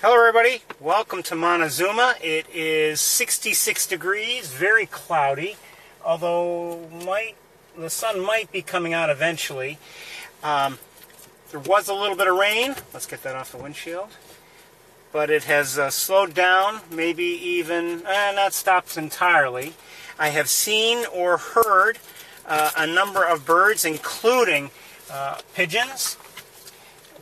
Hello everybody, welcome to Montezuma. It is 66 degrees, very cloudy, although the sun might be coming out eventually. There was a little bit of rain, let's get that off the windshield, but it has slowed down, maybe even, not stopped entirely. I have seen or heard a number of birds, including pigeons,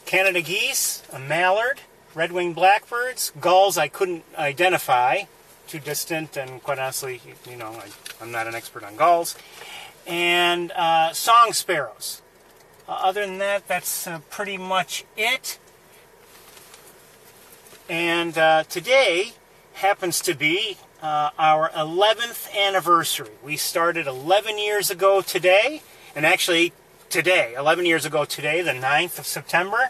Canada geese, a mallard, red-winged blackbirds, gulls I couldn't identify, too distant, and quite honestly, you know, I'm not an expert on gulls, and song sparrows. Other than that, that's pretty much it. And today happens to be our 11th anniversary. We started 11 years ago today, and actually today, 11 years ago today, the 9th of September.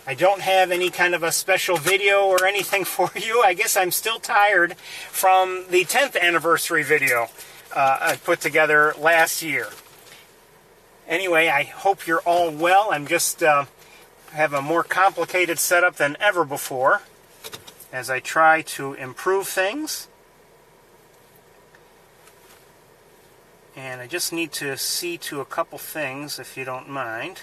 I don't have any kind of a special video or anything for you. I guess I'm still tired from the 10th anniversary video I put together last year. Anyway, I hope you're all well. I'm just have a more complicated setup than ever before as I try to improve things. And I just need to see to a couple things, if you don't mind.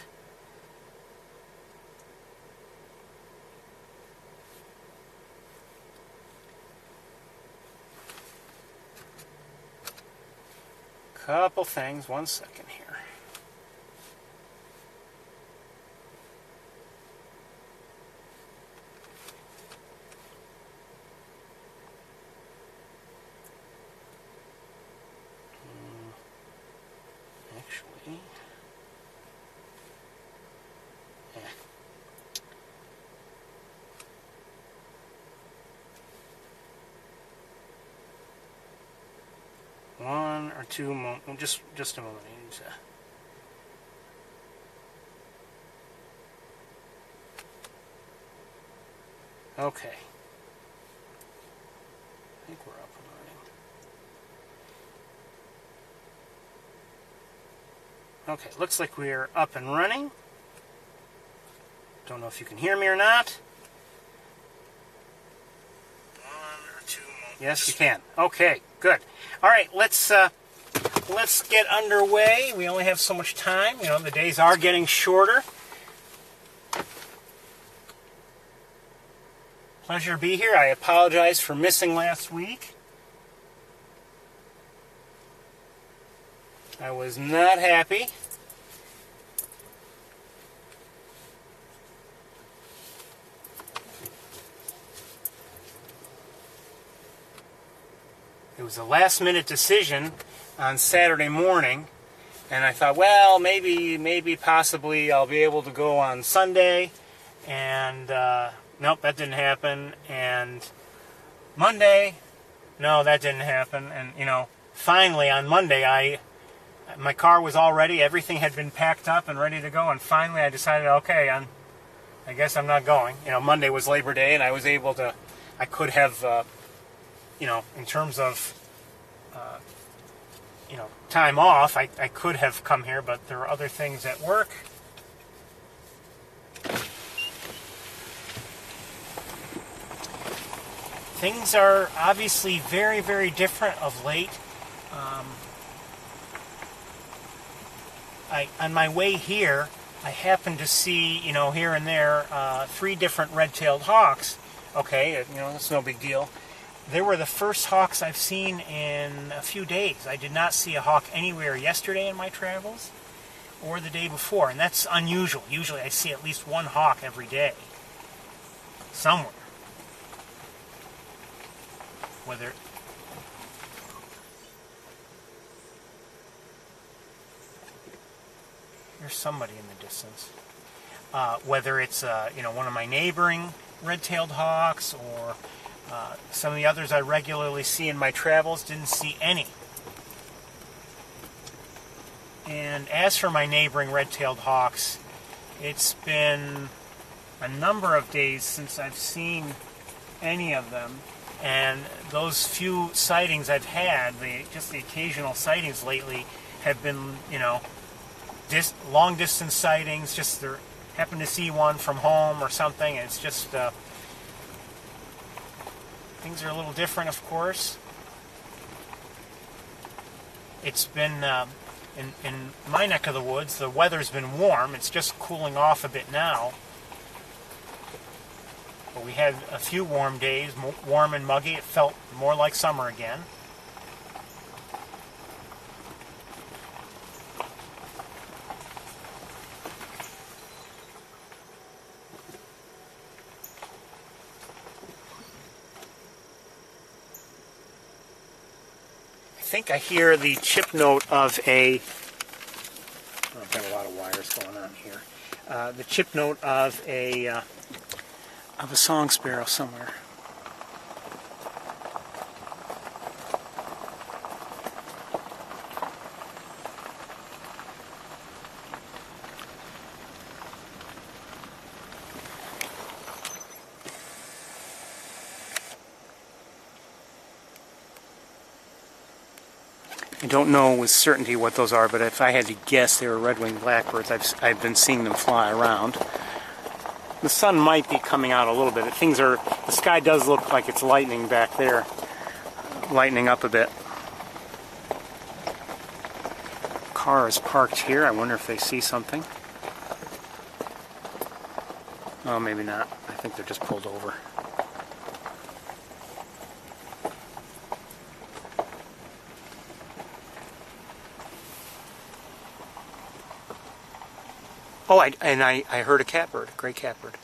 Couple things, 1 second here. Actually, yeah. One or two moments, just a moment. I need to... Okay. I think we're up and running. Okay, looks like we're up and running. Don't know if you can hear me or not. Yes, you can. Okay, good. All right, let's get underway. We only have so much time. You know, the days are getting shorter. Pleasure to be here. I apologize for missing last week. I was not happy. It was a last-minute decision on Saturday morning, and I thought, well, maybe, possibly I'll be able to go on Sunday, and nope, that didn't happen. And Monday, no, that didn't happen. And you know, finally on Monday, my car was all ready, everything had been packed up and ready to go, and finally I decided, okay, I guess I'm not going. You know, Monday was Labor Day, and I was able to, I could have. You know, in terms of, you know, time off, I could have come here, but there are other things at work. Things are obviously very, very different of late. On my way here, I happened to see, you know, here and there, 3 different red-tailed hawks. Okay, you know, that's no big deal. They were the first hawks I've seen in a few days. I did not see a hawk anywhere yesterday in my travels or the day before, and that's unusual. Usually I see at least one hawk every day somewhere. Whether there's somebody in the distance. Whether it's you know, one of my neighboring red-tailed hawks or some of the others I regularly see in my travels, didn't see any. And as for my neighboring red-tailed hawks, it's been a number of days since I've seen any of them. And those few sightings I've had, just the occasional sightings lately, have been, you know, long-distance sightings. Just they're happen to see one from home or something. It's just things are a little different, of course. It's been in my neck of the woods, the weather's been warm. It's just cooling off a bit now. But we had a few warm days, warm and muggy. It felt more like summer again. I think I hear the chip note of a... Oh, I've got a lot of wires going on here. The chip note of a song sparrow somewhere. I don't know with certainty what those are, but if I had to guess, they were red-winged blackbirds. I've been seeing them fly around. The sun might be coming out a little bit. The sky does look like it's lightening back there, lightening up a bit. Car is parked here. I wonder if they see something. Oh, maybe not. I think they're just pulled over. Oh, I heard a catbird, a gray catbird.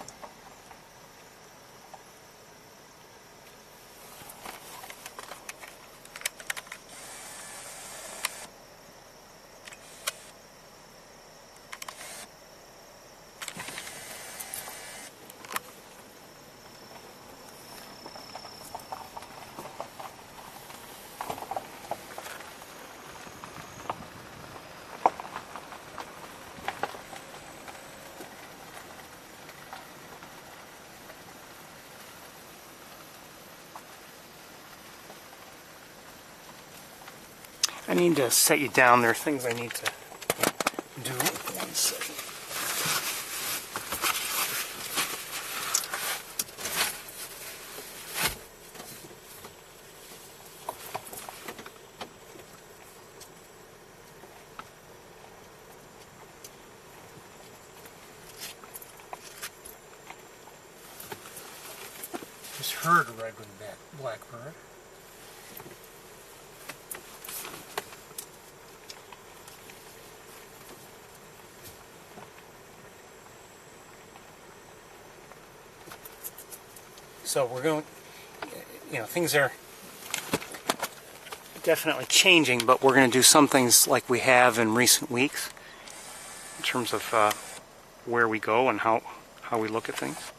I need to set you down. There are things I need to do. One second. Just heard a red-winged blackbird. So we're going, things are definitely changing, but we're going to do some things like we have in recent weeks in terms of where we go and how we look at things.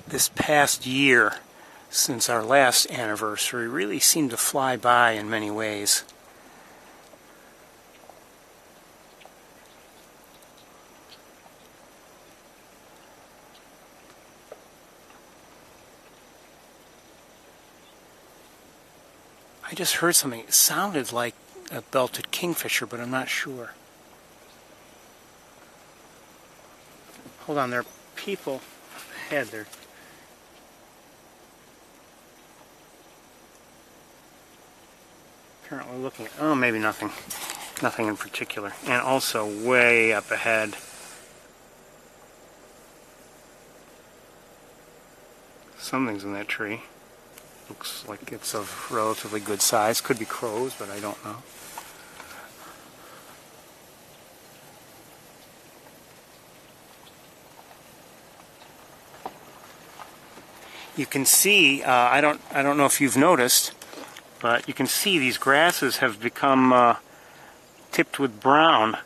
This past year, since our last anniversary, really seemed to fly by in many ways. I just heard something. It sounded like a belted kingfisher, but I'm not sure. Hold on, there are people ahead there. Apparently looking at, oh, maybe nothing. Nothing in particular. And also way up ahead, something's in that tree. Looks like it's of relatively good size. Could be crows, but I don't know. you can see, I don't know if you've noticed, but you can see these grasses have become tipped with brown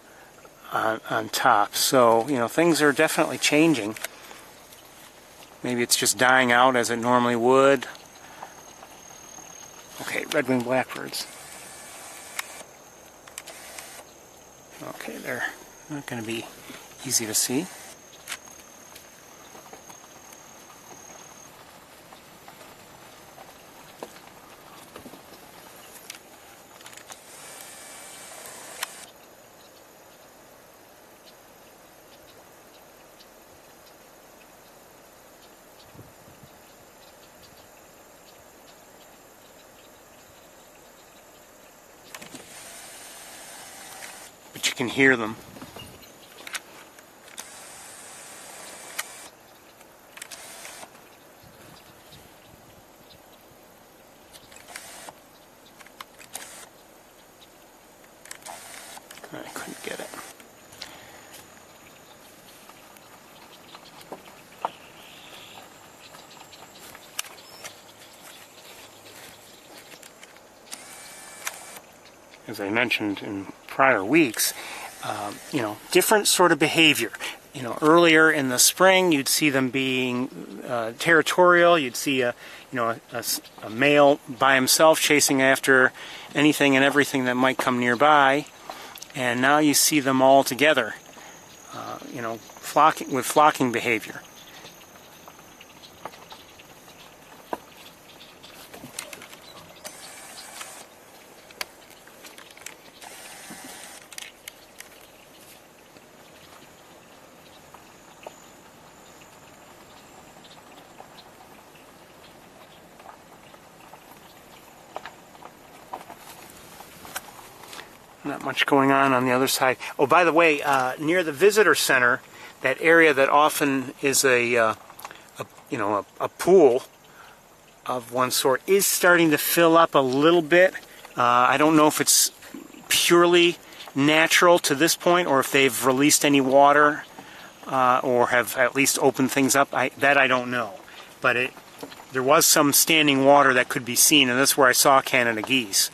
on top. So, you know, things are definitely changing. Maybe it's just dying out as it normally would. Okay, red-winged blackbirds. Okay, they're not going to be easy to see. But you can hear them. I couldn't get it. As I mentioned in prior weeks, you know, different sort of behavior. You know, earlier in the spring, you'd see them being territorial. You'd see a male by himself chasing after anything and everything that might come nearby, and now you see them all together. You know, flocking behavior. Not much going on the other side. Oh, by the way, near the visitor center, that area that often is a pool of one sort is starting to fill up a little bit. I don't know if it's purely natural to this point, or if they've released any water, or have at least opened things up. That I don't know. But there was some standing water that could be seen, and that's where I saw Canada geese.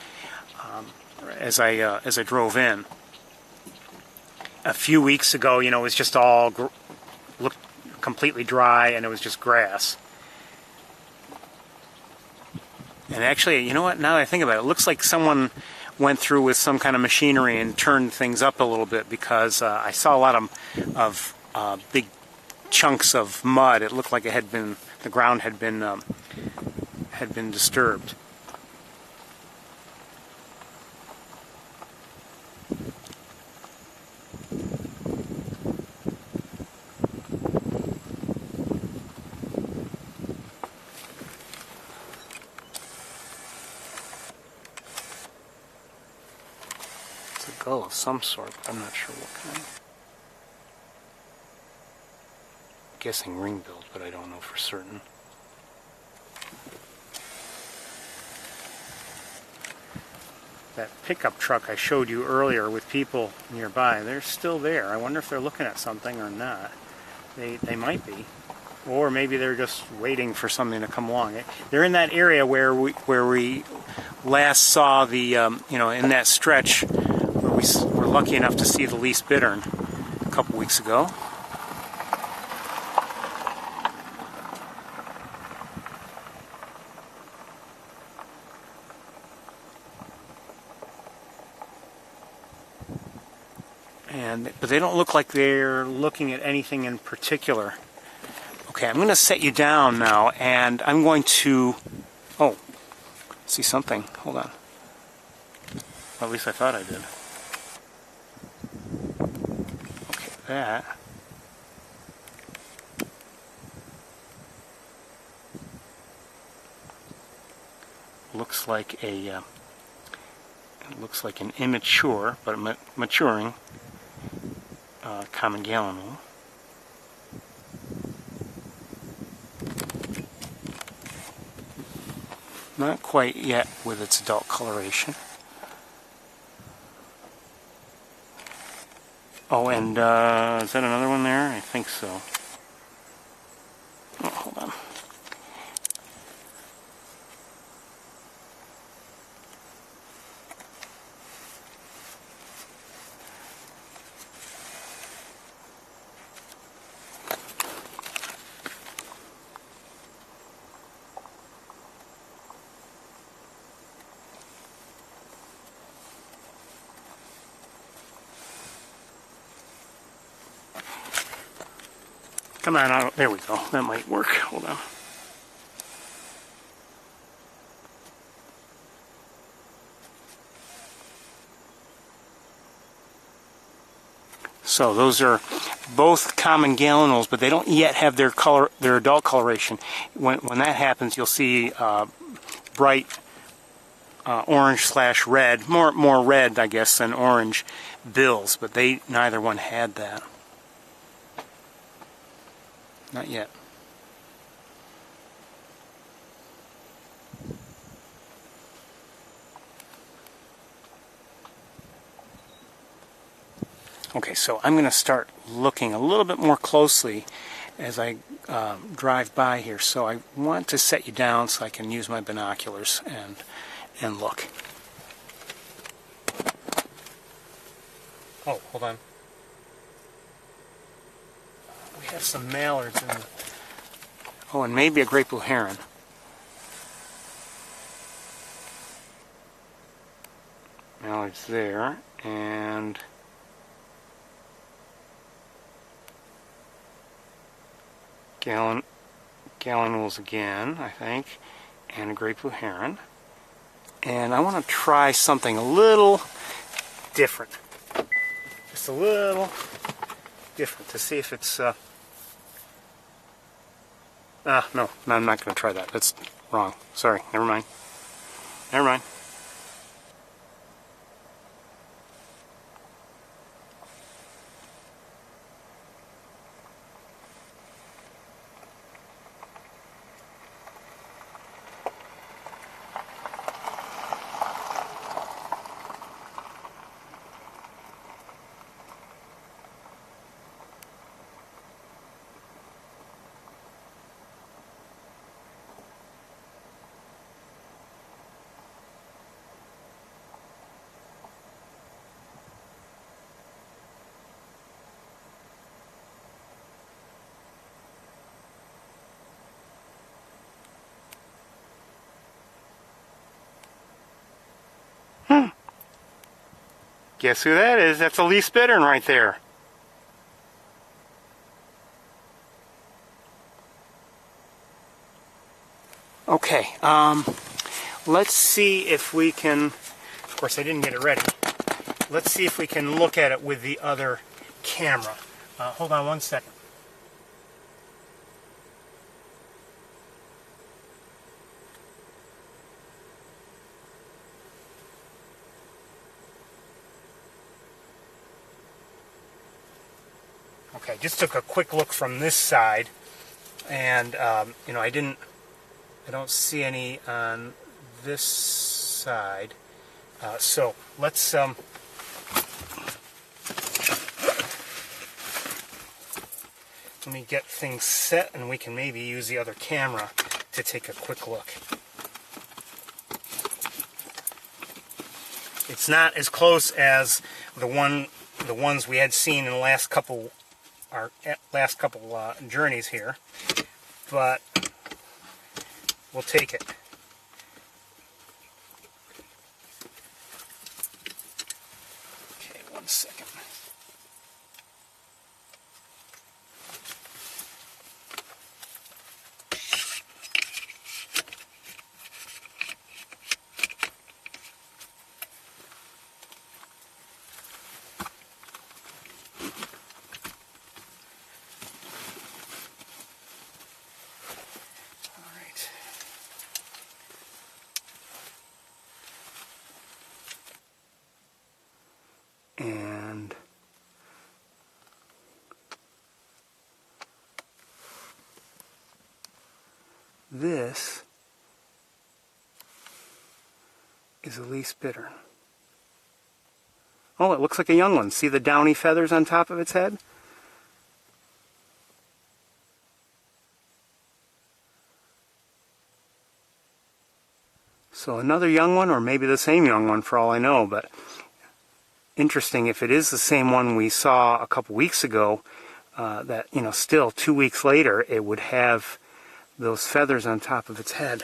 As I drove in. A few weeks ago, you know, it was just all looked completely dry, and it was just grass. And actually, you know what? Now that I think about it, it looks like someone went through with some kind of machinery and turned things up a little bit, because I saw a lot of big chunks of mud. It looked like the ground had been disturbed. Gull of some sort, but I'm not sure what kind. I'm guessing ring-billed, but I don't know for certain. That pickup truck I showed you earlier with people nearby, they're still there. I wonder if they're looking at something or not. They might be. Or maybe they're just waiting for something to come along. They're in that area where we last saw the, you know, in that stretch where we were lucky enough to see the least bittern a couple weeks ago. But they don't look like they're looking at anything in particular. Okay, I'm going to set you down now, and I'm going to... Oh, see something. Hold on. Well, at least I thought I did. Okay, that... looks like a... it looks like an immature, but maturing common gallinule. Not quite yet with its adult coloration. Oh, and is that another one there? I think so. Oh, hold on. Come on, there we go. That might work. Hold on. So those are both common gallinules, but they don't yet have their color, their adult coloration. When that happens, you'll see bright orange/red, more red, I guess, than orange bills. But neither one had that. Not yet. Okay, so I'm going to start looking a little bit more closely as I drive by here. So I want to set you down so I can use my binoculars and look. Oh, hold on. We have some mallards in. Oh, and maybe a great blue heron. Mallards there, and gallinules again, I think, and a great blue heron. And I want to try something a little different. Just a little different to see if it's... no, I'm not going to try that. That's wrong. Sorry, never mind. Never mind. Guess who that is? That's a leaf bittern right there. Okay, let's see if we can, of course I didn't get it ready, let's see if we can look at it with the other camera. Hold on one second. Okay, just took a quick look from this side, and you know, I don't see any on this side. So let's let me get things set, and we can maybe use the other camera to take a quick look. It's not as close as the ones we had seen in the last couple journeys here, but we'll take it. Okay, one second. And this is a leaf bittern. Oh, it looks like a young one. See the downy feathers on top of its head? So another young one, or maybe the same young one for all I know, but interesting if it is the same one we saw a couple weeks ago, that, you know, still 2 weeks later it would have those feathers on top of its head.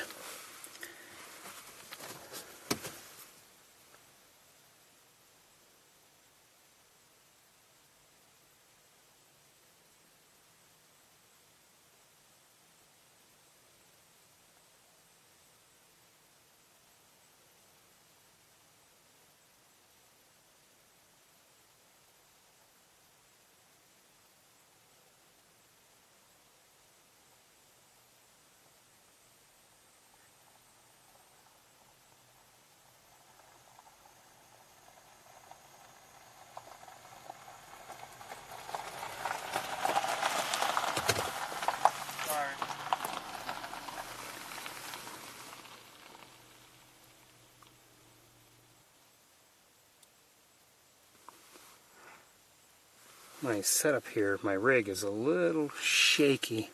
My setup here, my rig is a little shaky,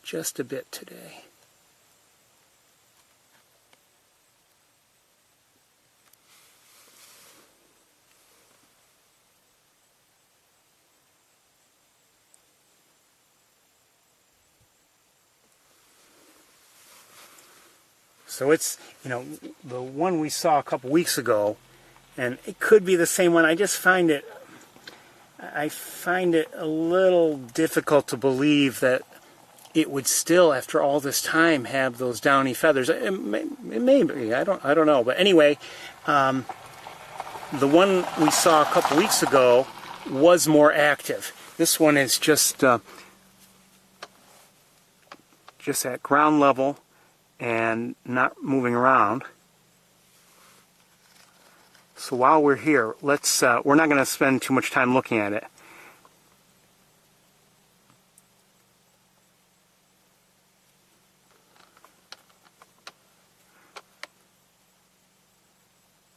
just a bit today. So it's, you know, the one we saw a couple weeks ago, and it could be the same one. I find it a little difficult to believe that it would still, after all this time, have those downy feathers. It may be, I don't know. But anyway, the one we saw a couple weeks ago was more active. This one is just at ground level and not moving around. So while we're here, let's we're not going to spend too much time looking at it.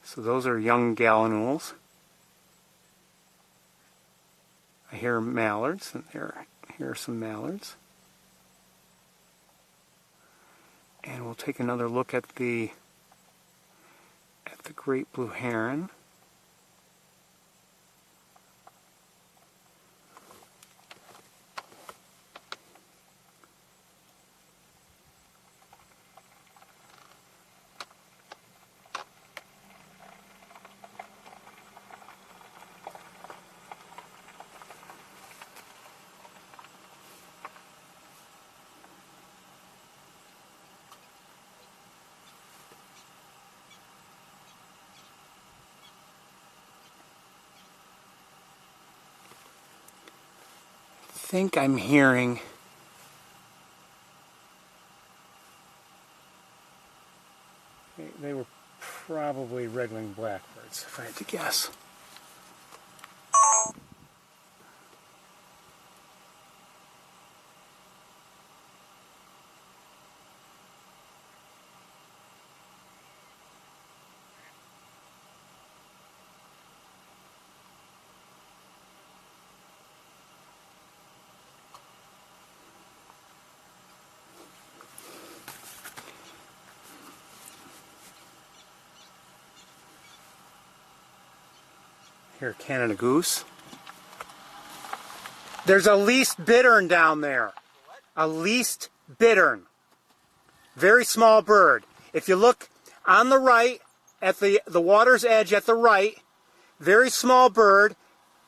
So those are young gallinules. I hear mallards, and here are some mallards. And we'll take another look at the great blue heron. I think I'm hearing they were probably red-winged blackbirds, if I had to guess. Here, Canada goose. There's a least bittern down there. A least bittern. Very small bird. If you look on the right, at the water's edge at the right, very small bird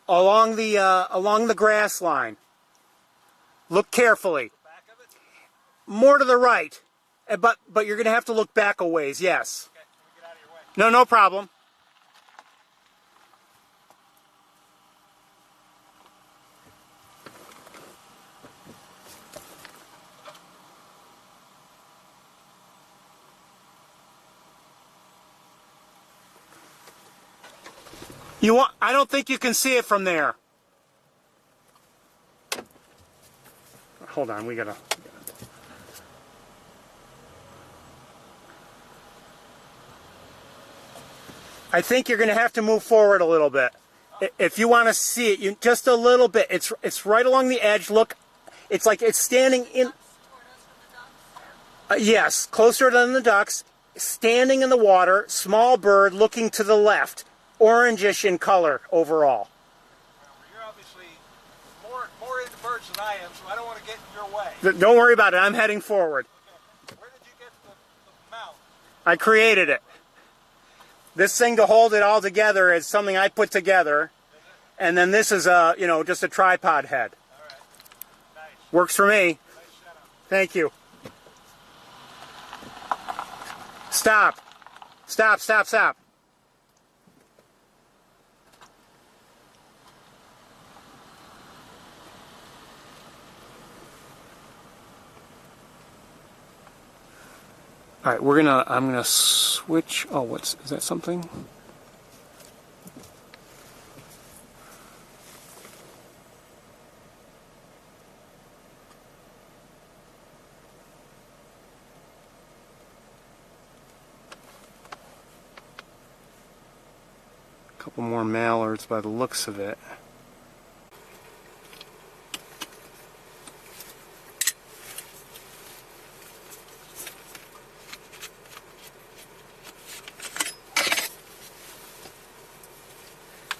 along the grass line. Look carefully. More to the right, but you're going to have to look back a ways. Yes. Okay, let me get out of your way. No problem. I don't think you can see it from there. Hold on, we gotta. I think you're gonna have to move forward a little bit. If you want to see it, just a little bit. It's right along the edge. Look, it's like it's standing in. Yes, closer than the ducks. Standing in the water, small bird looking to the left. Orangish in color overall. Well, you're obviously more into birds than I am, so I don't want to get in your way. Don't worry about it. I'm heading forward. Okay. Where did you get the mount? I created it. This thing to hold it all together is something I put together, and then this is just a tripod head. All right. Nice. Works for me. Nice setup. Thank you. Stop. Stop, stop, stop. All right, I'm gonna switch. Oh, is that something? A couple more mallards by the looks of it.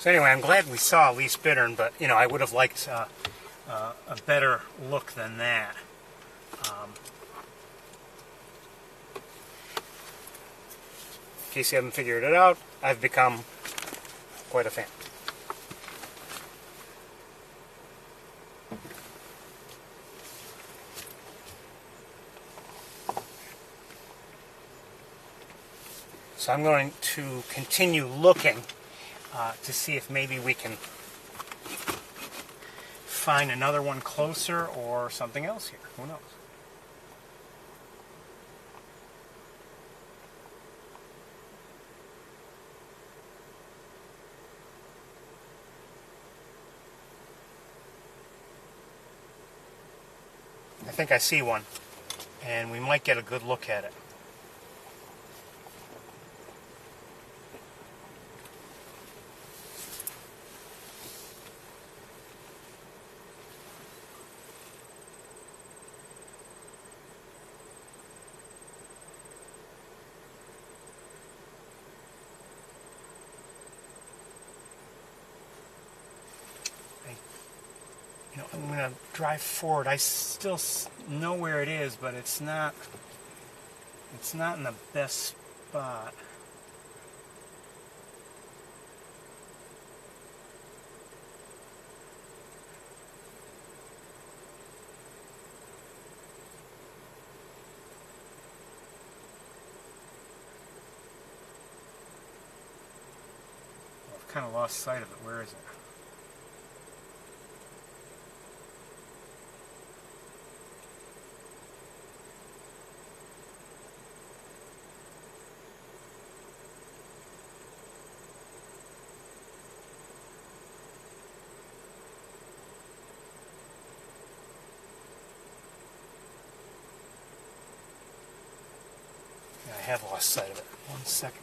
So anyway, I'm glad we saw least bittern, but you know, I would have liked a better look than that. In case you haven't figured it out, I've become quite a fan. So I'm going to continue looking to see if maybe we can find another one closer or something else here. Who knows? I think I see one, and we might get a good look at it. I'm going to drive forward. I still know where it is, but it's not in the best spot. I've kind of lost sight of it. Where is it? I have lost sight of it. 1 second.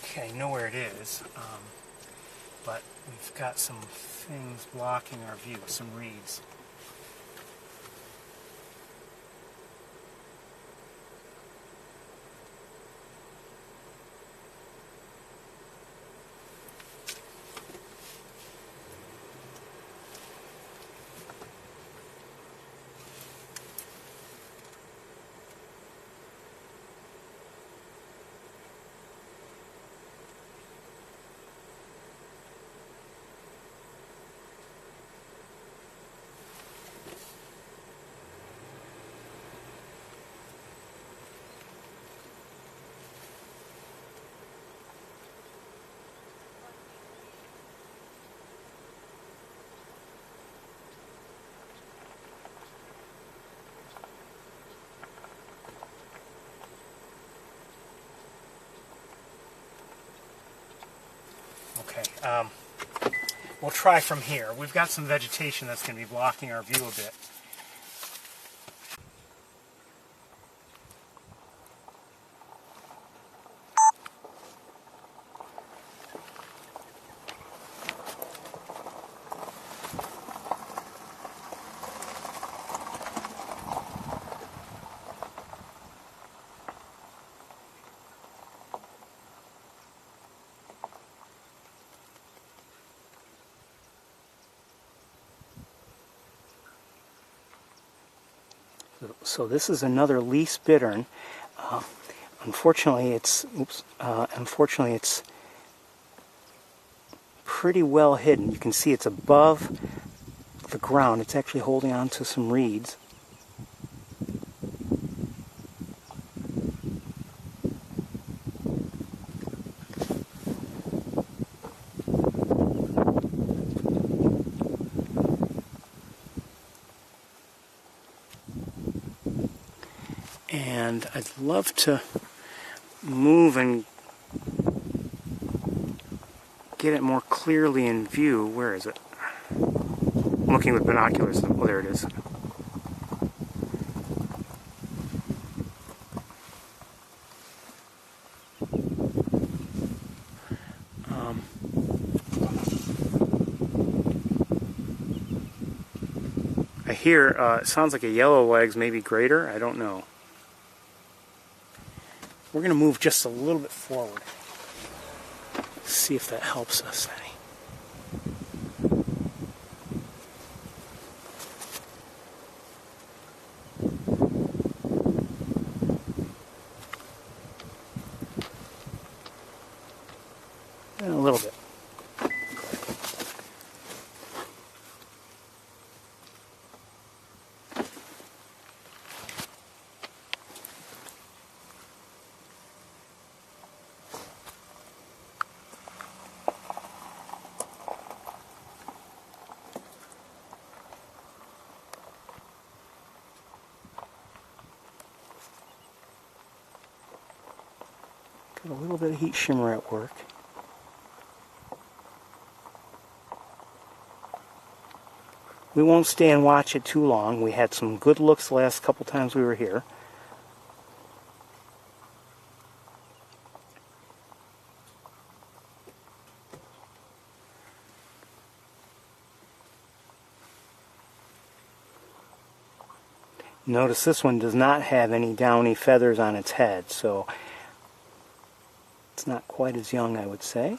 Okay, I know where it is, but we've got some things blocking our view, some reeds. Okay, we'll try from here. We've got some vegetation that's going to be blocking our view a bit. So this is another least bittern. Unfortunately, it's pretty well hidden. You can see it's above the ground. It's actually holding on to some reeds. And I'd love to move and get it more clearly in view. Where is it? I'm looking with binoculars. Oh, there it is. here, it sounds like a yellow leg's maybe greater. I don't know. We're going to move just a little bit forward. See if that helps us any. And a little bit. Got a little bit of heat shimmer at work. We won't stay and watch it too long. We had some good looks the last couple times we were here. Notice this one does not have any downy feathers on its head, so it's not quite as young, I would say.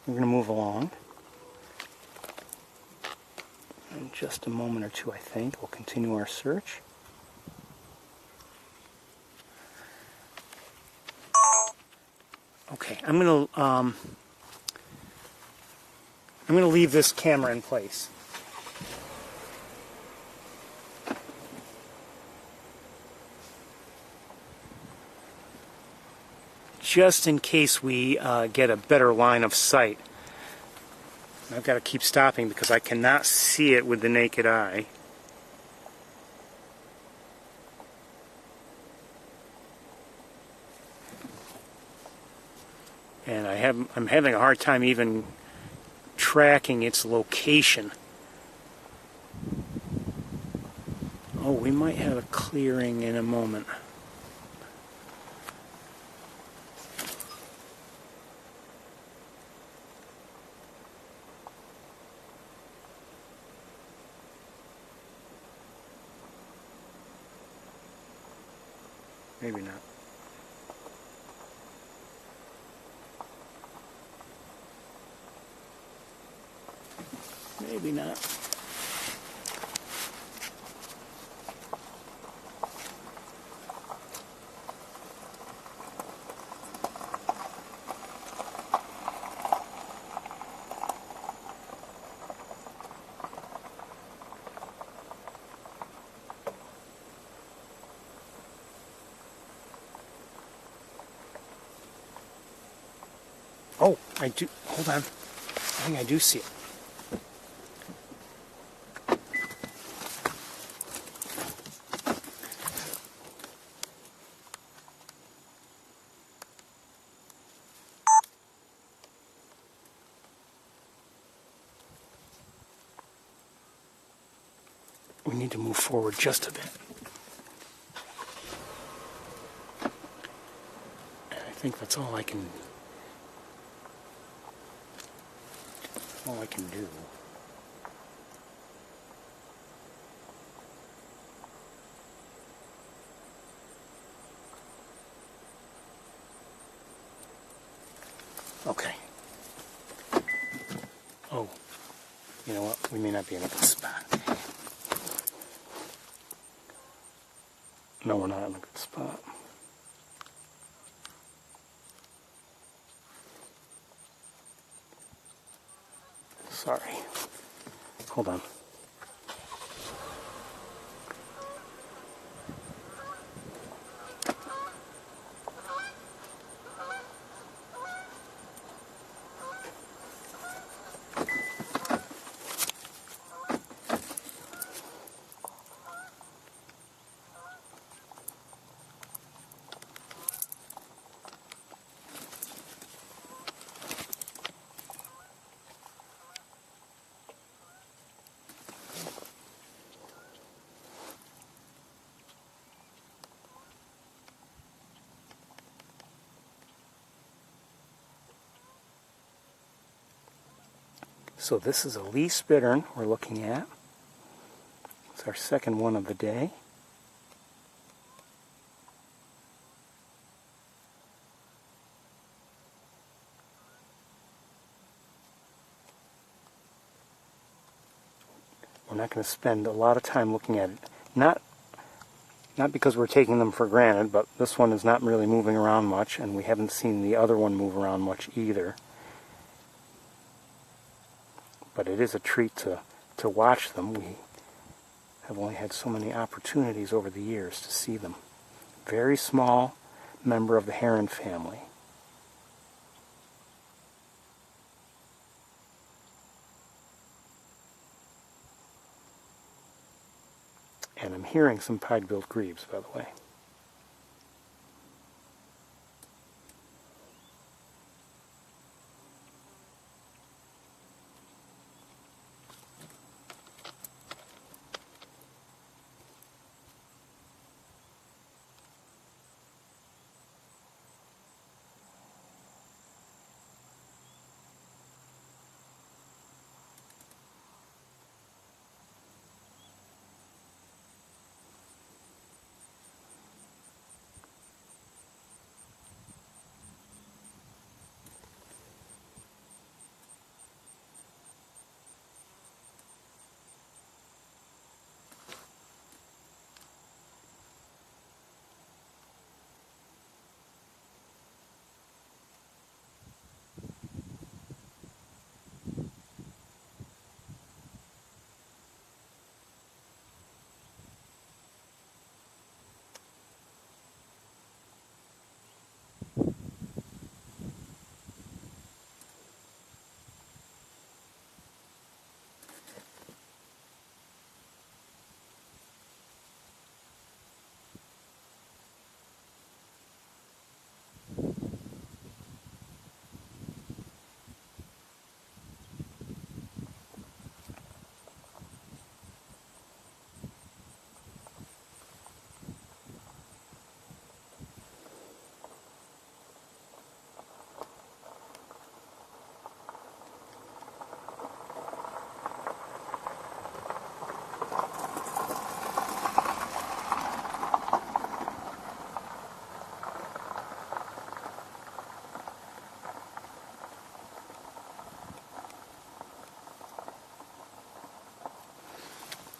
We're going to move along. In just a moment or two, I think, we'll continue our search. Okay, I'm going to leave this camera in place. Just in case we get a better line of sight. I've got to keep stopping because I cannot see it with the naked eye. And I'm having a hard time even tracking its location. Oh, we might have a clearing in a moment. Maybe not. Maybe not. Oh, I do. Hold on. I think I do see it. We need to move forward just a bit. And I think that's all I can do. Okay. Oh, you know what? We may not be in a good spot. No, we're not in a good spot. Sorry. Hold on. So this is a least bittern we're looking at. It's our second one of the day. We're not going to spend a lot of time looking at it. Not because we're taking them for granted, but this one is not really moving around much, and we haven't seen the other one move around much either. But it is a treat to watch them. We have only had so many opportunities over the years to see them. Very small member of the heron family. And I'm hearing some pied-billed grebes, by the way.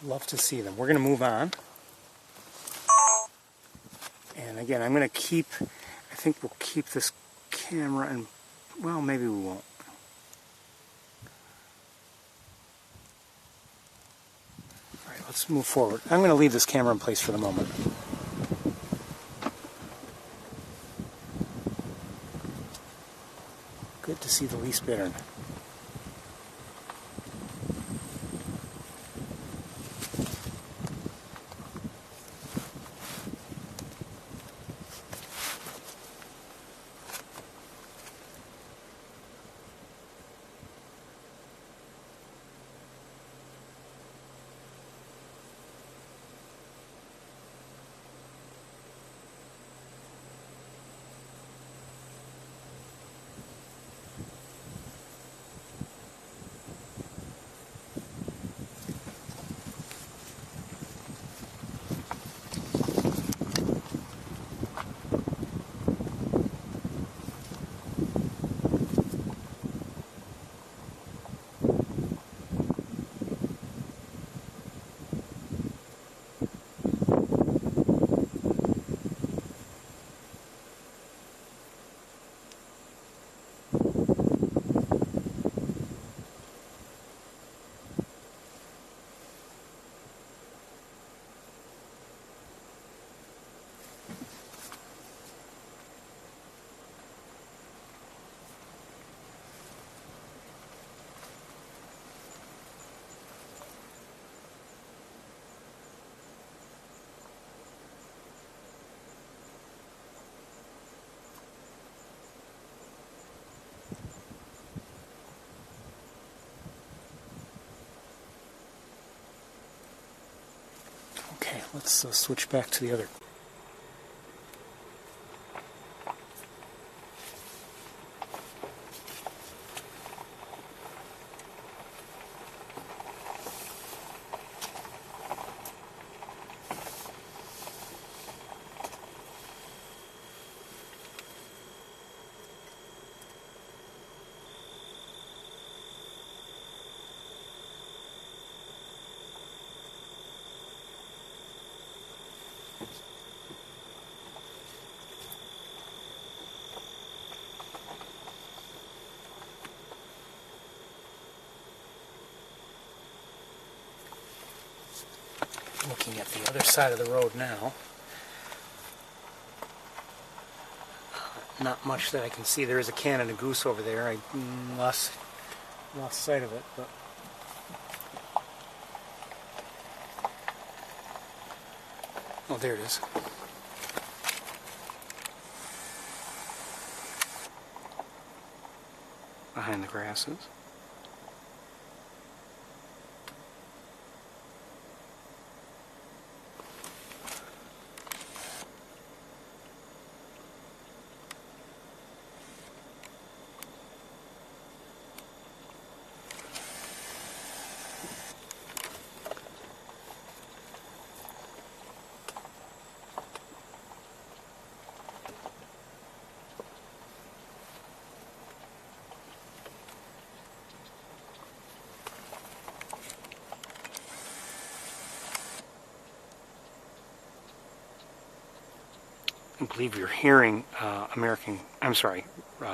Love to see them. We're going to move on. And again, I'm going to I think we'll keep this camera and, well, maybe we won't. All right, let's move forward. I'm going to leave this camera in place for the moment. Good to see the least bittern. Okay, let's switch back to the other. Looking at the other side of the road now. Not much that I can see. There is a Canada goose over there. I lost sight of it, but oh, there it is. Behind the grasses. I believe you're hearing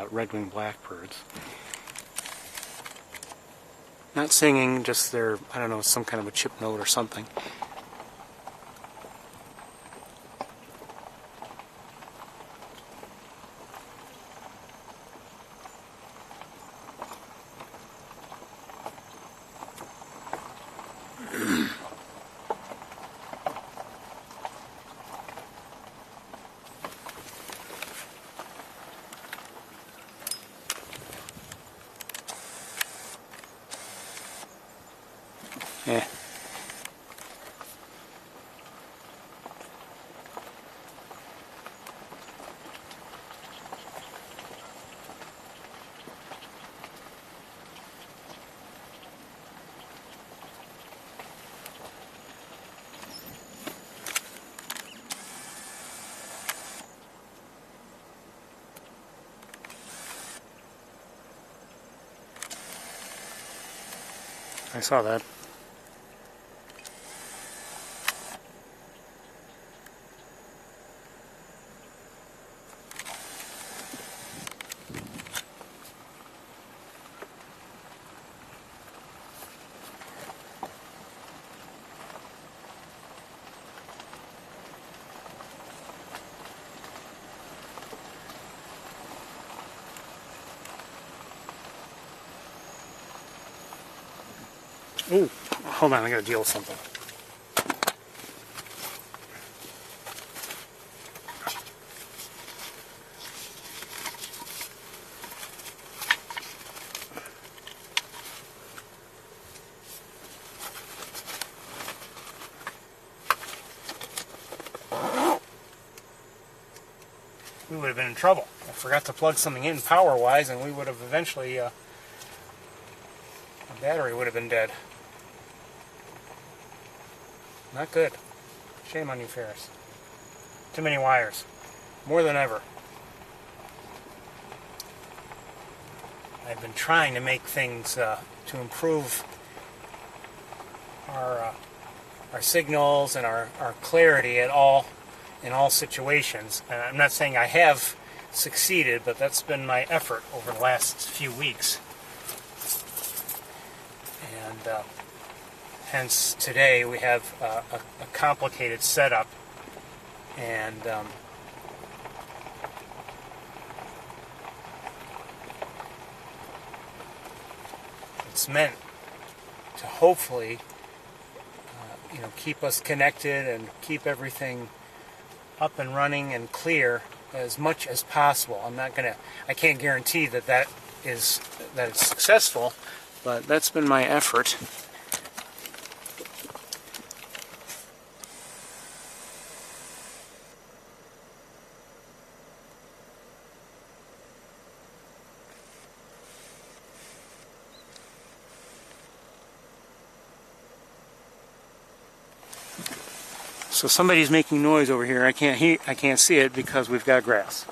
red-winged blackbirds. Not singing, just their, I don't know, some kind of a chip note or something. Yeah. I saw that. Ooh, hold on, I gotta deal with something. We would have been in trouble. I forgot to plug something in power-wise, and we would have eventually, the battery would have been dead. Not good. Shame on you, Ferris. Too many wires. More than ever. I've been trying to make things to improve our signals and our clarity in all situations. And I'm not saying I have succeeded, but that's been my effort over the last few weeks. And hence today we have a complicated setup, and it's meant to hopefully keep us connected and keep everything up and running and clear as much as possible. I can't guarantee that it's successful, but that's been my effort. So somebody's making noise over here. I can't see it because we've got grass.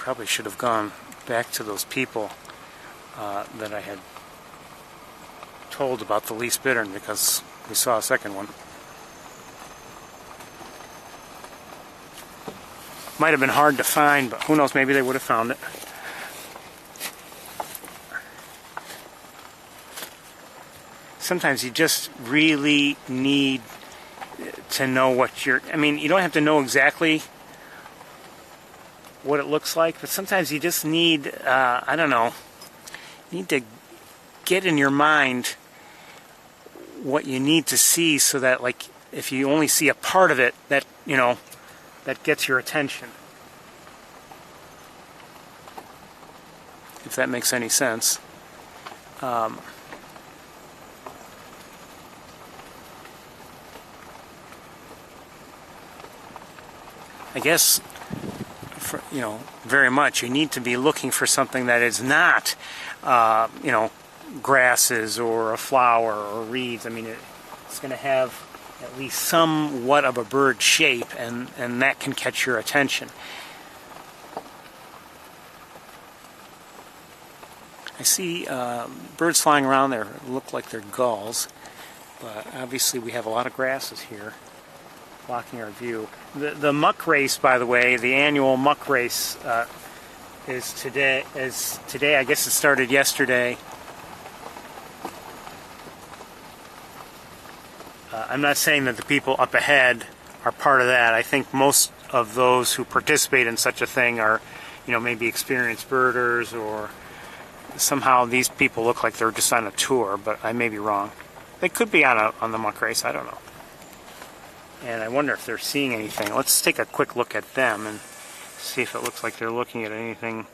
probably should have gone back to those people that I had told about the least bittern, because we saw a second one. Might have been hard to find, but who knows, maybe they would have found it. Sometimes you just really need to know what you're... I mean, you don't have to know exactly what it looks like, but sometimes you just need, I don't know, you need to get in your mind what you need to see, so that, like, if you only see a part of it, that, you know, that gets your attention. If that makes any sense. I guess, for, you know, very much, you need to be looking for something that is not, you know, grasses or a flower or reeds. I mean, it's going to have at least somewhat of a bird shape, and that can catch your attention. I see birds flying around there. Look like they're gulls, but obviously we have a lot of grasses here blocking our view. The muck race, by the way, the annual muck race is today. I guess it started yesterday. I'm not saying that the people up ahead are part of that. I think most of those who participate in such a thing are, you know, maybe experienced birders, or somehow these people look like they're just on a tour, but I may be wrong. They could be on the muck race, I don't know. And I wonder if they're seeing anything. Let's take a quick look at them and see if it looks like they're looking at anything.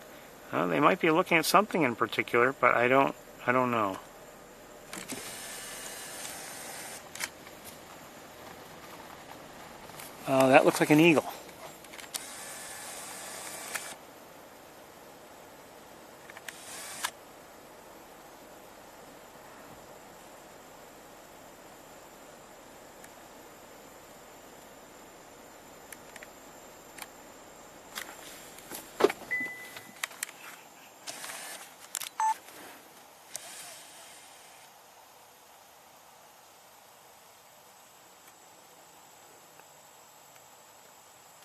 They might be looking at something in particular, but I don't know. That looks like an eagle.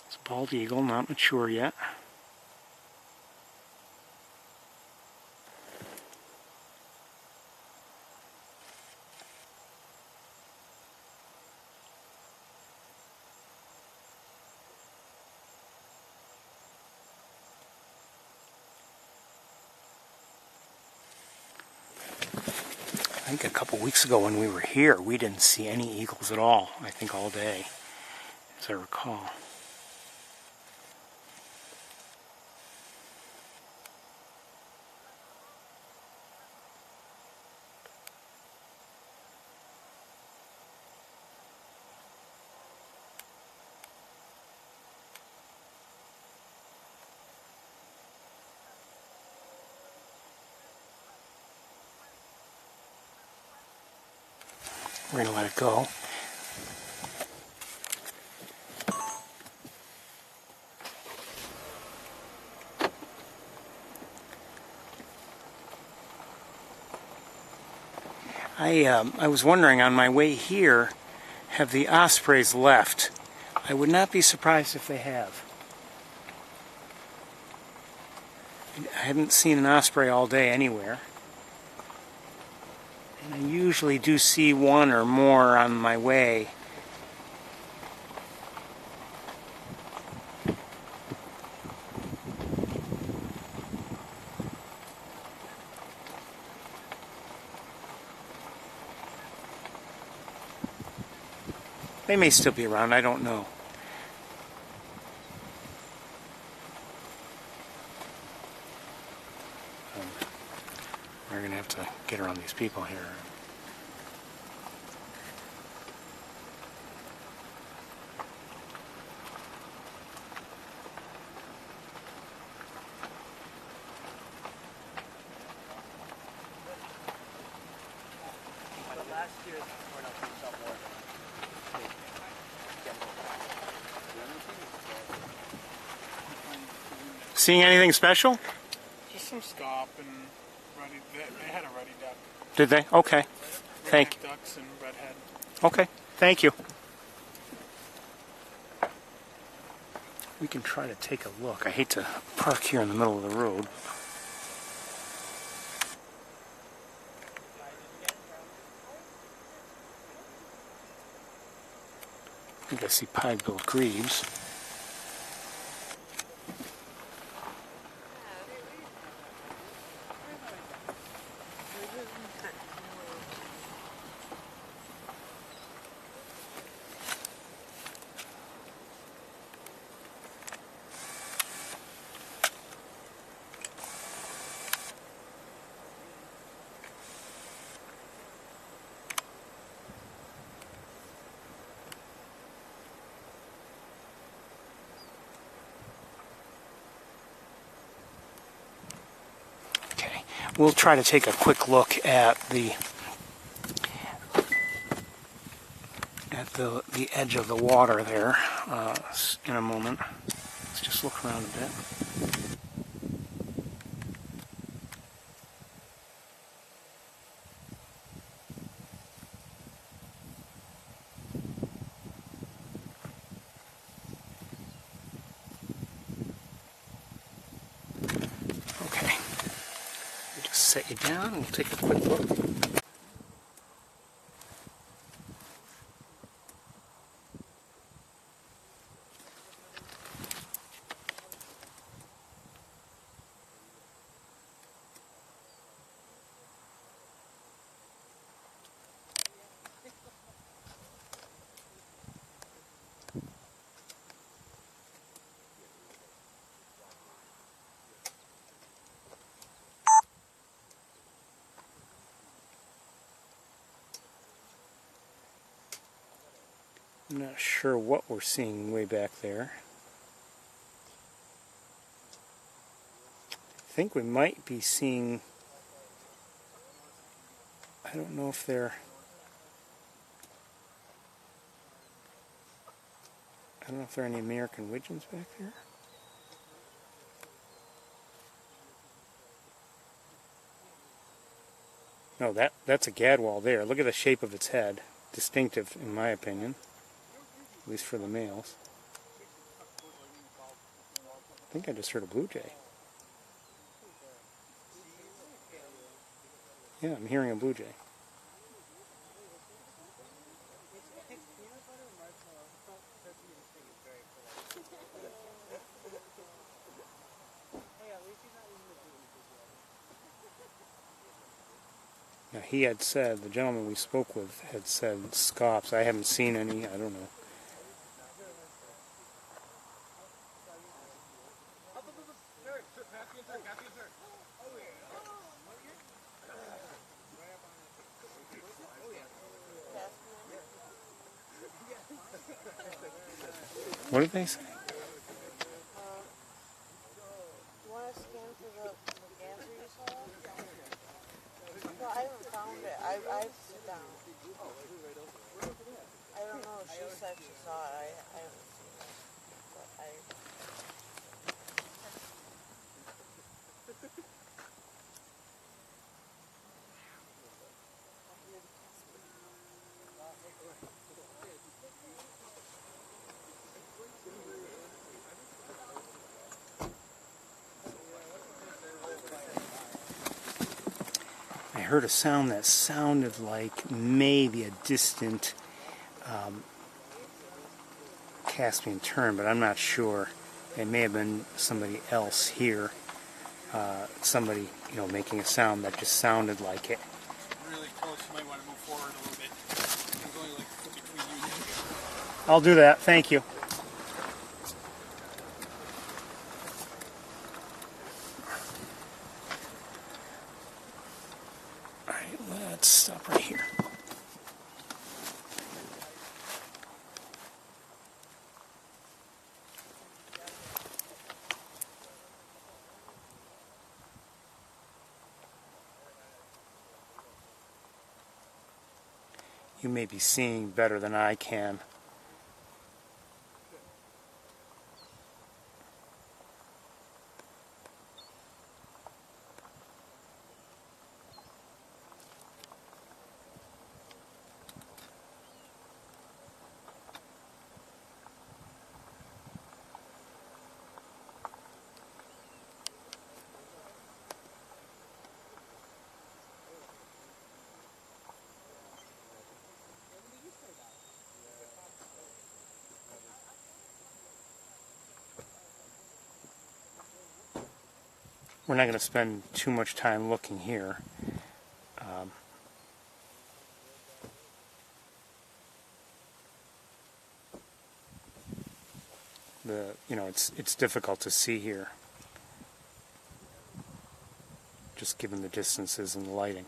It's a bald eagle, not mature yet. I think a couple weeks ago when we were here, we didn't see any eagles at all, I think all day, as I recall. We're going to let it go. I was wondering on my way here, have the ospreys left? I would not be surprised if they have. I haven't seen an osprey all day anywhere. And I usually do see one or more on my way. They may still be around, I don't know. We're going to have to get around these people here. Seeing anything special? Just some scaup and ruddy. They had a ruddy duck. Did they? Okay. Thank you. Ducks and redhead. Okay. Thank you. We can try to take a look. I hate to park here in the middle of the road. I think I see pied-billed grebes. We'll try to take a quick look at the edge of the water there in a moment. Let's just look around a bit. Okay. Just set you down. We'll take a quick look. I'm not sure what we're seeing way back there. I think we might be seeing, I don't know if they're, I don't know if there are any American widgeons back there. No, that's a gadwall there. Look at the shape of its head. Distinctive, in my opinion. At least for the males. I think I just heard a blue jay. Yeah, I'm hearing a blue jay. Now he had said, the gentleman we spoke with had said scops. I haven't seen any, I don't know. What did they say? You want to scan for the answer you saw? No, I haven't found it. I have to sit down. I don't know. She said she saw it. I haven't seen it. But I heard a sound that sounded like maybe a distant Caspian tern, but I'm not sure. It may have been somebody else here. Somebody, making a sound that just sounded like it. Really close. You might want to move forward a little bit. I'm going like between you and you. I'll do that. Thank you. All right, let's stop right here. You may be seeing better than I can. we're not going to spend too much time looking here. It's difficult to see here, just given the distances and the lighting.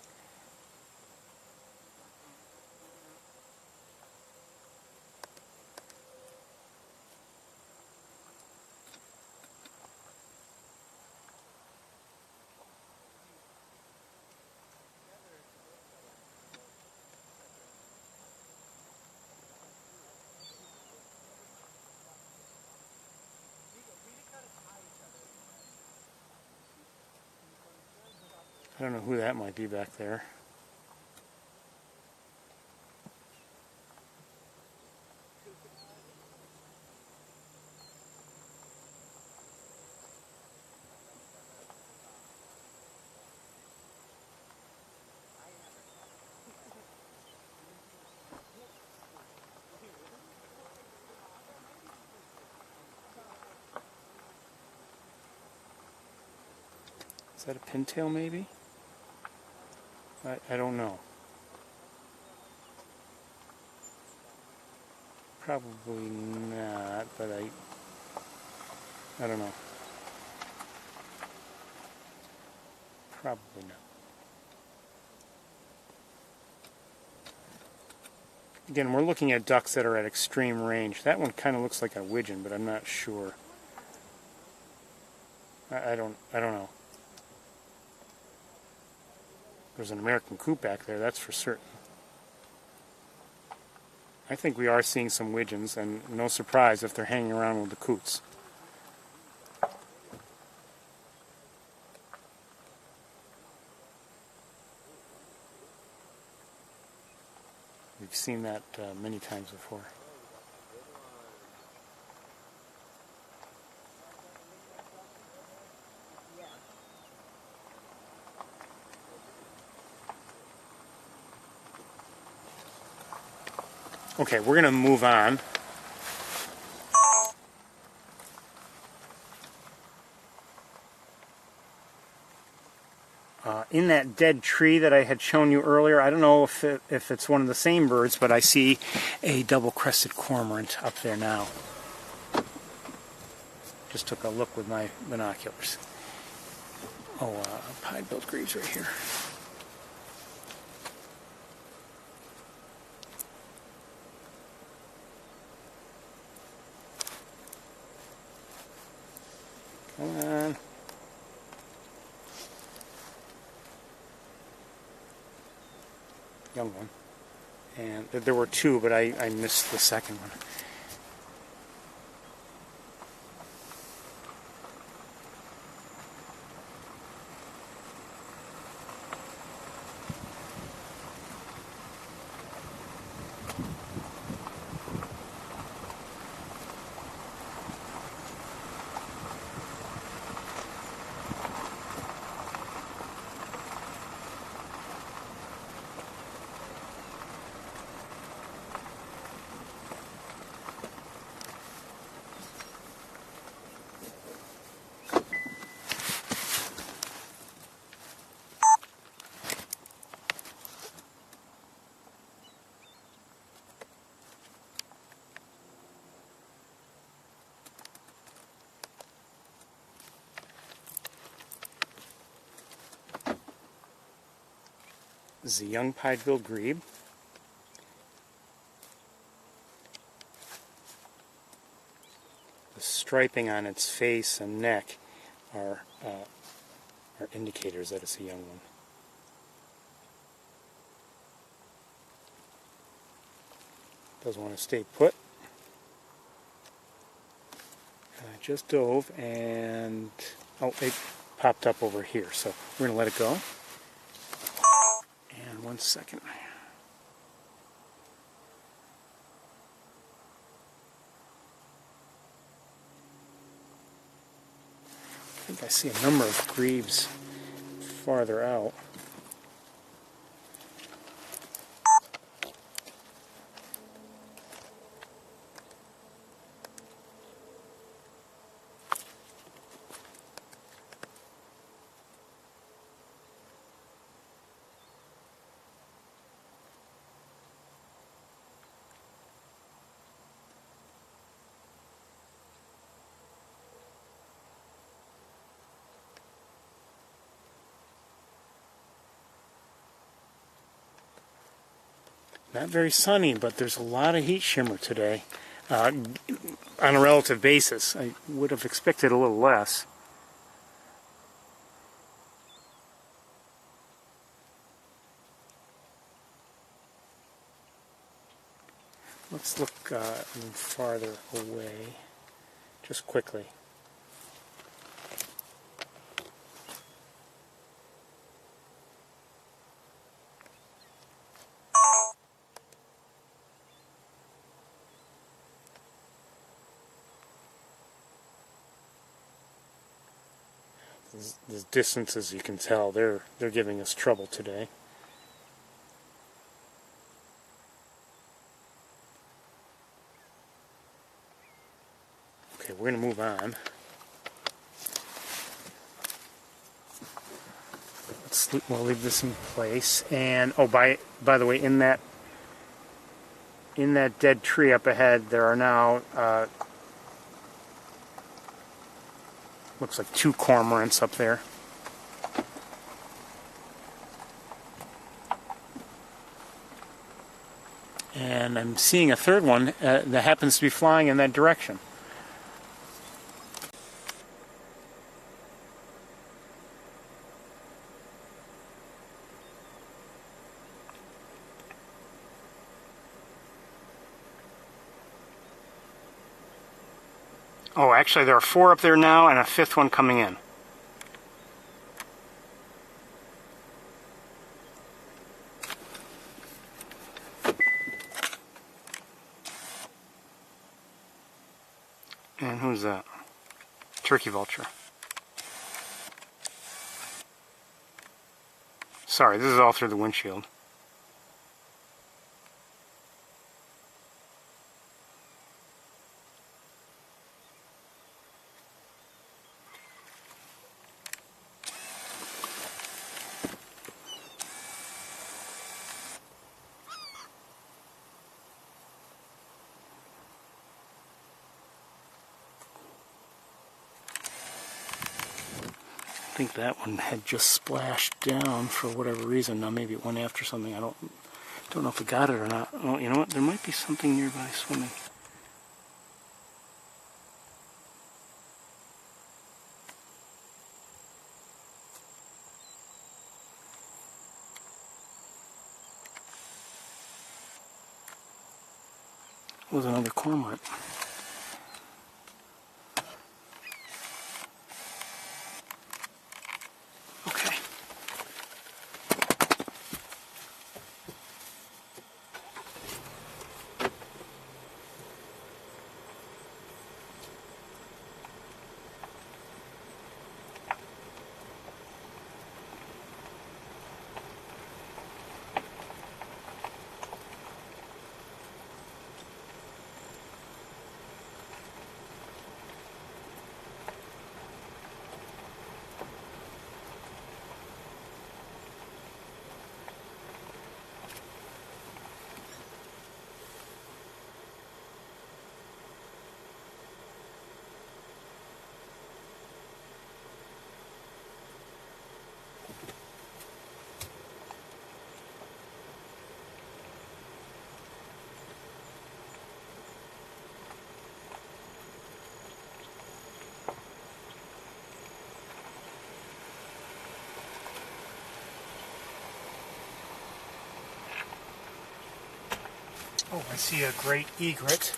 I don't know who that might be back there. Is that a pintail maybe? I don't know. Probably not, but I don't know. Probably not. Again, we're looking at ducks that are at extreme range. That one kind of looks like a widgeon, but I'm not sure. I don't know. There's an American coot back there, that's for certain. I think we are seeing some widgeons, and no surprise if they're hanging around with the coots. We've seen that many times before. Okay, we're going to move on. In that dead tree that I had shown you earlier, I don't know if it's one of the same birds, but I see a double-crested cormorant up there now. Just took a look with my binoculars. Oh, pied-billed grebes right here. Come on. Young one. And there were two, but I missed the second one. This is a young pied-billed grebe. The striping on its face and neck are indicators that it's a young one. Doesn't want to stay put. And I just dove and it popped up over here, so we're going to let it go. And 1 second. I think I see a number of grebes farther out. Not very sunny, but there's a lot of heat shimmer today. On a relative basis. I would have expected a little less. Let's look even farther away, just quickly. The distances, you can tell, they're giving us trouble today. Okay, we're going to move on. We'll leave this in place. And oh, by the way, in that dead tree up ahead, there are now looks like 2 cormorants up there. And I'm seeing a third one that happens to be flying in that direction. Oh, actually there are 4 up there now and a 5th one coming in. And who's that? Turkey vulture. Sorry, this is all through the windshield. I think that one had just splashed down for whatever reason. Now maybe it went after something. I don't know if it got it or not. Oh, you know what? There might be something nearby swimming. It was another cormorant. Oh, I see a great egret.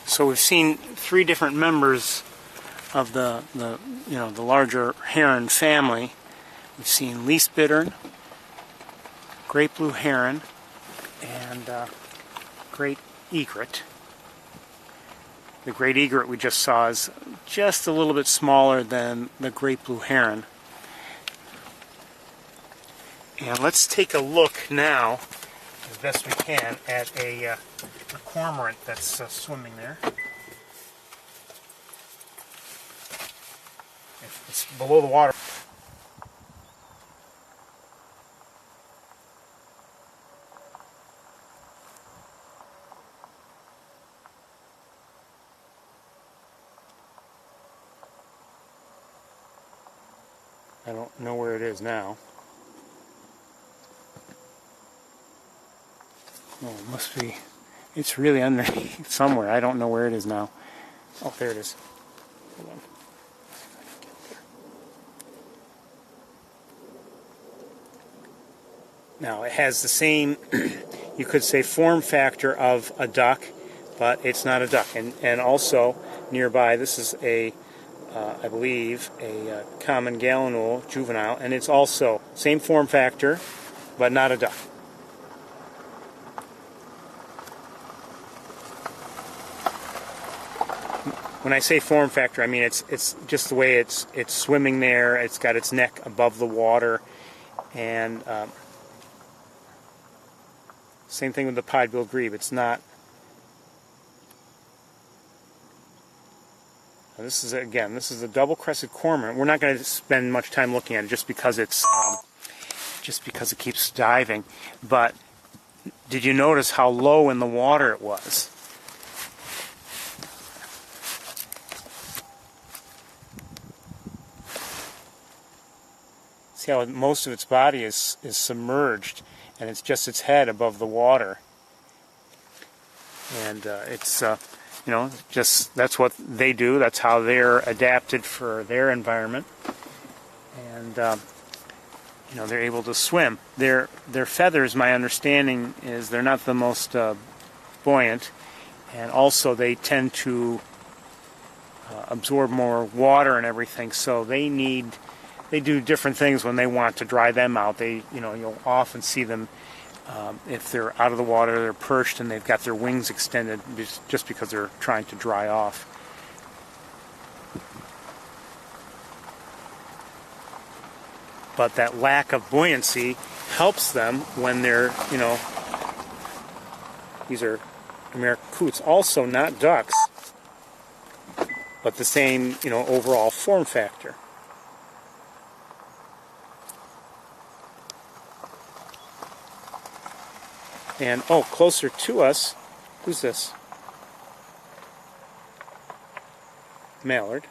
So we've seen 3 different members of the larger heron family. We've seen least bittern, great blue heron, and great egret. The great egret we just saw is just a little bit smaller than the great blue heron. And let's take a look now as best we can at a cormorant that's swimming there. It's below the water. I don't know where it is now. Oh, it must be. It's really underneath somewhere. I don't know where it is now. Oh, there it is. Hold on. Now, it has the same, you could say, form factor of a duck, but it's not a duck. And also, nearby, this is a, I believe, a common gallinule juvenile, and it's also same form factor, but not a duck. When I say form factor, I mean it's just the way it's swimming there. It's got its neck above the water, and same thing with the pied-billed grebe. It's not. This is a double-crested cormorant. We're not going to spend much time looking at it just because it keeps diving. But did you notice how low in the water it was? See how most of its body is submerged, and it's just its head above the water. And it's just that's what they do. That's how they're adapted for their environment, and they're able to swim. Their feathers, my understanding is, they're not the most buoyant, and also they tend to absorb more water and everything. So they do different things when they want to dry them out. You'll often see them. If they're out of the water, they're perched and they've got their wings extended just because they're trying to dry off. But that lack of buoyancy helps them when they're, these are American coots, also not ducks, but the same, overall form factor. And, closer to us, who's this? Mallard.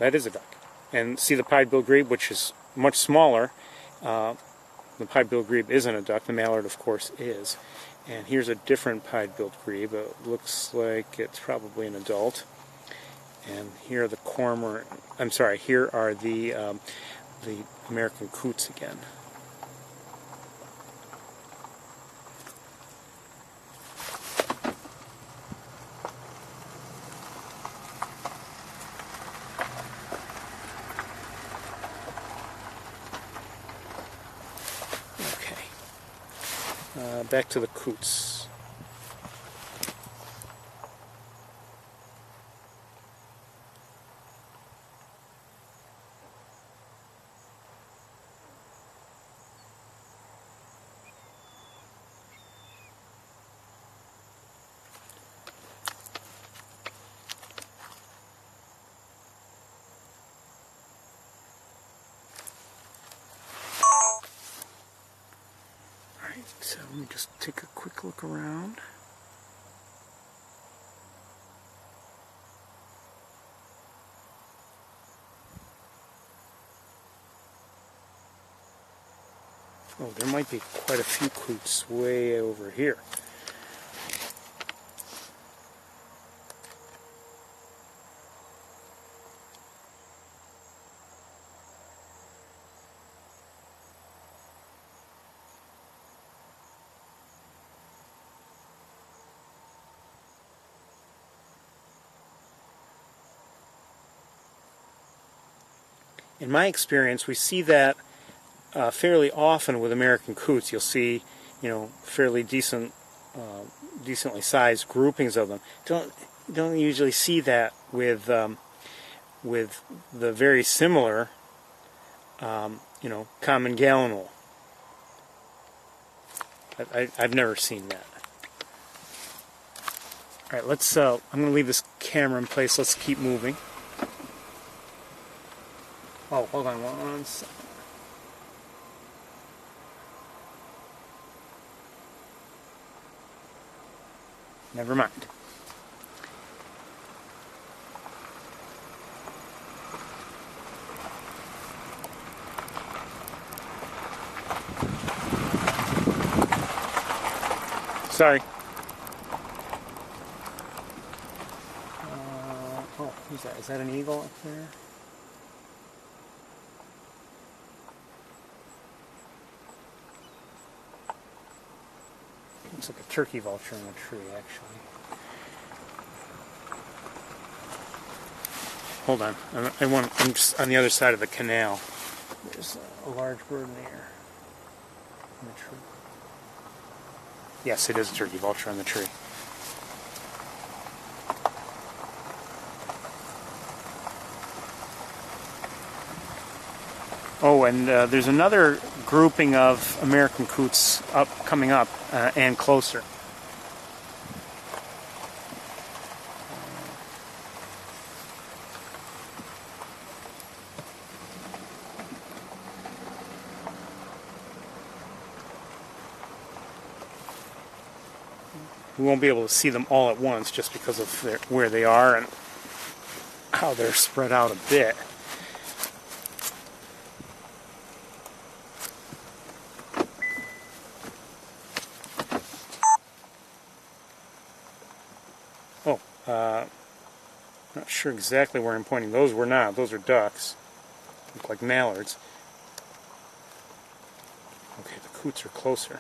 That is a duck. And see the pied-billed grebe, which is much smaller. The pied-billed grebe isn't a duck. The mallard, of course, is. And here's a different pied-billed grebe. It looks like it's probably an adult. And here are the cormorant. I'm sorry. Here are the American coots again. Back to the coots. So let me just take a quick look around. Oh, there might be quite a few coots way over here. In my experience, we see that fairly often with American coots. You'll see, fairly decently sized groupings of them. Don't usually see that with the very similar, common gallinule. I've never seen that. All right, let's. I'm going to leave this camera in place. Let's keep moving. Oh, hold on one second. Never mind. Sorry. Oh, who's that? Is that an eagle up there? Looks like a turkey vulture in the tree, actually. Hold on. I'm just on the other side of the canal. There's a large bird in the air. In the tree. Yes, it is a turkey vulture on the tree. Oh, and there's another grouping of American coots coming up and closer. We won't be able to see them all at once just because of where they are and how they're spread out a bit. Oh, not sure exactly where I'm pointing. Those were not. Those are ducks. Look like mallards. Okay, the coots are closer.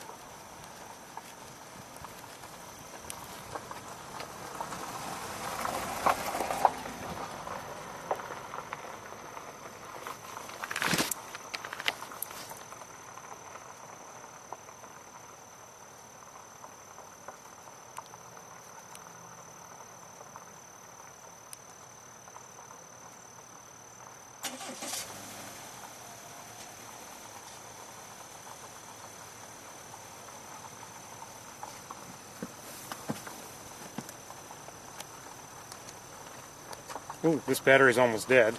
Ooh, this battery's almost dead.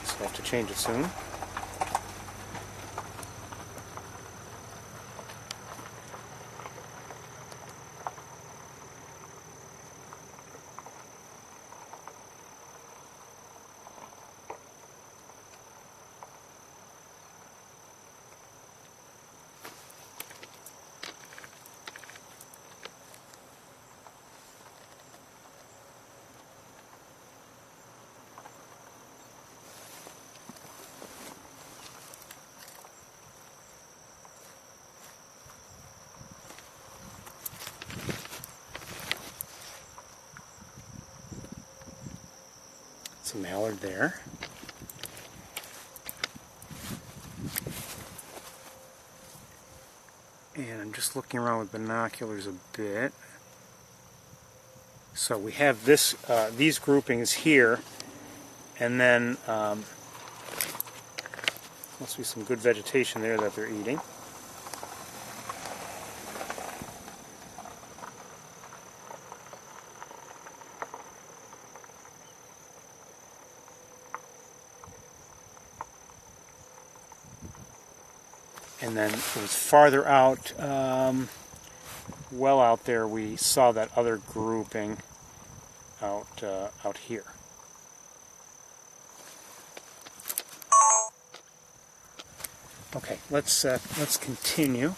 So I have to change it soon. It's a mallard there. And I'm just looking around with binoculars a bit. So we have this, these groupings here, and then must be some good vegetation there that they're eating. And then it was farther out, well out there, we saw that other grouping out here. Okay, let's continue.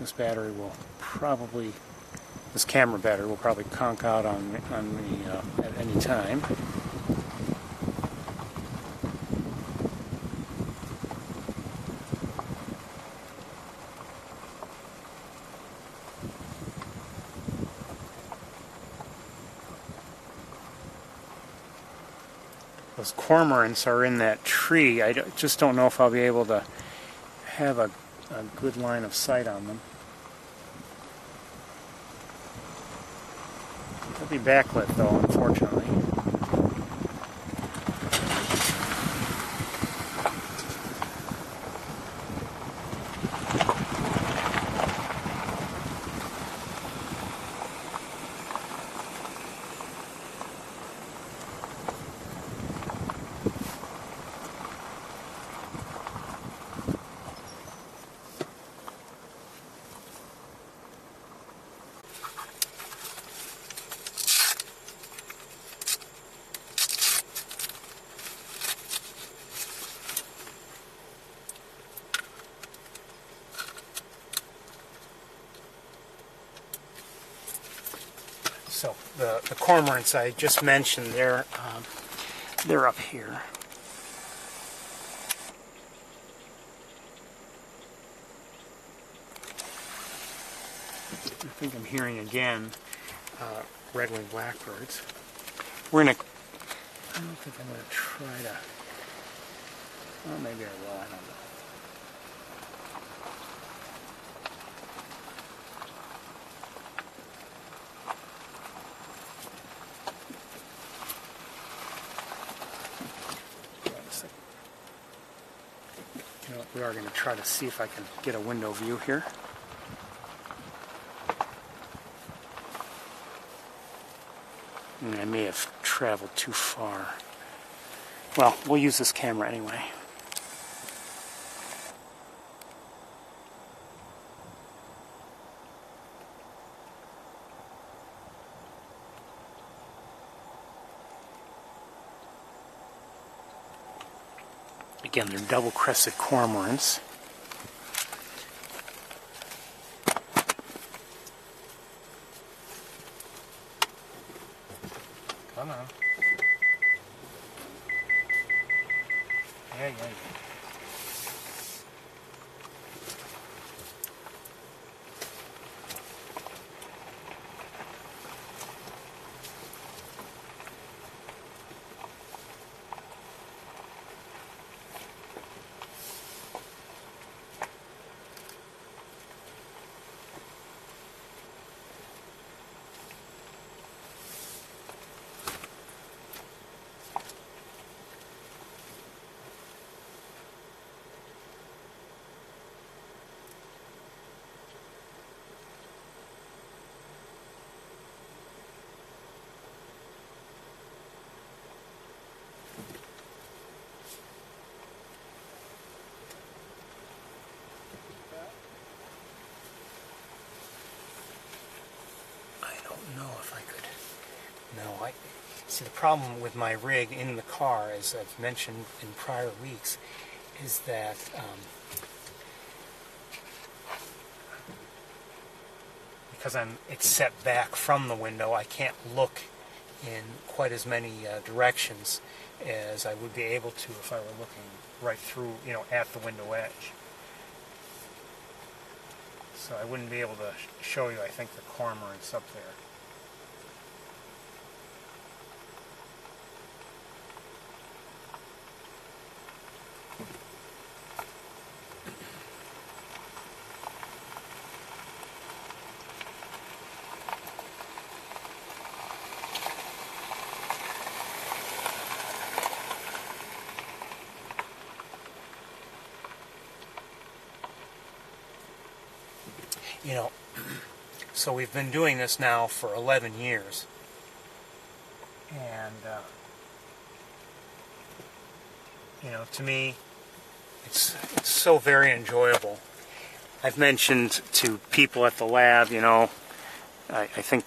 This battery will probably, this camera battery will probably conk out on me at any time. Those cormorants are in that tree. I just don't know if I'll be able to have a good line of sight on them. It'll be backlit though, unfortunately. So the cormorants I just mentioned, they're up here. I think I'm hearing again red-winged blackbirds. I don't think I'm gonna try to. Well, maybe I will. I don't know. You know, we are going to try to see if I can get a window view here. And I may have traveled too far. Well, we'll use this camera anyway. Again, they're double-crested cormorants. Come on. Yeah. No, see, the problem with my rig in the car, as I've mentioned in prior weeks, is that because it's set back from the window, I can't look in quite as many directions as I would be able to if I were looking right through, at the window edge. So I wouldn't be able to show you, I think, the cormorants up there. So we've been doing this now for 11 years. And, to me, it's so very enjoyable. I've mentioned to people at the lab, I think,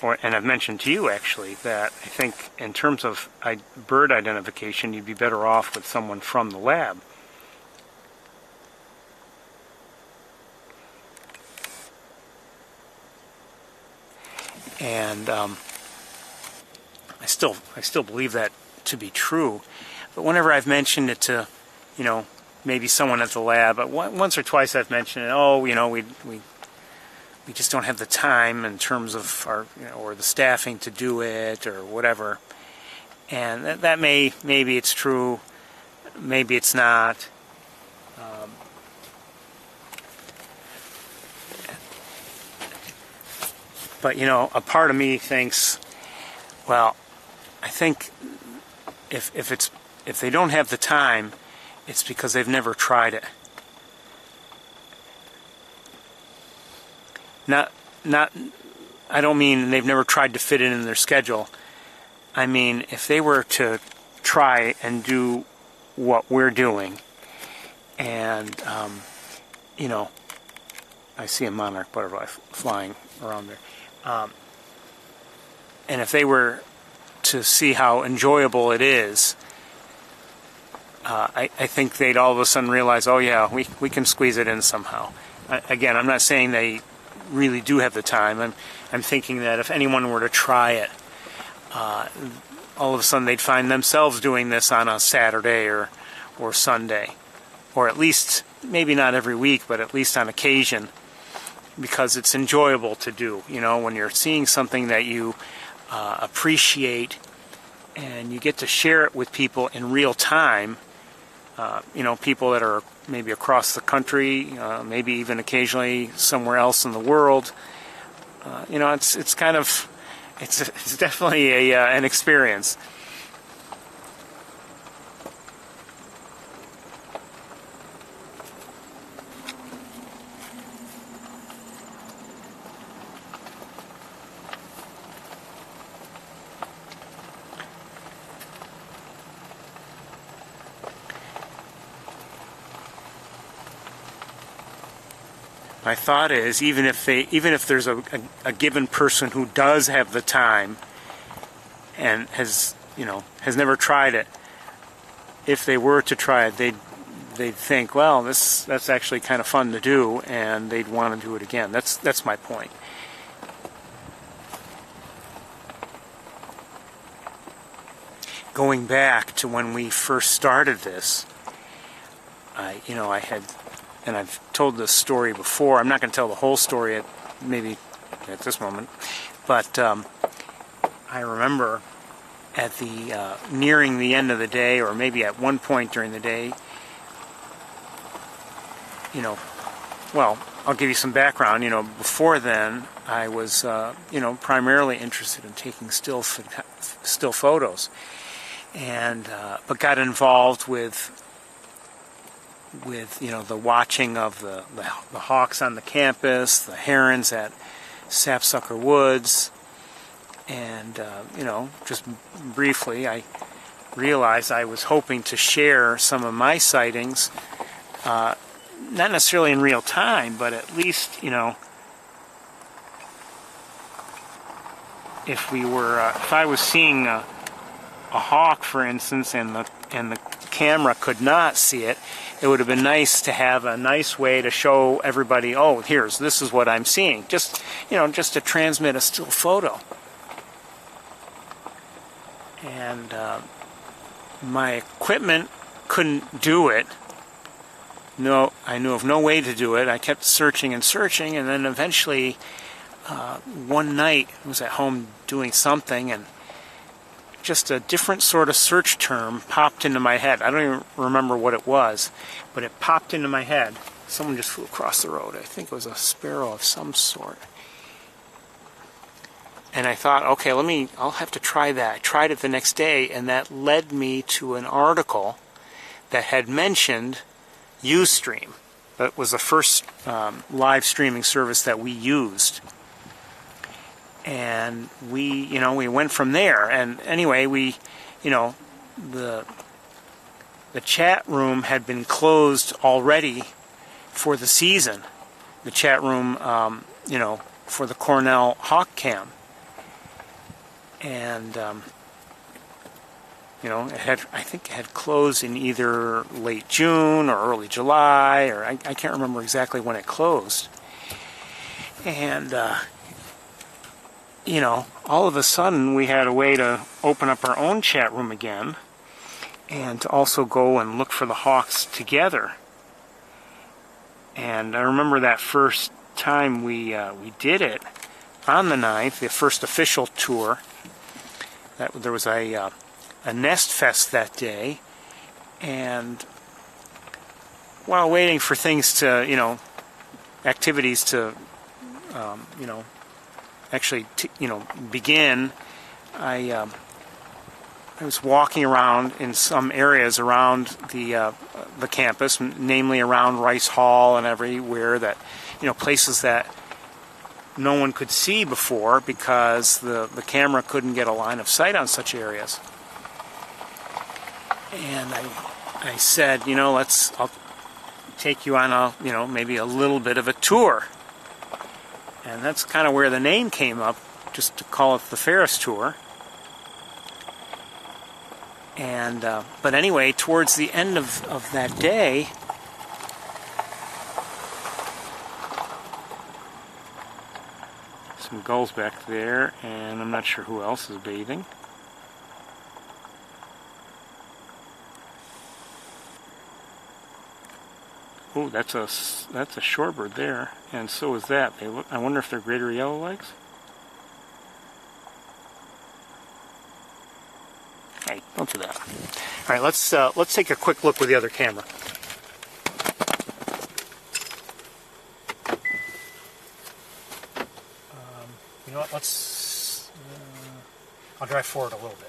and I've mentioned to you actually, that I think in terms of bird identification, you'd be better off with someone from the lab. And I still believe that to be true. But whenever I've mentioned it to, maybe someone at the lab, once or twice I've mentioned it. We just don't have the time in terms of our, or the staffing to do it or whatever. And that maybe it's true, maybe it's not. But, you know, a part of me thinks, well, I think if they don't have the time, it's because they've never tried it. Not, I don't mean they've never tried to fit it in their schedule. I mean, if they were to try and do what we're doing, and, you know, I see a monarch butterfly flying around there. And if they were to see how enjoyable it is, I think they'd all of a sudden realize, oh yeah, we can squeeze it in somehow. Again, I'm not saying they really do have the time. I'm thinking that if anyone were to try it, all of a sudden they'd find themselves doing this on a Saturday or Sunday, or at least, maybe not every week, but at least on occasion, because it's enjoyable to do. You know, when you're seeing something that you appreciate and you get to share it with people in real time, you know, people that are maybe across the country, maybe even occasionally somewhere else in the world. You know, it's kind of, it's definitely an experience. My thought is, even if there's a given person who does have the time and has never tried it, if they were to try it, they'd think, well, that's actually kind of fun to do, and they'd want to do it again. That's my point. Going back to when we first started this, I had. And I've told this story before. I'm not going to tell the whole story maybe at this moment, but I remember at the nearing the end of the day, or maybe at one point during the day, you know, well, I'll give you some background. You know, before then, I was primarily interested in taking still photos, and but got involved with the watching of the hawks on the campus, the herons at Sapsucker Woods, and just briefly, I realized I was hoping to share some of my sightings, not necessarily in real time, but at least if I was seeing a hawk, for instance, and the camera could not see it, it would have been nice to have a nice way to show everybody, oh, this is what I'm seeing. Just to transmit a still photo. And my equipment couldn't do it. No, I knew of no way to do it. I kept searching and searching, and then eventually, one night, I was at home doing something, and just a different sort of search term popped into my head. I don't even remember what it was, but it popped into my head. Someone just flew across the road. I think it was a sparrow of some sort. And I thought, okay, I'll have to try that. I tried it the next day, and that led me to an article that had mentioned Ustream. That was the first live streaming service that we used. And we went from there. And anyway, the chat room had been closed already for the season. The chat room, for the Cornell Hawk Cam. And, I think it had closed in either late June or early July, or I can't remember exactly when it closed. And, all of a sudden we had a way to open up our own chat room again and to also go and look for the hawks together. And I remember that first time we did it on the 9th, the first official tour. There was a nest fest that day, and while waiting for things to, activities to, actually, begin, I was walking around in some areas around the campus, namely around Rice Hall and everywhere that, places that no one could see before because the camera couldn't get a line of sight on such areas. And I said, I'll take you on maybe a little bit of a tour. And that's kind of where the name came up, just to call it the Ferris Tour. And but anyway, towards the end of that day, some gulls back there, and I'm not sure who else is bathing. Oh, that's a shorebird there, and so is that. I wonder if they're greater yellowlegs. Hey, don't do that. All right, let's take a quick look with the other camera. You know what? I'll drive forward a little bit.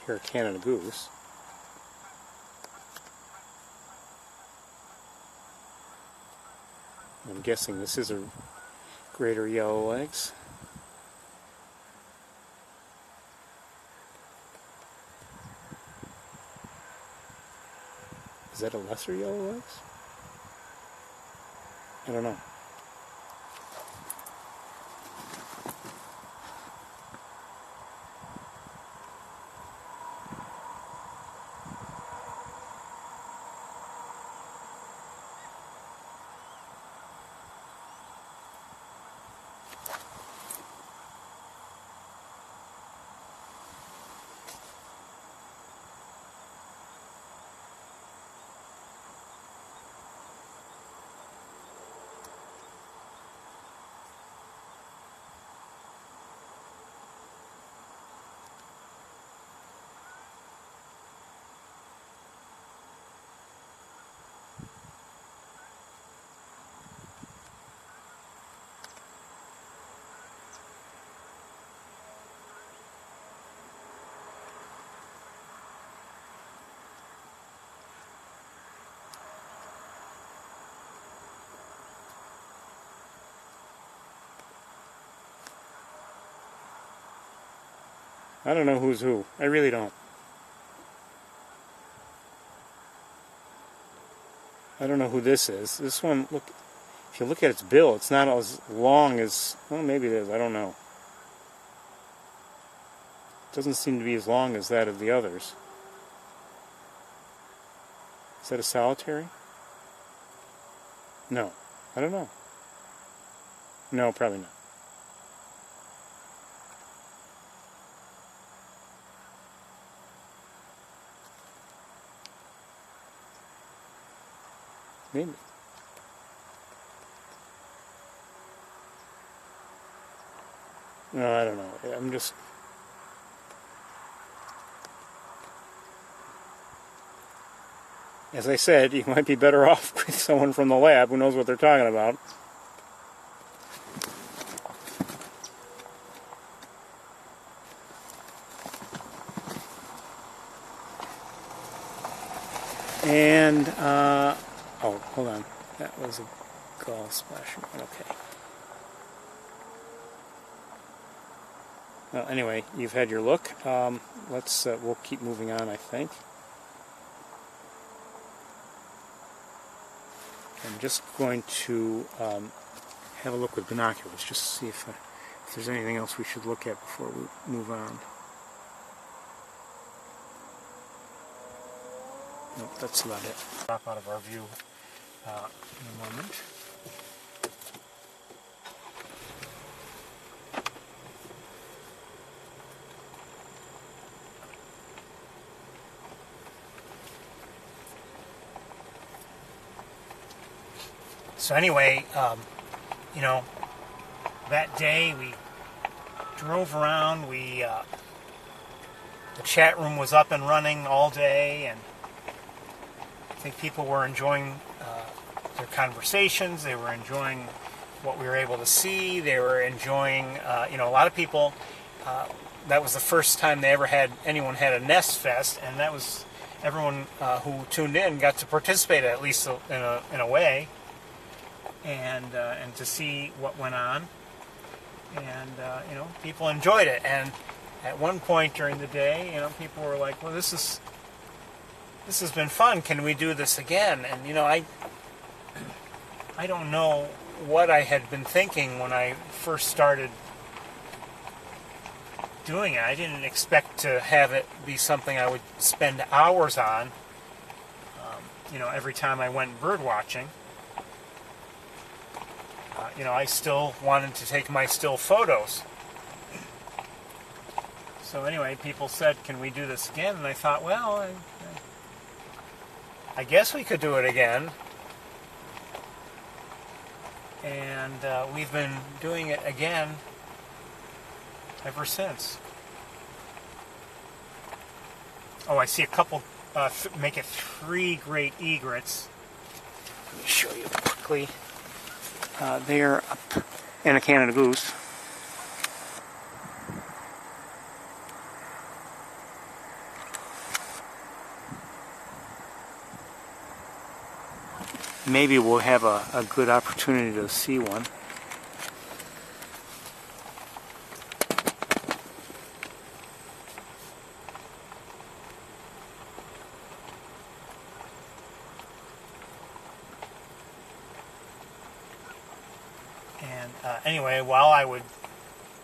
Here, a Canada goose. I'm guessing this is a greater yellowlegs. Is that a lesser yellowlegs? I don't know. I don't know who's who. I really don't. I don't know who this is. This one, look, if you look at its bill, it's not as long as, well, maybe it is, I don't know. It doesn't seem to be as long as that of the others. Is that a solitary? No. I don't know. No, probably not. Maybe. No, I don't know. I'm just... As I said, you might be better off with someone from the lab who knows what they're talking about. And, oh, hold on. That was a gull splashing. Okay. Well, anyway, you've had your look. We'll keep moving on, I think. I'm just going to have a look with binoculars, just to see if there's anything else we should look at before we move on. Nope, that's about it. Drop out of our view in a moment. So anyway, you know, that day we drove around. The chat room was up and running all day, and I think people were enjoying their conversations. They were enjoying what we were able to see. They were enjoying, a lot of people. That was the first time anyone had a Nest Fest, and that was everyone who tuned in got to participate at least in a way, and to see what went on, and people enjoyed it. And at one point during the day, people were like, "Well, this has been fun. Can we do this again?" And I don't know what I had been thinking when I first started doing it. I didn't expect to have it be something I would spend hours on, every time I went bird watching. I still wanted to take my still photos. So anyway, people said, "Can we do this again?" And I thought, well, I guess we could do it again. And we've been doing it again ever since. Oh, I see a couple, make it 3 great egrets. Let me show you quickly. They're up, and a Canada goose. Maybe we'll have a good opportunity to see one. And anyway, while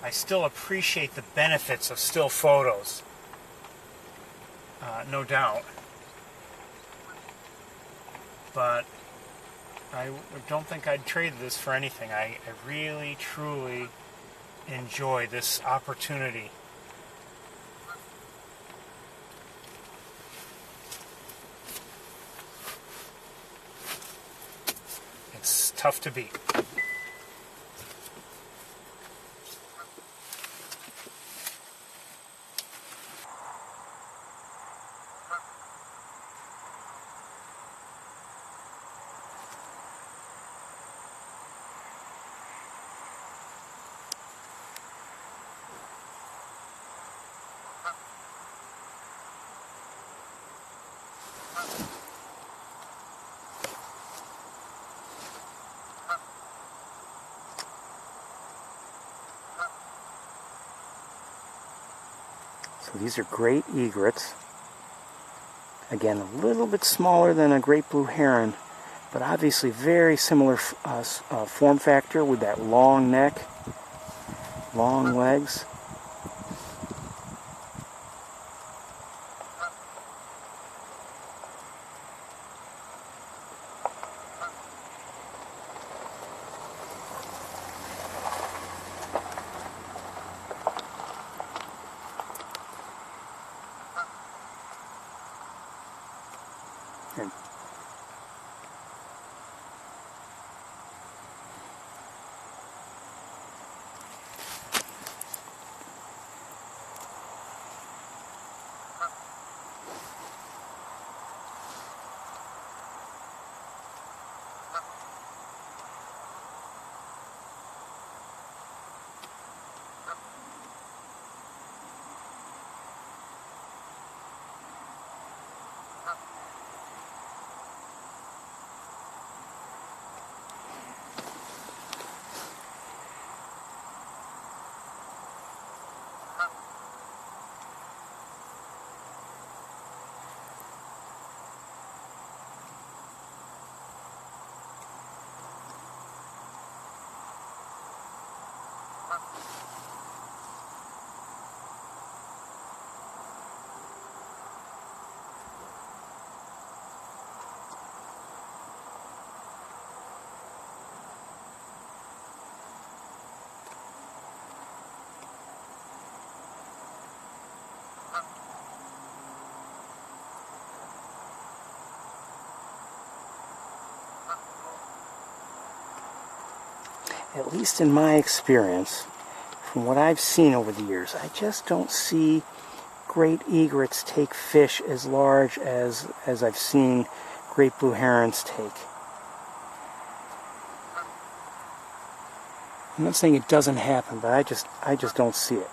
I still appreciate the benefits of still photos, no doubt. But I don't think I'd trade this for anything. I really, truly enjoy this opportunity. It's tough to beat. So these are great egrets. Again, a little bit smaller than a great blue heron, but obviously very similar form factor with that long neck, long legs. And at least in my experience, from what I've seen over the years, I just don't see great egrets take fish as large as I've seen great blue herons take. I'm not saying it doesn't happen, but I just don't see it.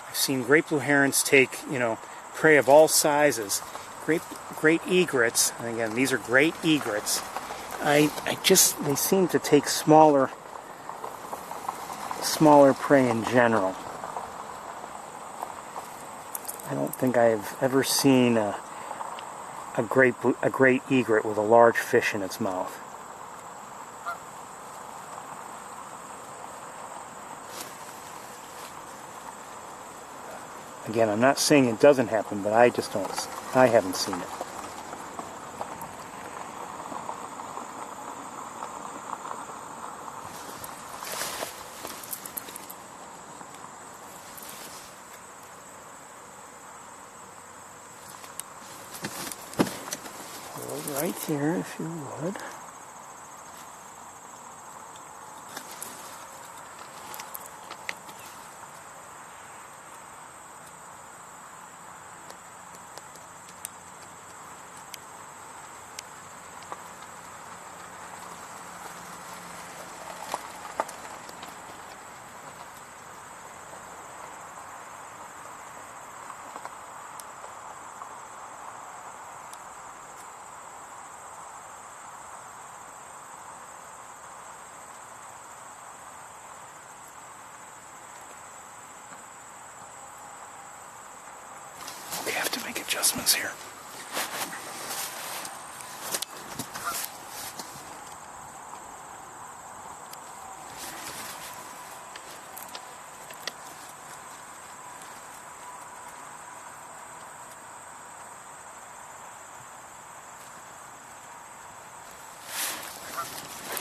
I've seen great blue herons take, prey of all sizes. Great egrets, and again, these are great egrets. They seem to take smaller prey in general. I don't think I've ever seen a great egret with a large fish in its mouth. Again, I'm not saying it doesn't happen, but I haven't seen it. Hold right here if you would. We have to make adjustments here.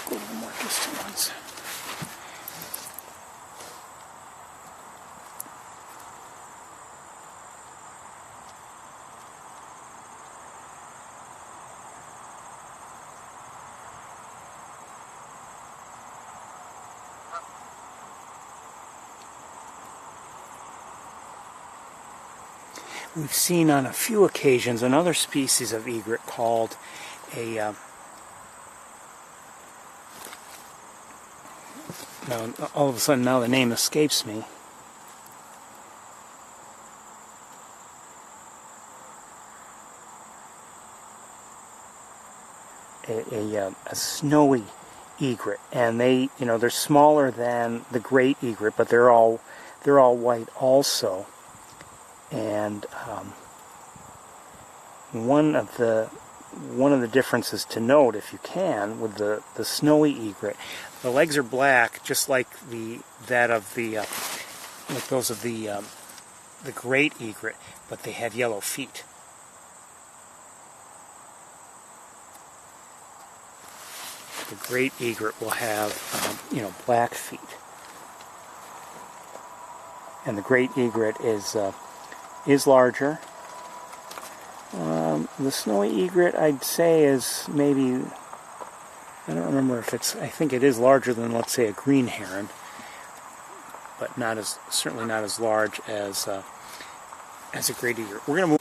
Go a little more distance. We've seen on a few occasions another species of egret called now all of a sudden now the name escapes me. A snowy egret, and they're smaller than the great egret, but they're all white also. And one of the differences to note, if you can, with the snowy egret, the legs are black, just like those of the great egret, but they have yellow feet. The great egret will have black feet, and the great egret is larger. The snowy egret, I'd say, is maybe, I don't remember if I think it is larger than, let's say, a green heron, but certainly not as large as a great egret. We're going to move.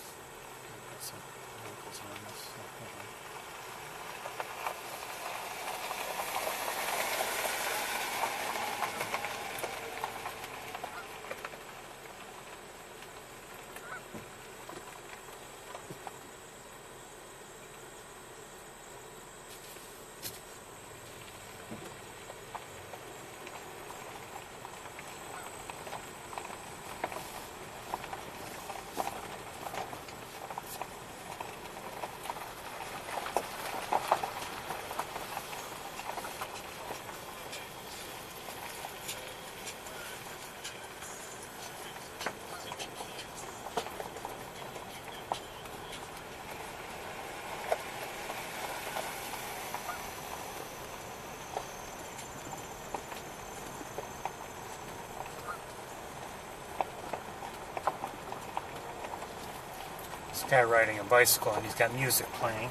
Guy riding a bicycle and he's got music playing.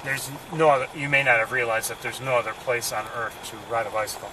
there's no other, you may not have realized that there's no other place on earth to ride a bicycle.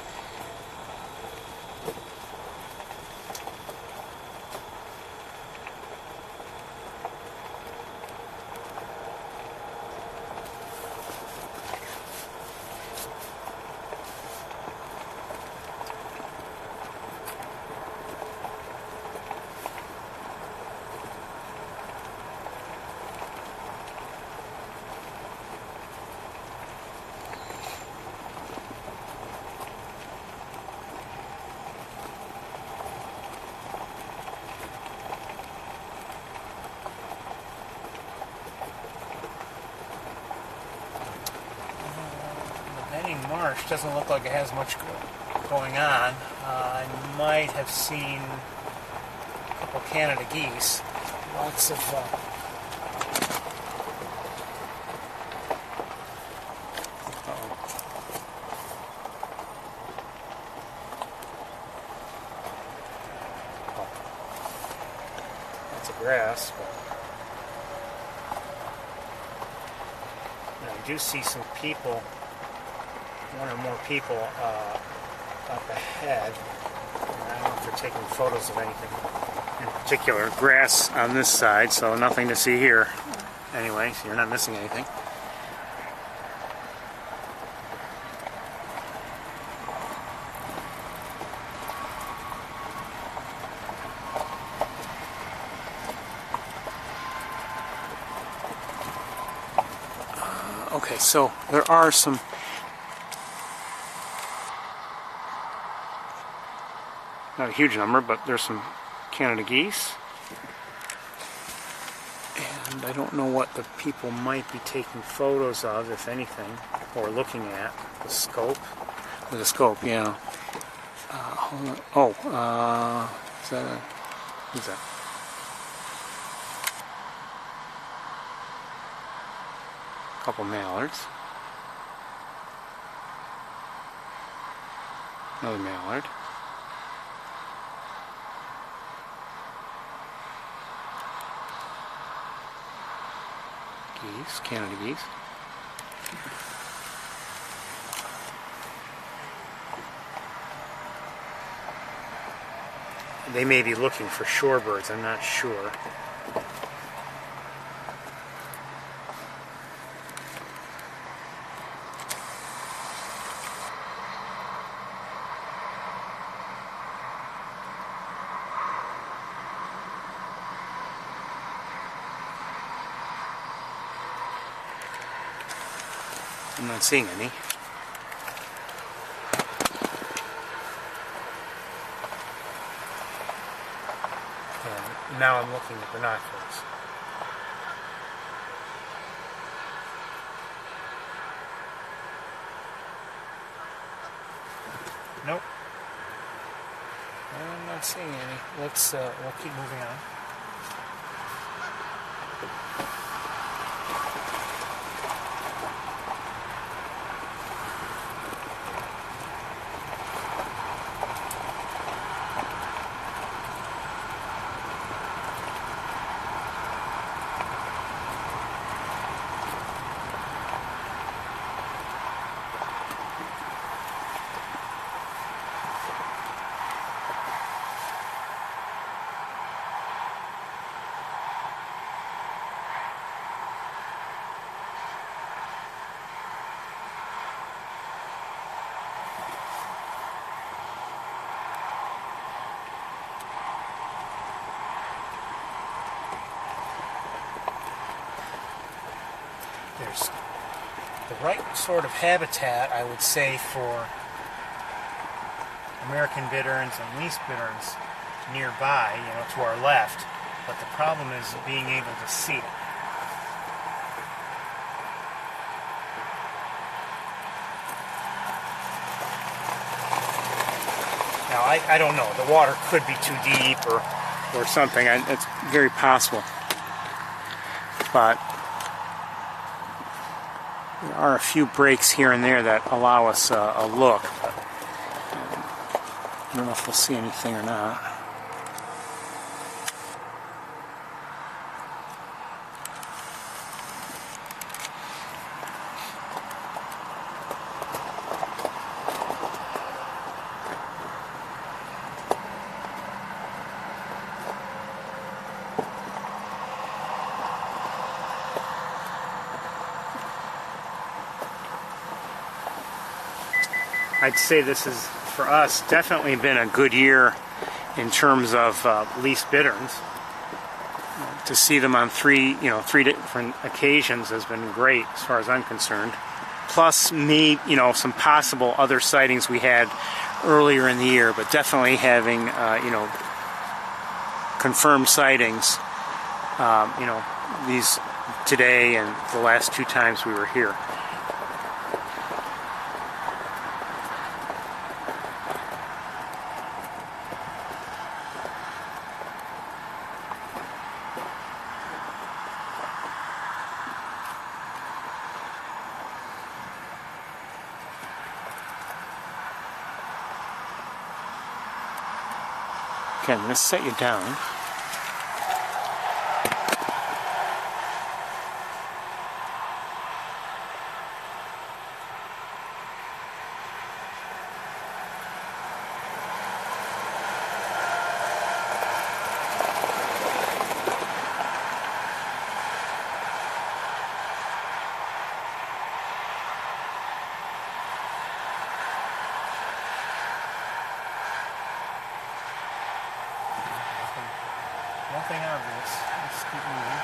Marsh doesn't look like it has much going on. I might have seen a couple Canada geese. Lots of lots of grass, but I do see some people. One or more people up ahead. I don't know if they're taking photos of anything in particular. Grass on this side, so nothing to see here. Anyway, so you're not missing anything. Okay, so there are some. Not a huge number, but there's some Canada geese. And I don't know what the people might be taking photos of, if anything, or looking at. The scope? With a scope, yeah. Hold on. Oh, is that a... Who's that? A couple mallards. Another mallard. Geese, Canada geese. They may be looking for shorebirds, I'm not sure. I'm not seeing any. And now I'm looking at binoculars. Nope. I'm not seeing any. We'll keep moving on. There's the right sort of habitat, I would say, for American bitterns and least bitterns nearby, to our left. But the problem is being able to see it. Now, I don't know. The water could be too deep or something. It's very possible. But there are a few breaks here and there that allow us a look. But I don't know if we'll see anything or not. I'd say this is, for us, definitely been a good year in terms of lease bitterns. To see them on three different occasions has been great as far as I'm concerned. Plus, some possible other sightings we had earlier in the year, but definitely having, confirmed sightings, these today and the last 2 times we were here. Okay, I'm going to set you down. Nothing obvious. Let's keep moving.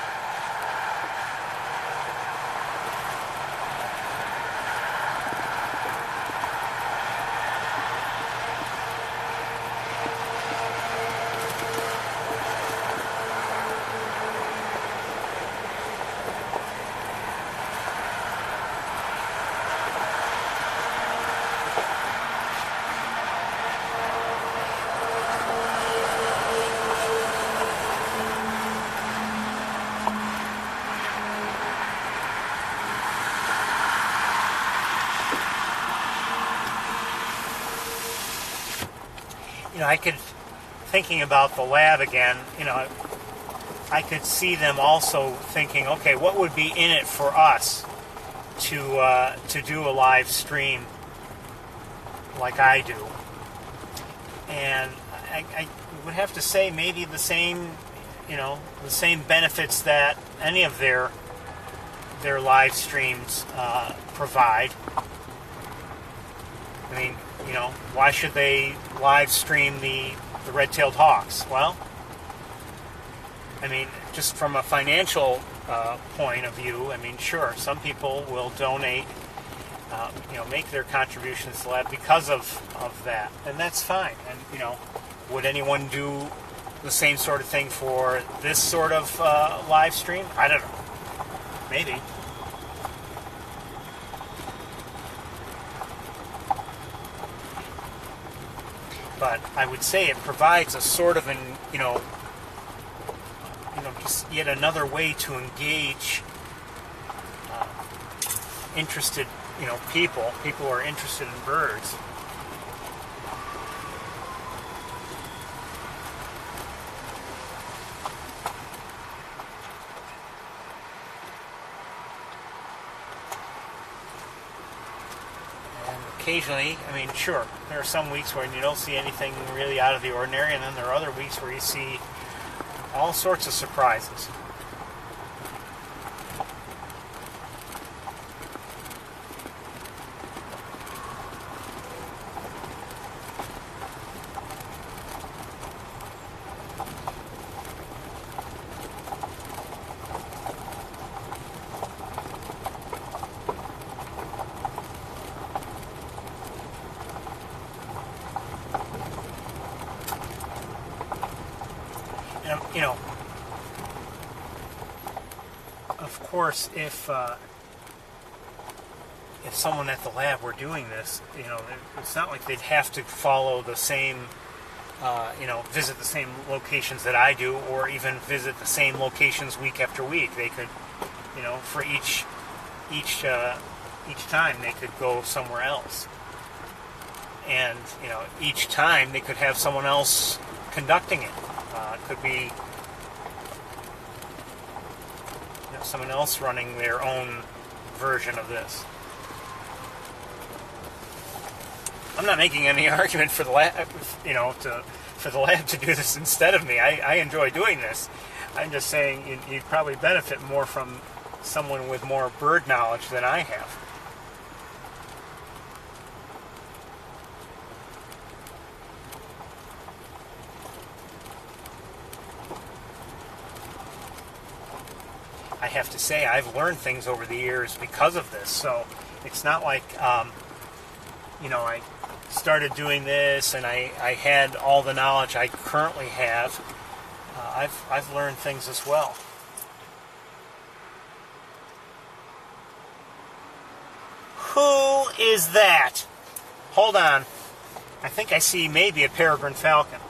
Thinking about the lab again, I could see them also thinking, okay, what would be in it for us to do a live stream like I do? And I would have to say maybe the same benefits that any of their live streams provide. I mean, why should they live stream the red-tailed hawks? Well, I mean, just from a financial point of view, I mean, sure, some people will donate, make their contributions to the lab because of that, and that's fine. And, would anyone do the same sort of thing for this sort of live stream? I don't know. Maybe. But I would say it provides a sort of just yet another way to engage interested, people who are interested in birds. Occasionally, I mean, sure, there are some weeks where you don't see anything really out of the ordinary, and then there are other weeks where you see all sorts of surprises. Of course, if someone at the lab were doing this, it's not like they'd have to follow the same, visit the same locations that I do, or even visit the same locations week after week. They could, for each time they could go somewhere else, and each time they could have someone else conducting it. It could be someone else running their own version of this. I'm not making any argument for the lab, for the lab to do this instead of me. I enjoy doing this. I'm just saying you'd probably benefit more from someone with more bird knowledge than I have. I have to say I've learned things over the years because of this. So it's not like, I started doing this and I had all the knowledge I currently have. I've learned things as well. Who is that? Hold on. I think I see maybe a peregrine falcon.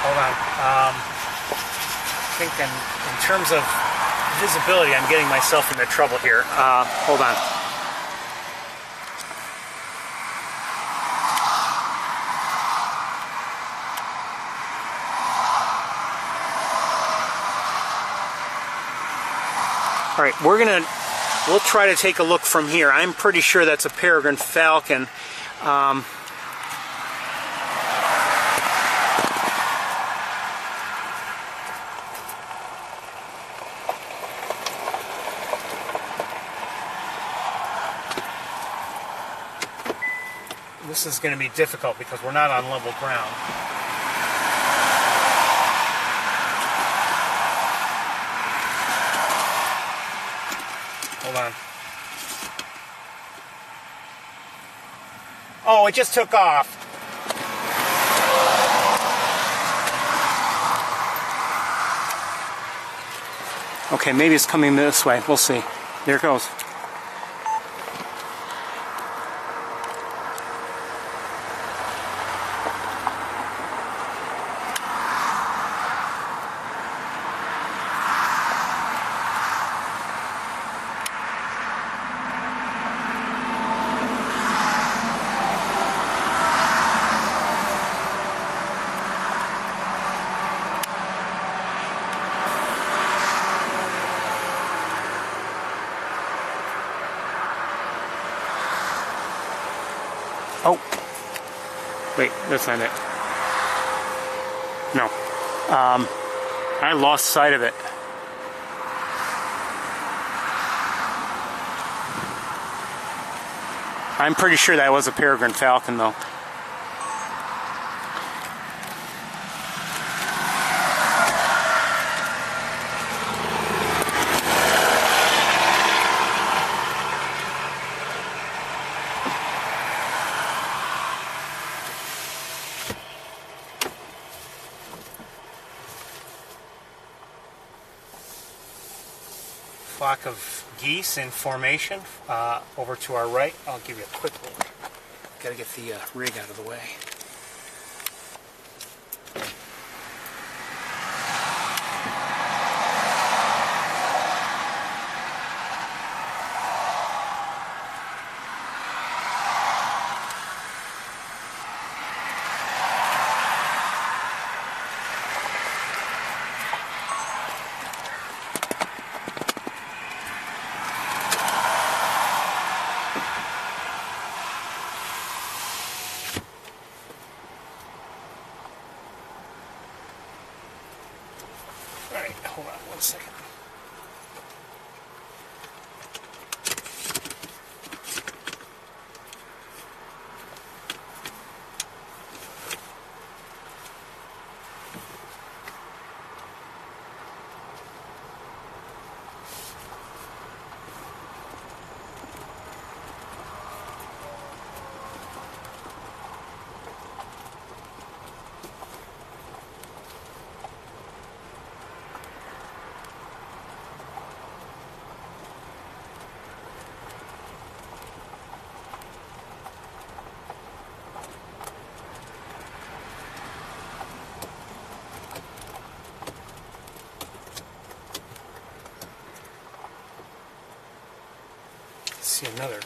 Hold on. I think in terms of visibility, I'm getting myself into trouble here. Hold on. All right, we'll try to take a look from here. I'm pretty sure that's a peregrine falcon. This is going to be difficult because we're not on level ground. Hold on. Oh, it just took off. Okay, maybe it's coming this way. We'll see. There it goes. Oh, wait, that's not it. No, I lost sight of it. I'm pretty sure that was a peregrine falcon, though. Flock of geese in formation over to our right. I'll give you a quick look. Got to get the rig out of the way. Alright, hold on 1 second. See another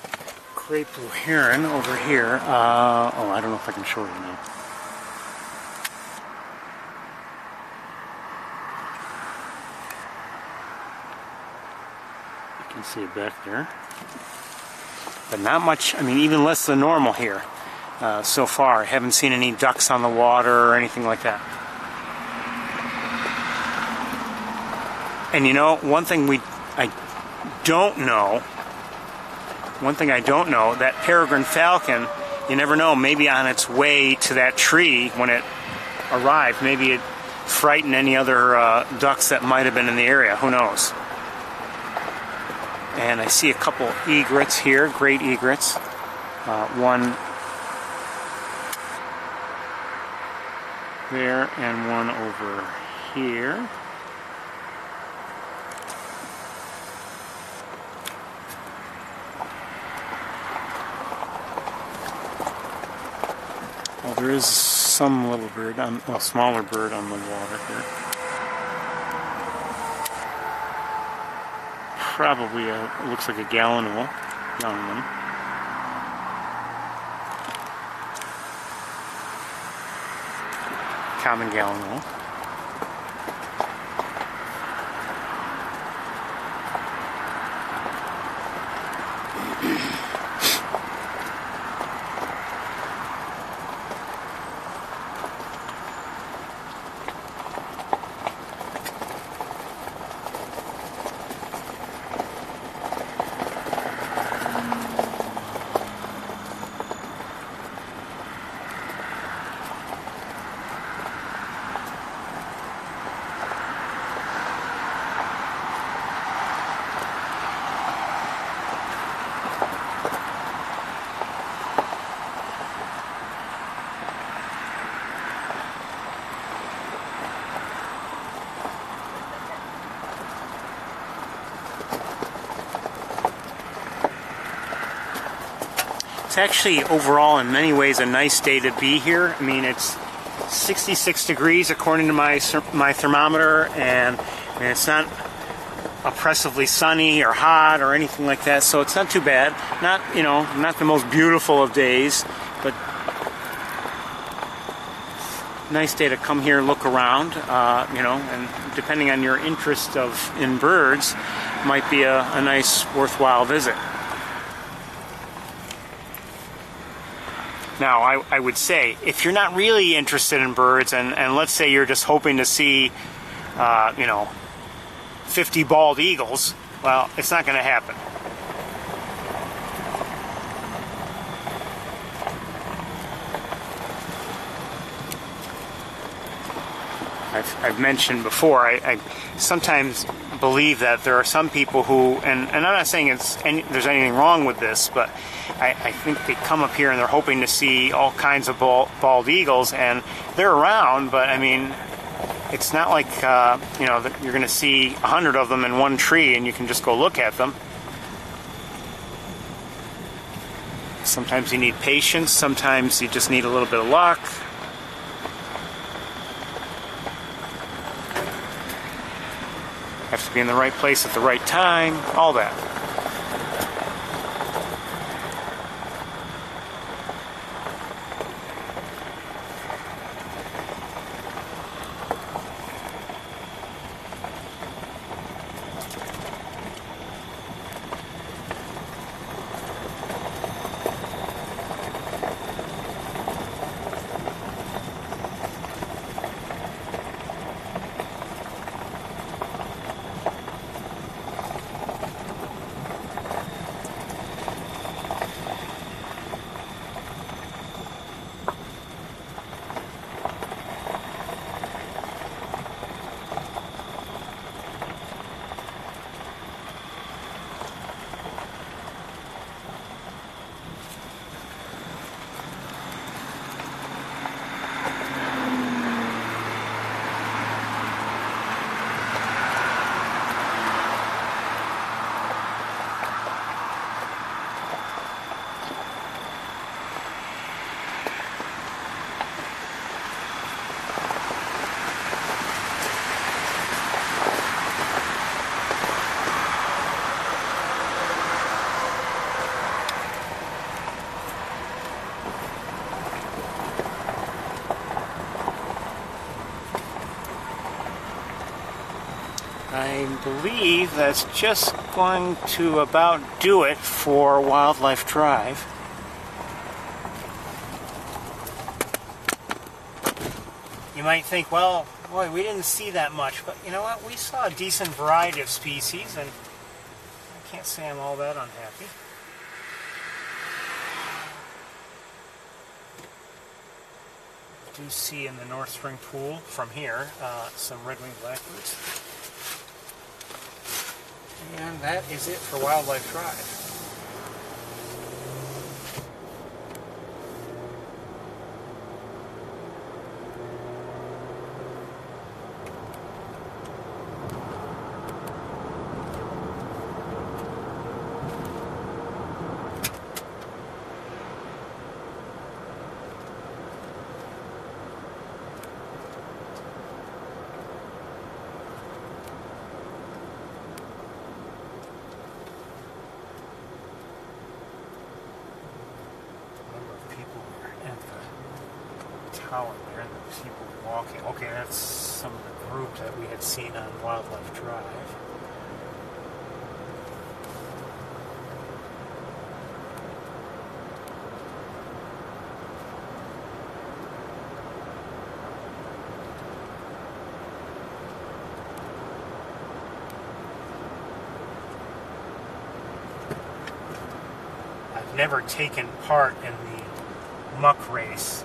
great blue heron over here. Oh, I don't know if I can show you now. You can see it back there. But not much, I mean, even less than normal here so far. I haven't seen any ducks on the water or anything like that. And you know, one thing I don't know, that peregrine falcon you never know, maybe on its way to that tree when it arrived, maybe it frightened any other ducks that might have been in the area. Who knows? And I see a couple egrets here, great egrets. One there and one over here. Well, there is some little bird, well, smaller bird on the water here. Probably it looks like a gallinule, young one. Common gallinule. It's actually overall in many ways a nice day to be here. I mean, it's 66 degrees according to my thermometer, and it's not oppressively sunny or hot or anything like that, so it's not too bad. Not, you know, not the most beautiful of days, but nice day to come here and look around, you know, and depending on your interest in birds, might be a nice, worthwhile visit. Now, I would say, if you're not really interested in birds, and let's say you're just hoping to see, you know, 50 bald eagles, well, it's not going to happen. I've mentioned before, I sometimes believe that there are some people who, and I'm not saying there's anything wrong with this, but I think they come up here and they're hoping to see all kinds of bald eagles, and they're around, but I mean, it's not like, you know, that you're going to see 100 of them in one tree and you can just go look at them. Sometimes you need patience, sometimes you just need a little bit of luck. Have to be in the right place at the right time, all that. I believe that's just going to about do it for Wildlife Drive. You might think, well, boy, we didn't see that much, but you know what? We saw a decent variety of species, and I can't say I'm all that unhappy. do see in the North Spring Pool from here some red-winged blackbirds. And that is it for Wildlife Drive. Tower there, and the people walking. Okay, that's some of the group that we had seen on Wildlife Drive. I've never taken part in the muck race.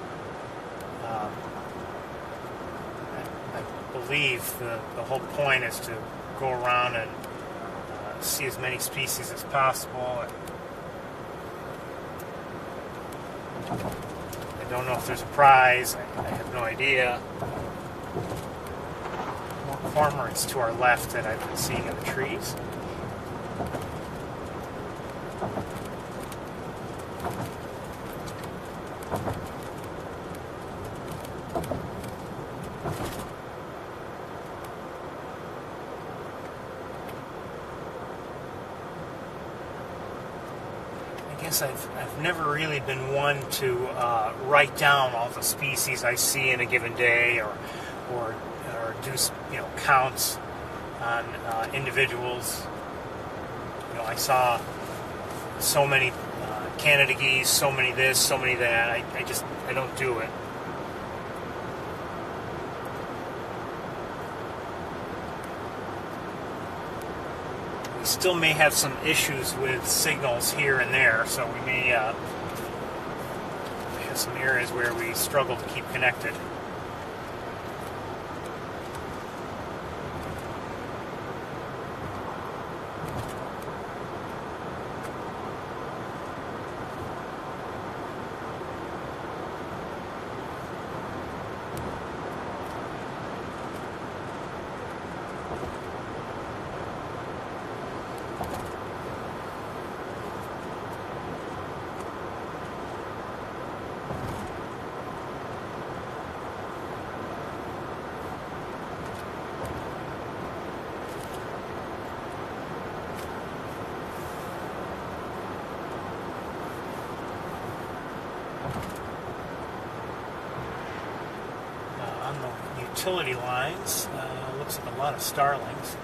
I believe the whole point is to go around and see as many species as possible. I don't know if there's a prize. I have no idea. More cormorants to our left that I've been seeing in the trees. I guess I've never really been one to write down all the species I see in a given day, or do counts on individuals. I saw so many Canada geese, so many this, so many that. I don't do it. We still may have some issues with signals here and there, so we may have some areas where we struggle to keep connected. On the utility lines, looks like a lot of starlings.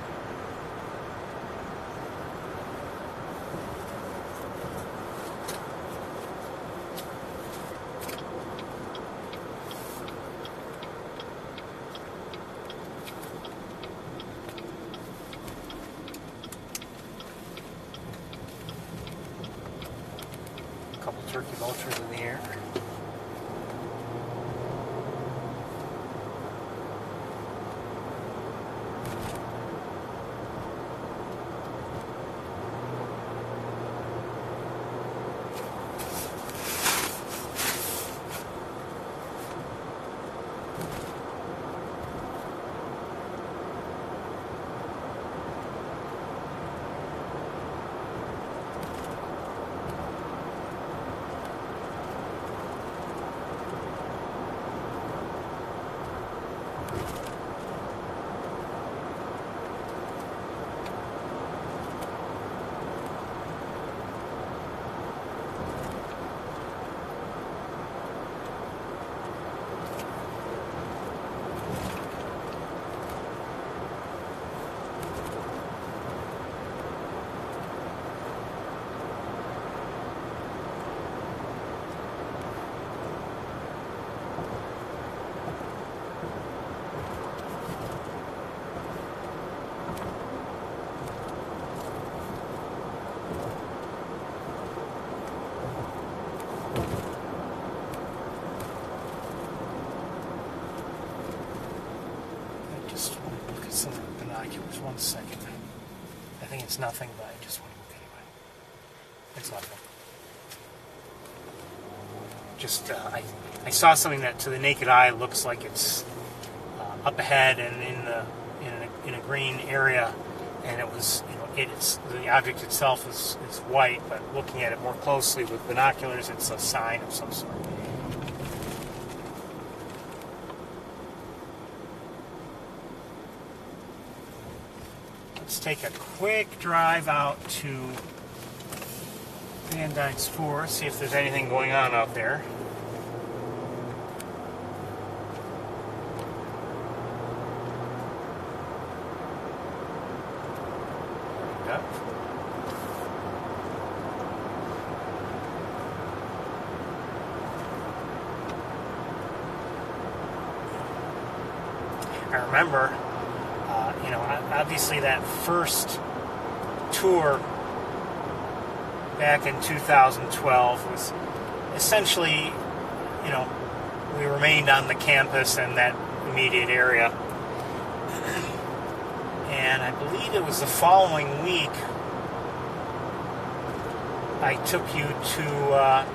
A couple turkey vultures in the air. Just 1 second. I think it's nothing, but I just want to look anyway. It's nothing. Just, I saw something that to the naked eye looks like it's up ahead and in a green area, and it was, it's the object itself is white, but looking at it more closely with binoculars, it's a sign of some sort. Let's take a quick drive out to Van Dyke's Tour, see if there's anything going on out there. Yep. I remember, obviously that first tour back in 2012 was essentially, we remained on the campus and that immediate area. And I believe it was the following week I took you to,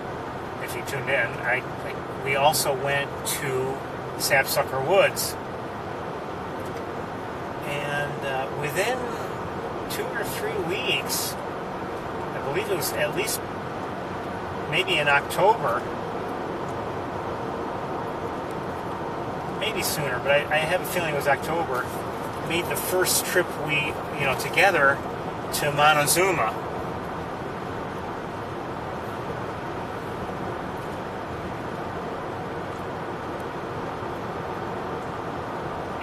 if you tuned in, we also went to Sapsucker Woods. And within 2 or 3 weeks, I believe it was at least maybe in October, maybe sooner, but I have a feeling it was October, made the first trip we, together to Montezuma.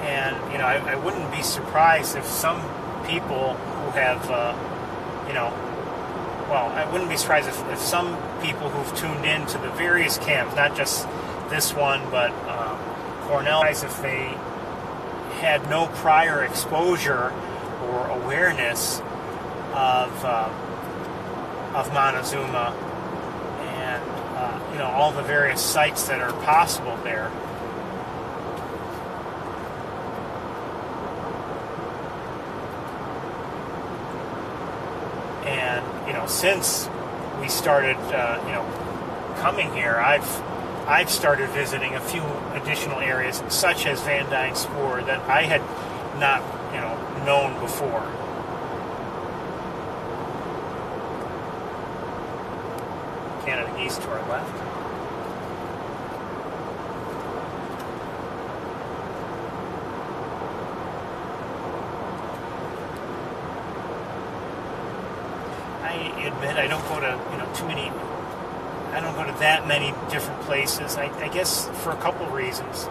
And, I wouldn't be surprised if some people who have, I wouldn't be surprised if some people who've tuned in to the various camps, not just this one, but Cornell, if they had no prior exposure or awareness of Montezuma and all the various sites that are possible there. And since we started coming here, I've started visiting a few additional areas, such as Van Dyke's Tour, that I had not, known before. Canada East to our left. I admit I don't go to, I don't go to that many different places. I guess for a couple reasons.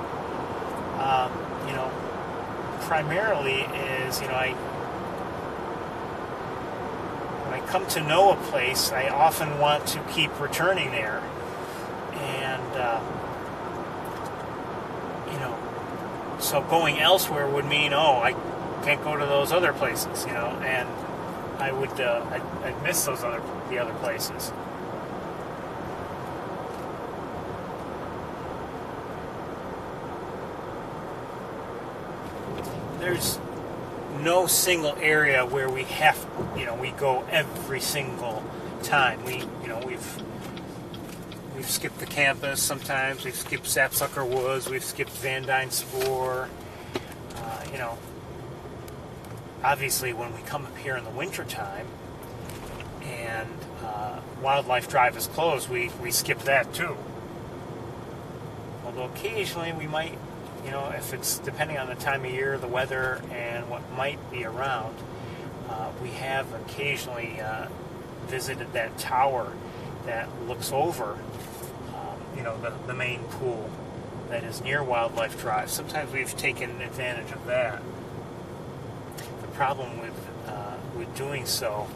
Primarily is, when I come to know a place, I often want to keep returning there. And, so going elsewhere would mean, I can't go to those other places, and I would, I'd miss the other places. There's no single area where we have, we go every single time. We've skipped the campus sometimes. We've skipped Sapsucker Woods. We've skipped Van Dyke's Tour. Obviously, when we come up here in the wintertime and Wildlife Drive is closed, we skip that too. Although occasionally we might, if it's depending on the time of year, the weather, and what might be around, we have occasionally visited that tower that looks over, the main pool that is near Wildlife Drive. Sometimes we've taken advantage of that. The problem with doing so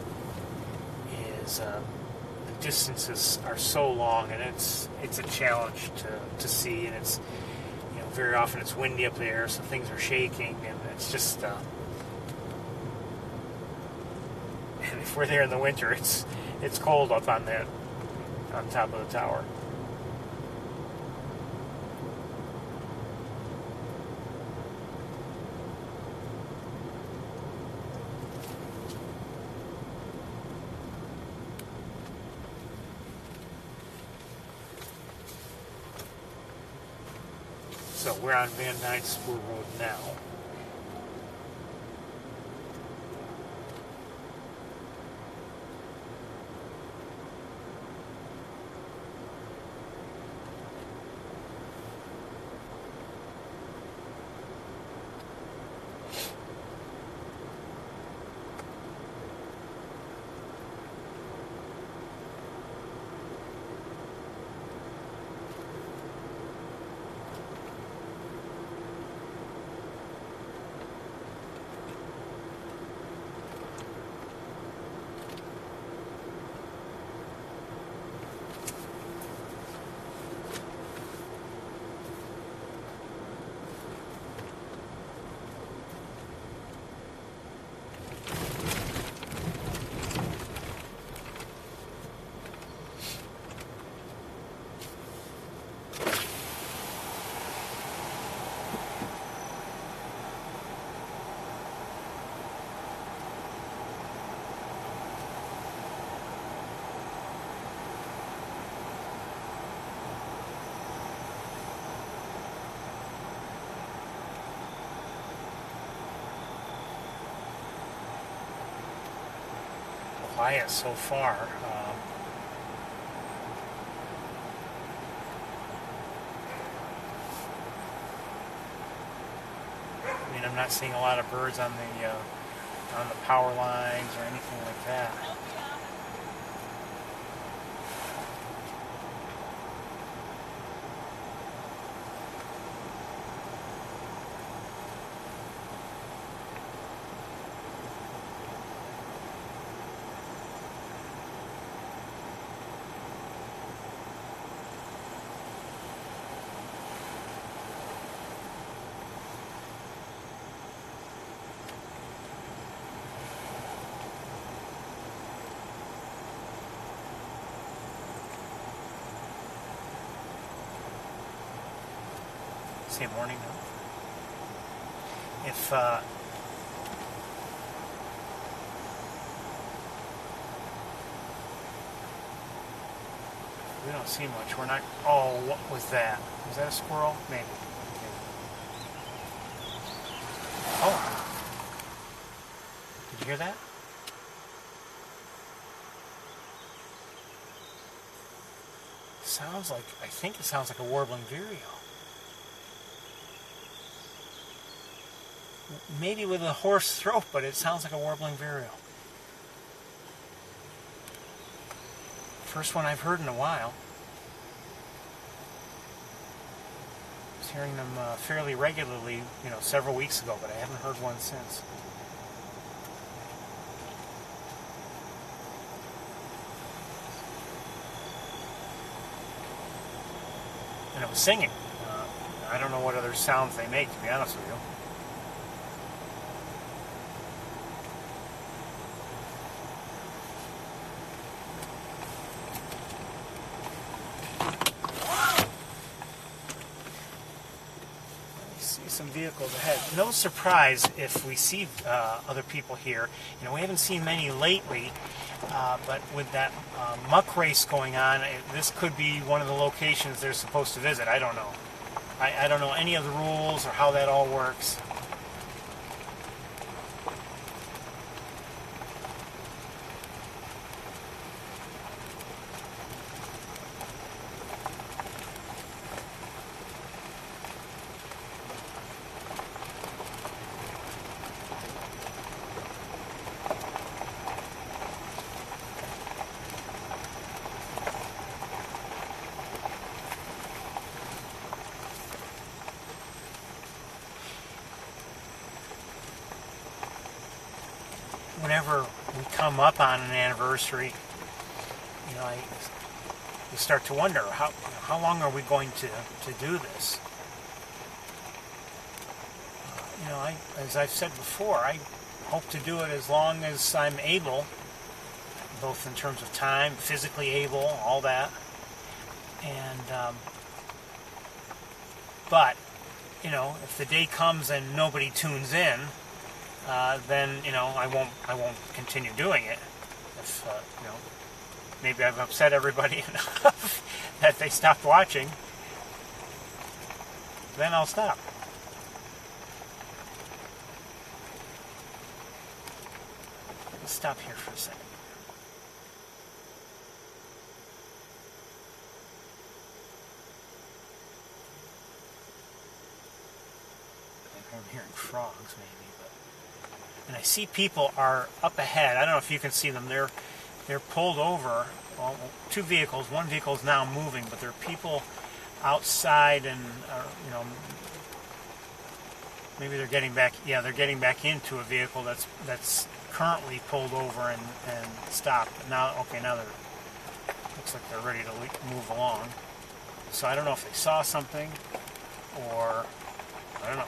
is the distances are so long, and it's a challenge to see, and it's very often it's windy up there, so things are shaking, and it's just and if we're there in the winter, it's cold up on top of the tower. So we're on Van Dyke Spur Road now. Quiet so far. I mean, I'm not seeing a lot of birds on the power lines or anything like that. Say morning now. If we don't see much, we're not. Oh, what was that? Was that a squirrel? Maybe. Oh, did you hear that? Sounds like, I think it sounds like a warbling vireo. Maybe with a hoarse throat, but it sounds like a warbling vireo. First one I've heard in a while. I was hearing them fairly regularly, several weeks ago, but I haven't heard one since. And it was singing. I don't know what other sounds they make, to be honest with you. Some vehicles ahead. No surprise if we see other people here. We haven't seen many lately, but with that muck race going on, this could be one of the locations they're supposed to visit. I don't know. I don't know any of the rules or how that all works. Whenever we come up on an anniversary, you start to wonder how long are we going to do this? As I've said before, I hope to do it as long as I'm able, both in terms of time, physically able, all that. And but if the day comes and nobody tunes in, then I won't continue doing it. If maybe I've upset everybody enough that they stopped watching. then I'll stop. Let's stop here for a second. I'm hearing frogs maybe, but and I see people are up ahead. I don't know if you can see them. They're pulled over. Well, two vehicles. One vehicle is now moving, but there are people outside, and you know, maybe they're getting back. Yeah, they're getting back into a vehicle that's currently pulled over and stopped. But now, okay, now looks like they're ready to move along. So I don't know if they saw something, or I don't know.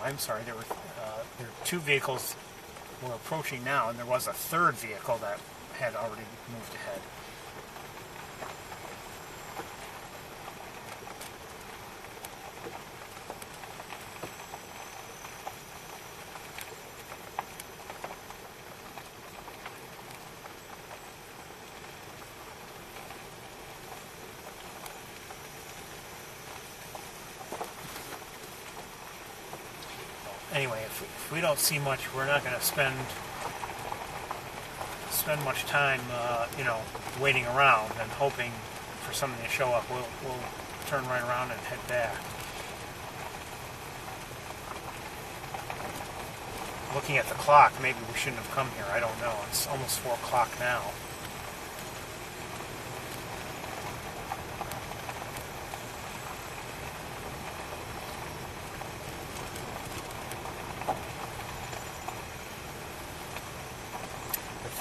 I'm sorry, there were two vehicles were approaching now, and there was a third vehicle that had already moved ahead. Anyway, if we don't see much, we're not going to spend much time, you know, waiting around and hoping for something to show up. We'll turn right around and head back. Looking at the clock, maybe we shouldn't have come here. I don't know. It's almost 4 o'clock now.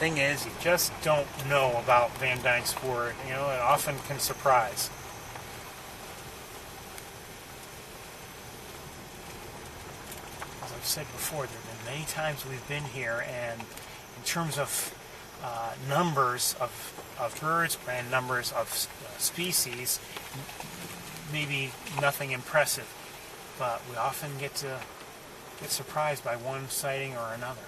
Thing is, you just don't know about Van Dyke's Word. You know, it often can surprise. As I've said before, there have been many times we've been here, and in terms of numbers of birds and numbers of species, maybe nothing impressive, but we often get surprised by one sighting or another.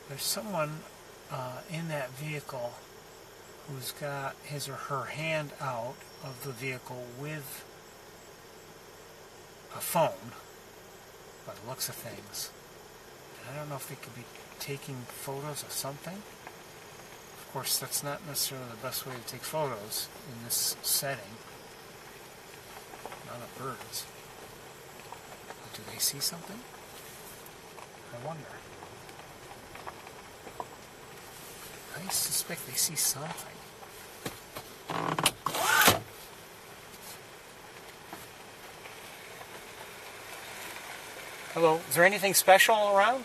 There's someone in that vehicle who's got his or her hand out of the vehicle with a phone, by the looks of things. And I don't know if they could be taking photos of something. Of course, that's not necessarily the best way to take photos in this setting. Not of birds. But do they see something? I wonder. I suspect they see something. Hello, is there anything special around?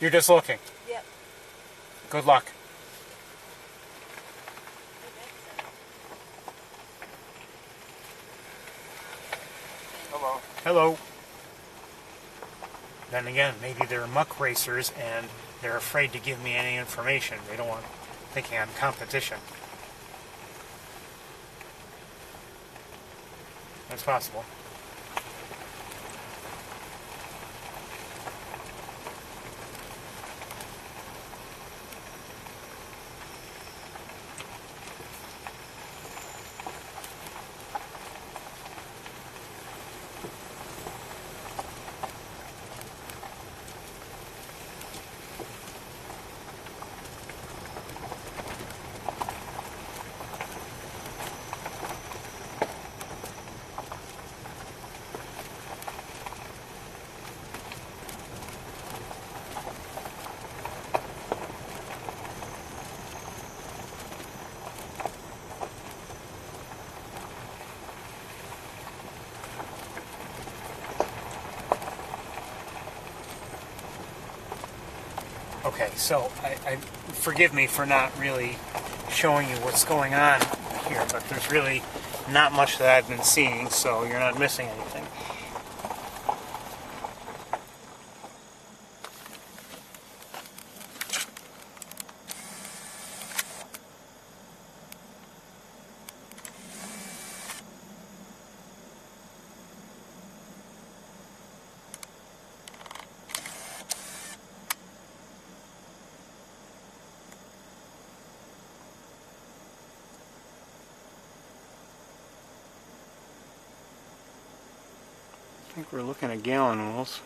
You're just looking? Yep. Good luck. Hello. Hello. Then again, maybe they're muck racers and they're afraid to give me any information. They don't want thinking I'm competition. That's possible. Okay, so I forgive me for not really showing you what's going on here, but there's really not much that I've been seeing, so you're not missing anything. I think we're looking at gallon wheels.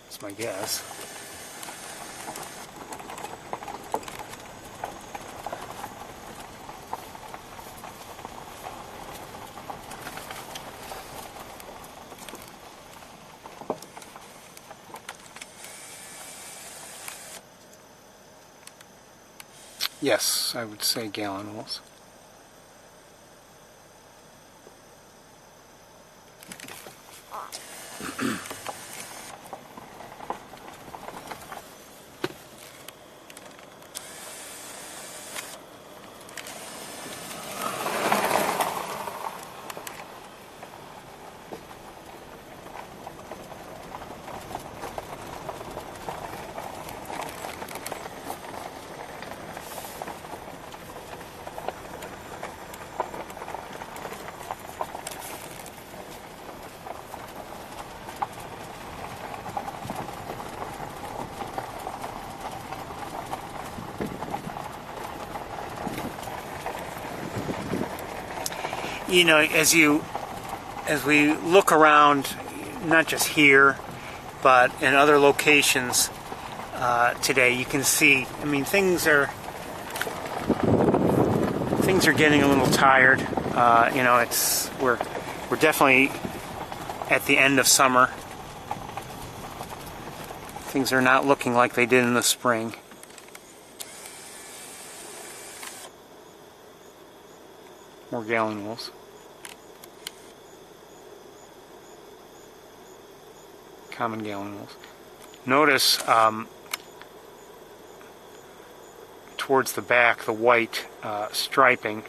That's my guess. Yes, I would say gallon wheels. You know, as we look around, not just here, but in other locations today, you can see. I mean, things are getting a little tired. You know, we're definitely at the end of summer. Things are not looking like they did in the spring. More gallon wheels. Common gallon wheels. Notice towards the back the white striping,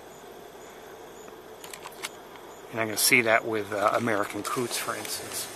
and I'm going to see that with American Coots, for instance.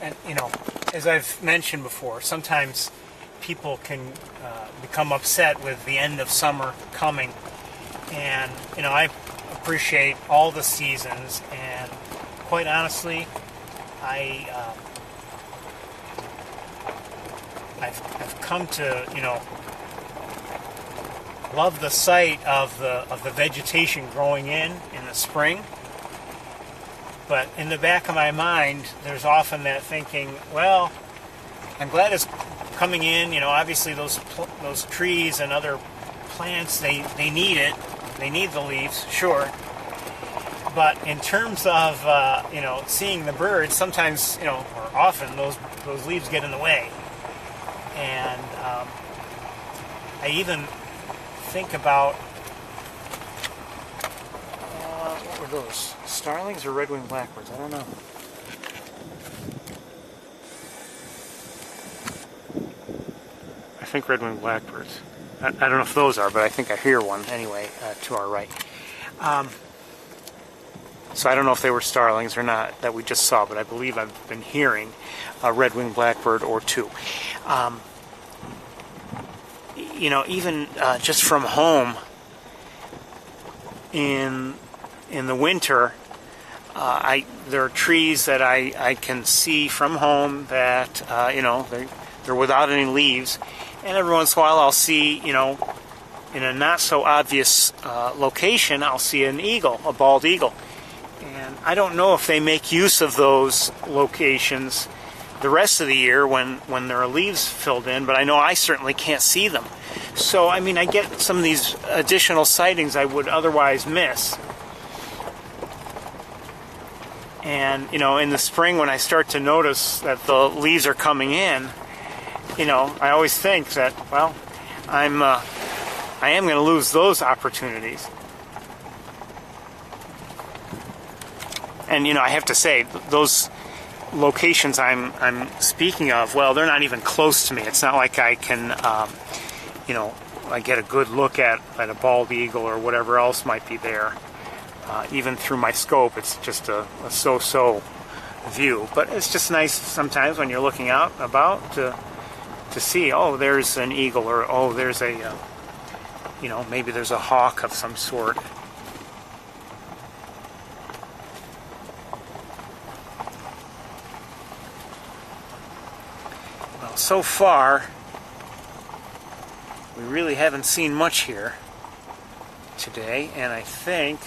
And, you know, as I've mentioned before, sometimes people can become upset with the end of summer coming. And, you know, I appreciate all the seasons. And quite honestly, I've come to, you know, love the sight of the vegetation growing in the spring. But in the back of my mind, there's often that thinking, well, I'm glad it's coming in. You know, obviously those trees and other plants, they need it. They need the leaves, sure. But in terms of, you know, seeing the birds, sometimes, you know, or often, those leaves get in the way. And I even think about, what were those? Starlings or red-winged blackbirds? I don't know. I think red-winged blackbirds. I don't know if those are, but I think I hear one anyway to our right. So I don't know if they were starlings or not that we just saw, but I believe I've been hearing a red-winged blackbird or two. You know, even just from home in the winter, there are trees that I can see from home that you know, they're without any leaves, and every once in a while I'll see, you know, in a not so obvious location, I'll see an eagle, a bald eagle, and I don't know if they make use of those locations the rest of the year when there are leaves filled in, but I know I certainly can't see them So, I mean, I get some of these additional sightings I would otherwise miss. And, you know, in the spring when I start to notice that the leaves are coming in, you know, I always think that, well, I am going to lose those opportunities. And, you know, I have to say, those locations I'm speaking of, well, they're not even close to me. It's not like I can, you know, I get a good look at a bald eagle or whatever else might be there. Even through my scope, it's just a so-so view. But it's just nice sometimes when you're looking out about to see, oh, there's an eagle, or oh, there's a, you know, maybe there's a hawk of some sort. Well, so far, we really haven't seen much here today, and I think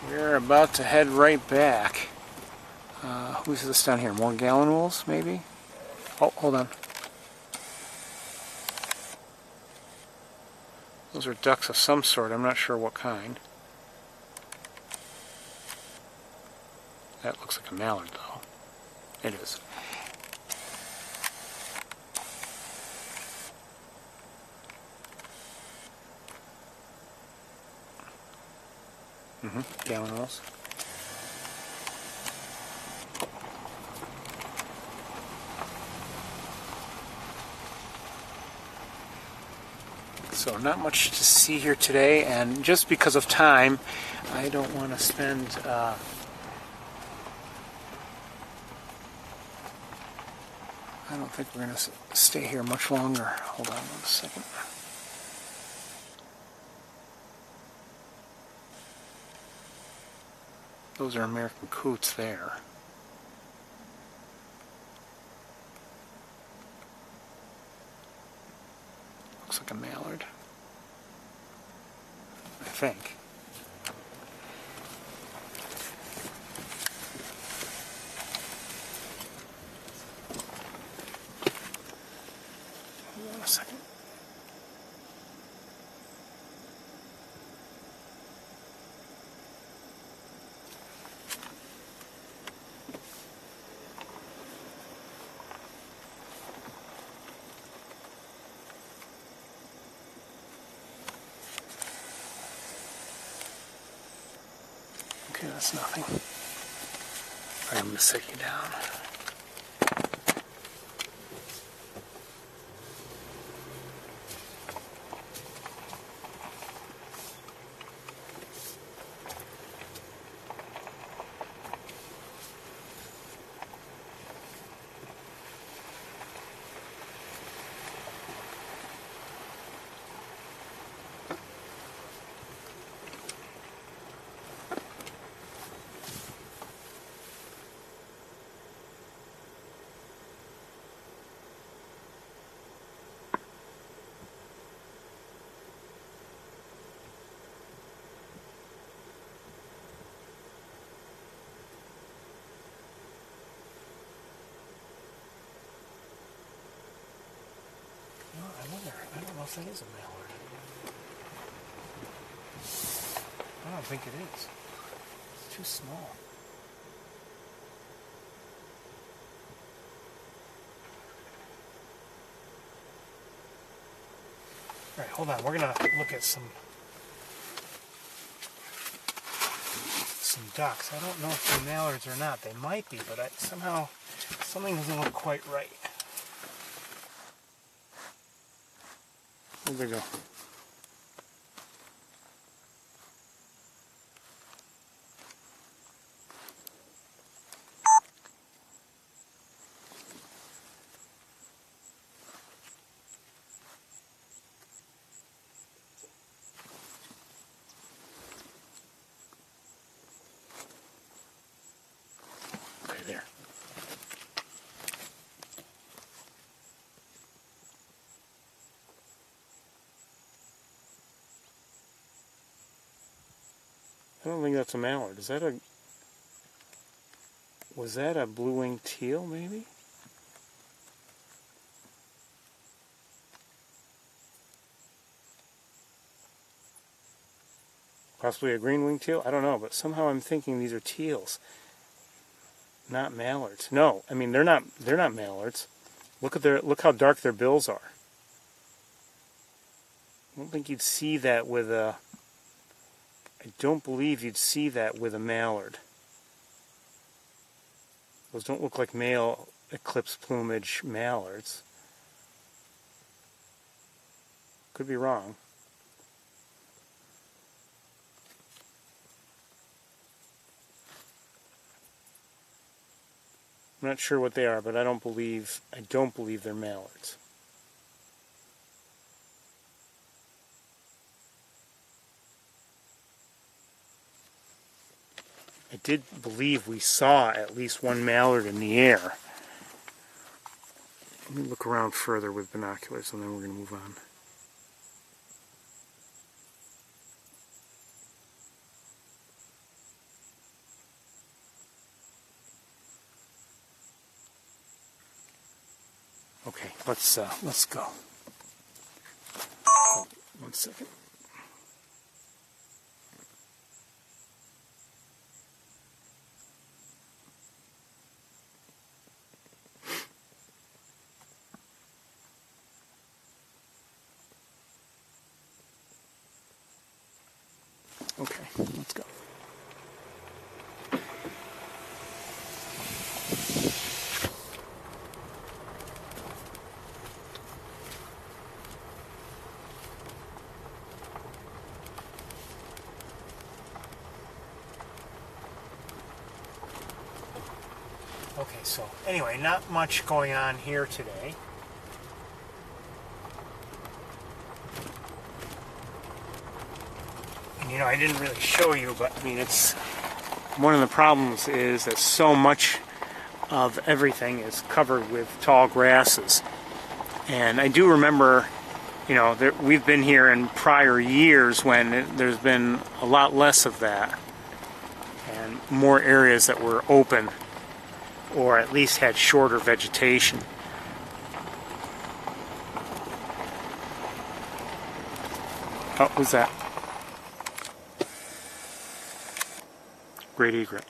we're about to head right back. Who's this down here? More gallon wolves, maybe? Oh, hold on. Those are ducks of some sort. I'm not sure what kind. That looks like a mallard, though. It is. Gallon wolves. So not much to see here today, and just because of time, I don't want to spend I don't think we're going to stay here much longer. Hold on 1 second. Those are American coots there. Looks like a mallard, I think. Hold on a second. Okay, that's nothing. I'm going to set you down. I don't know if that is a mallard. I don't think it is. It's too small. Alright, hold on. We're going to look at some ducks. I don't know if they're mallards or not. They might be, but somehow something doesn't look quite right. Where'd they go? Okay, there. I don't think that's a mallard. Is that a... Was that a blue-winged teal, maybe? Possibly a green-winged teal? I don't know, but somehow I'm thinking these are teals. Not mallards. No, I mean they're not mallards. Look how dark their bills are. I don't think you'd see that with a I don't believe you'd see that with a mallard. Those don't look like male eclipse plumage mallards. Could be wrong. I'm not sure what they are, but I don't believe they're mallards. I did believe we saw at least one mallard in the air. Let me look around further with binoculars and then we're going to move on. Okay, let's go. Oh, 1 second. Okay, let's go. Okay, so anyway, not much going on here today. And you know, I didn't really show you, but I mean, it's one of the problems is that so much of everything is covered with tall grasses. And I do remember, you know, we've been here in prior years when there's been a lot less of that and more areas that were open or at least had shorter vegetation. Oh, what's that? Great egret.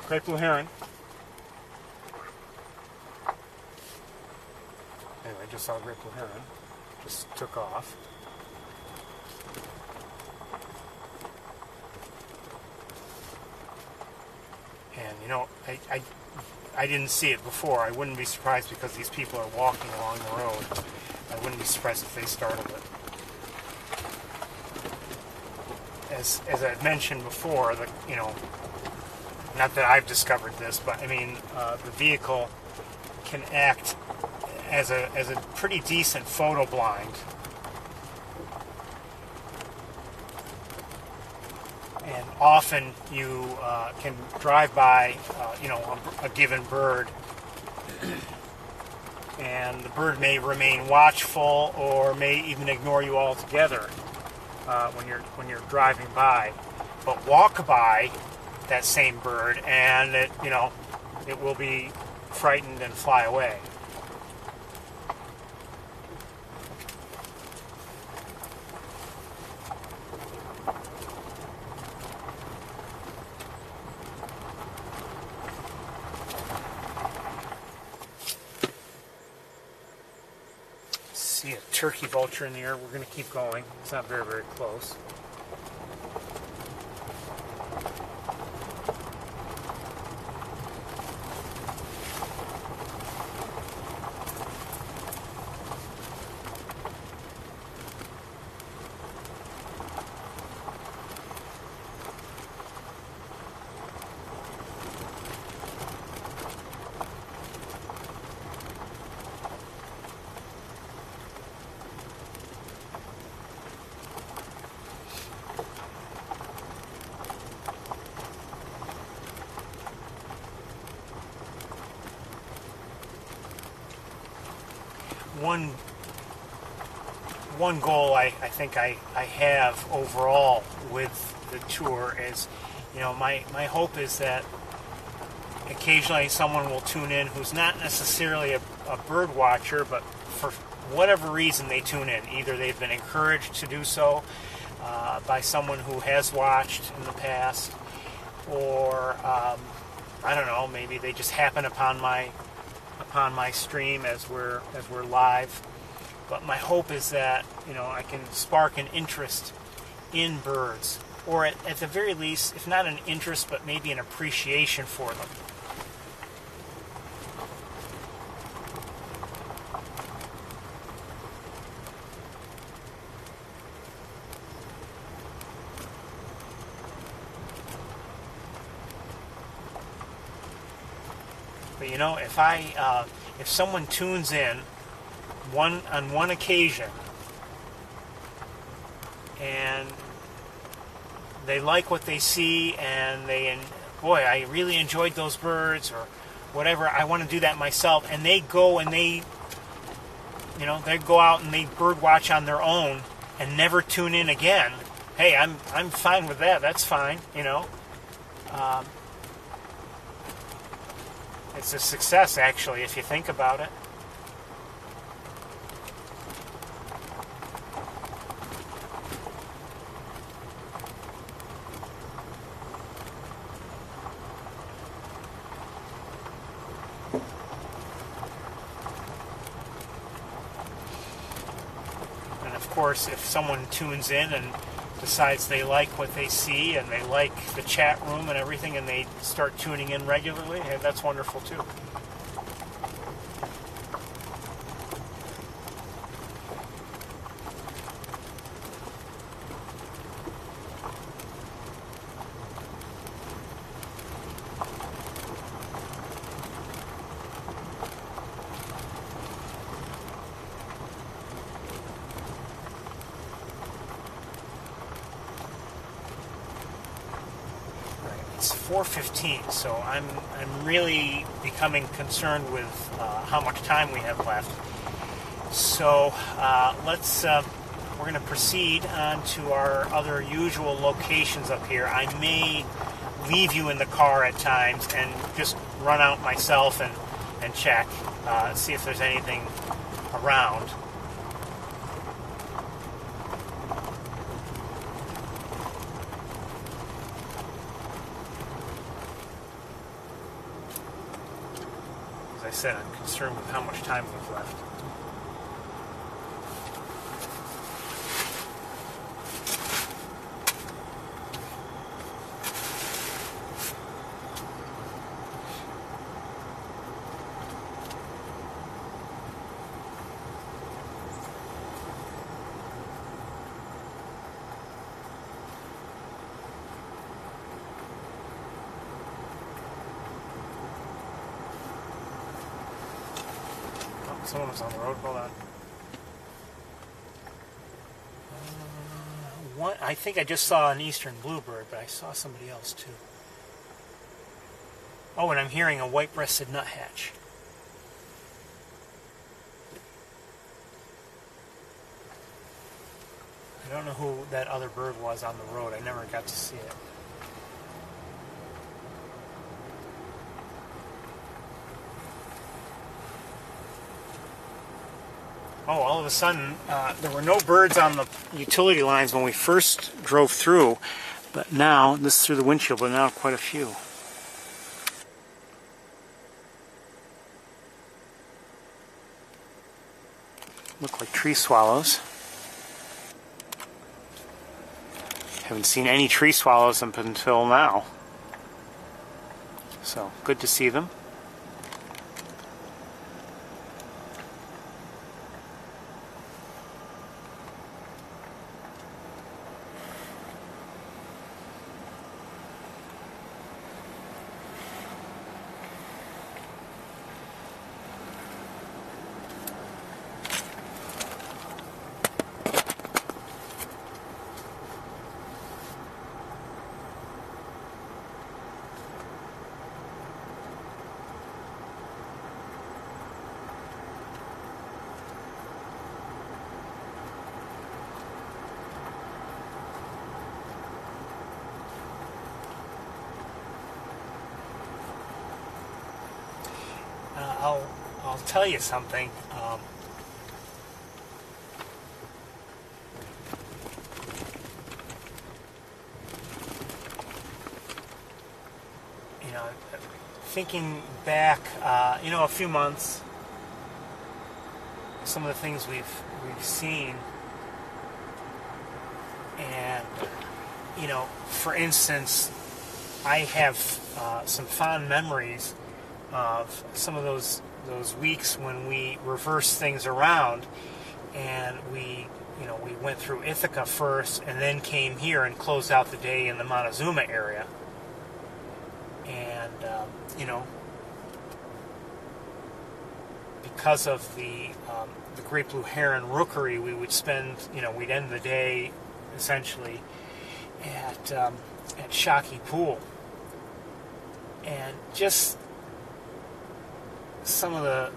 Great blue heron. Anyway, just saw a great blue heron. Just took off. And you know, I didn't see it before. I wouldn't be surprised because these people are walking along the road. I wouldn't be surprised if they startled it. As I've mentioned before, you know, not that I've discovered this, but I mean, the vehicle can act as a pretty decent photo blind. And often you can drive by, you know, a given bird, and the bird may remain watchful or may even ignore you altogether when you're driving by. But walk by that same bird, and it, you know, it will be frightened and fly away. See a turkey vulture in the air. We're going to keep going. It's not very, very close. One goal I think I have overall with the tour is, you know, my hope is that occasionally someone will tune in who's not necessarily a bird watcher, but for whatever reason they tune in. Either they've been encouraged to do so by someone who has watched in the past, or I don't know, maybe they just happen upon my stream as we're live. But my hope is that, you know, I can spark an interest in birds, or at the very least, if not an interest, but maybe an appreciation for them. But you know, if someone tunes in on one occasion and they like what they see, and boy, I really enjoyed those birds, or whatever, I want to do that myself, and they go and they go out and they bird watch on their own and never tune in again. Hey, I'm fine with that. That's fine, you know. It's a success, actually, if you think about it. And of course, if someone tunes in and decides they like what they see and they like the chat room and everything, and they start tuning in regularly, hey, that's wonderful too. It's 4:15, so I'm really becoming concerned with how much time we have left. So we're going to proceed on to our other usual locations up here. I may leave you in the car at times and just run out myself and check, see if there's anything around. said, I'm concerned with how much time we've left. Someone was on the road. Hold on. I think I just saw an eastern bluebird, but I saw somebody else too. Oh, and I'm hearing a white-breasted nuthatch. I don't know who that other bird was on the road. I never got to see it. Oh, all of a sudden, there were no birds on the utility lines when we first drove through, but now, this is through the windshield, but now quite a few. Look like tree swallows. Haven't seen any tree swallows up until now. So, good to see them. I'll tell you something. You know, thinking back, a few months, some of the things we've seen, and for instance, I have some fond memories of some of those weeks when we reversed things around, and we went through Ithaca first and then came here and closed out the day in the Montezuma area. And because of the great blue heron rookery, we would spend, we'd end the day essentially at Shockey Pool, and just some of the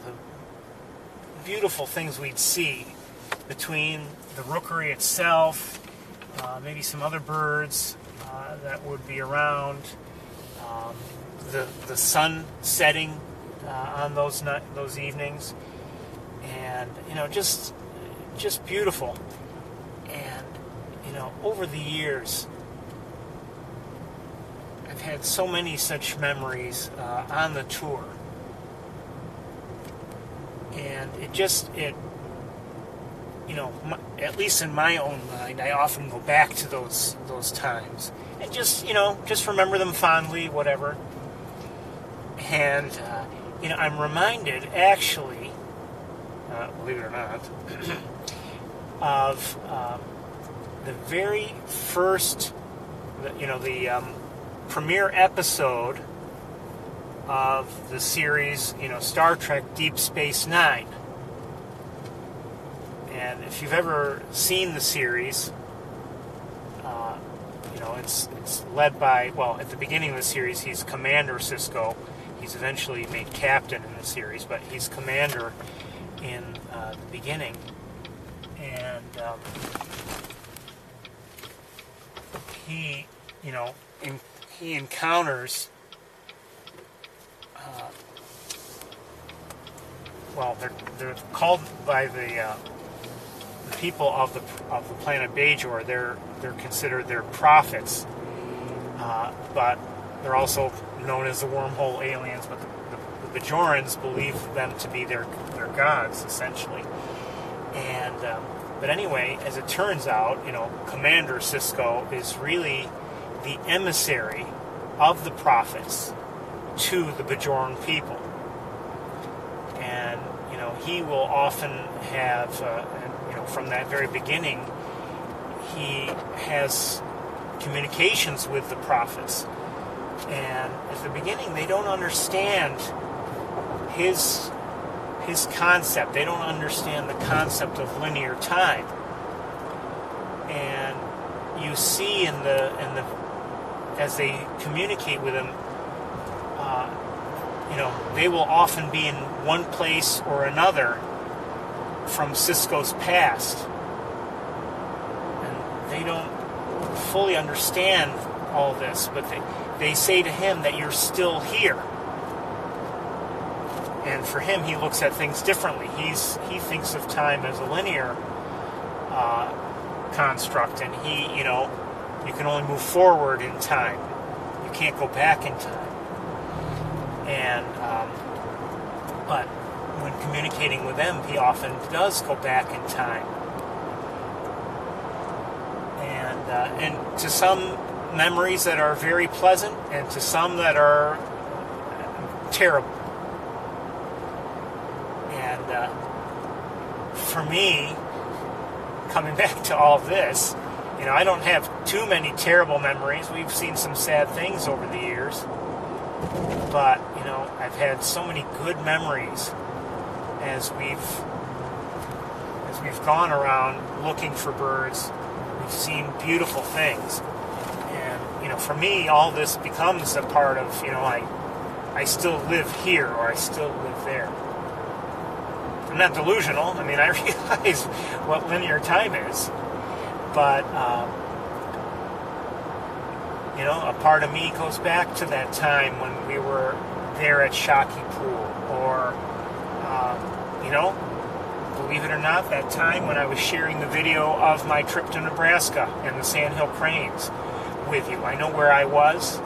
beautiful things we'd see between the rookery itself, maybe some other birds that would be around, the sun setting on those evenings, and just beautiful. And over the years, I've had so many such memories on the tour. And at least in my own mind, I often go back to those times and just remember them fondly, whatever. And I'm reminded, actually, believe it or not, of the very first, the premiere episode of the series, Star Trek Deep Space Nine. And if you've ever seen the series, it's led by, at the beginning of the series, he's Commander Sisko. He's eventually made captain in the series, but he's commander in the beginning. And he encounters they're called by the people of the planet Bajor. They're considered their prophets, but they're also known as the wormhole aliens. But the the Bajorans believe them to be their gods, essentially. And but anyway, as it turns out, Commander Sisko is really the emissary of the prophets to the Bajoran people. And he will often have, from that very beginning, he has communications with the prophets. And at the beginning, they don't understand his concept. They don't understand the concept of linear time. And you see in the as they communicate with him, they will often be in one place or another from Sisko's past. And they don't fully understand all this, but they say to him that you're still here. And for him, he looks at things differently. He thinks of time as a linear construct, and you can only move forward in time. You can't go back in time. And but when communicating with them, he often does go back in time. And to some memories that are very pleasant, and to some that are terrible. And for me, coming back to all this, I don't have too many terrible memories. We've seen some sad things over the years. But, I've had so many good memories as we've gone around looking for birds. We've seen beautiful things. And, for me, all this becomes a part of, I still live here, or I still live there. I'm not delusional. I realize what linear time is. But, a part of me goes back to that time when we were there at Shaki Pool. Or, believe it or not, that time when I was sharing the video of my trip to Nebraska and the Sandhill Cranes with you. I know where I was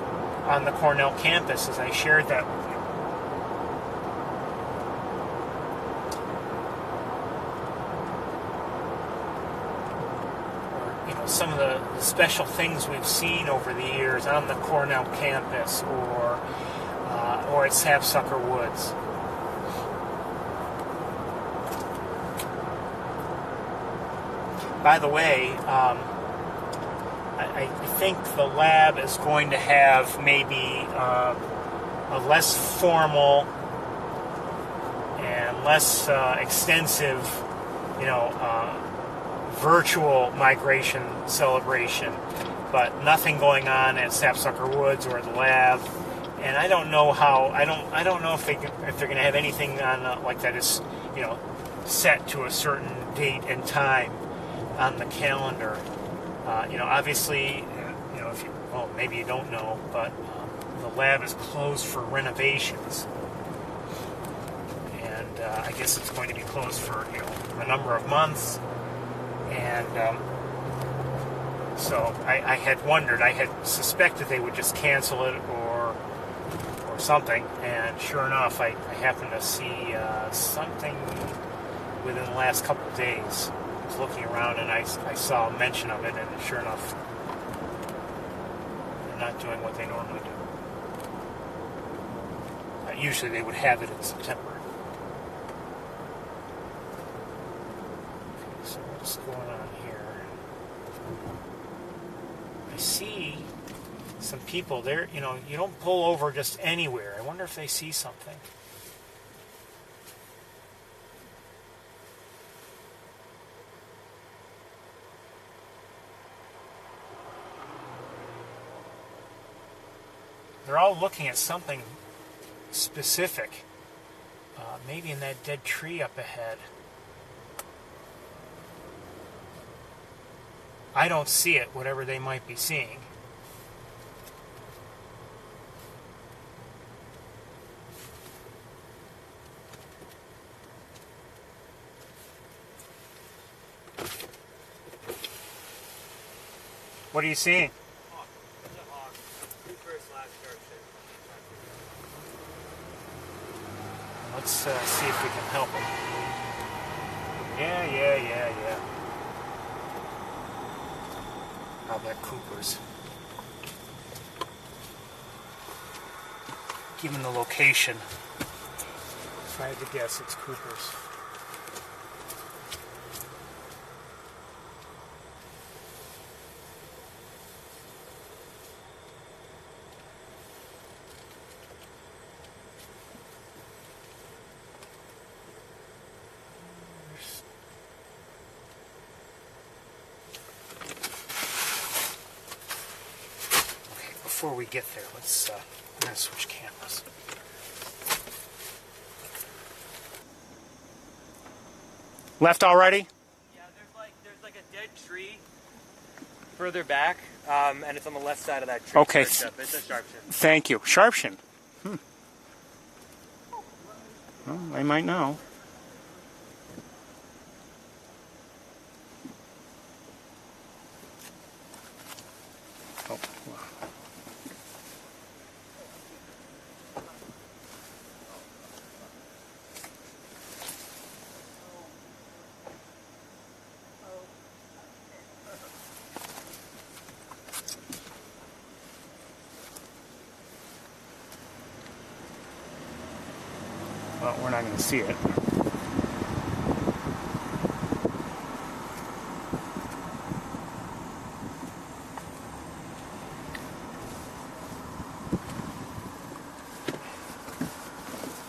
on the Cornell campus as I shared that with you. Some of the special things we've seen over the years on the Cornell campus or at Sapsucker Woods. By the way, I think the lab is going to have maybe a less formal and less extensive, virtual migration celebration, but nothing going on at Sapsucker Woods or the lab. And I don't know how. I don't know if they're going to have anything on like that is set to a certain date and time on the calendar. Obviously, if you maybe you don't know, but the lab is closed for renovations, and I guess it's going to be closed for a number of months. And so I had wondered, I had suspected they would just cancel it or something, and sure enough, I happened to see something within the last couple of days. I was looking around and I saw a mention of it, and sure enough, they're not doing what they normally do. Usually they would have it in September. So what's going on here? I see some people there. You don't pull over just anywhere. I wonder if they see something. They're all looking at something specific. Maybe in that dead tree up ahead. I don't see it, whatever they might be seeing. What are you seeing? Hawk. There's a hawk. Very last sharp shape. Let's see if we can help him. Yeah. How about Cooper's? Given the location, if I had to guess, it's Cooper's. Before we get there, I'm gonna switch cameras. Left already? Yeah, there's like a dead tree further back, and it's on the left side of that tree. Okay. It's a sharpshin. Thank you. Sharpshin. Well, they might know. Oh, wow. Well, we're not going to see it.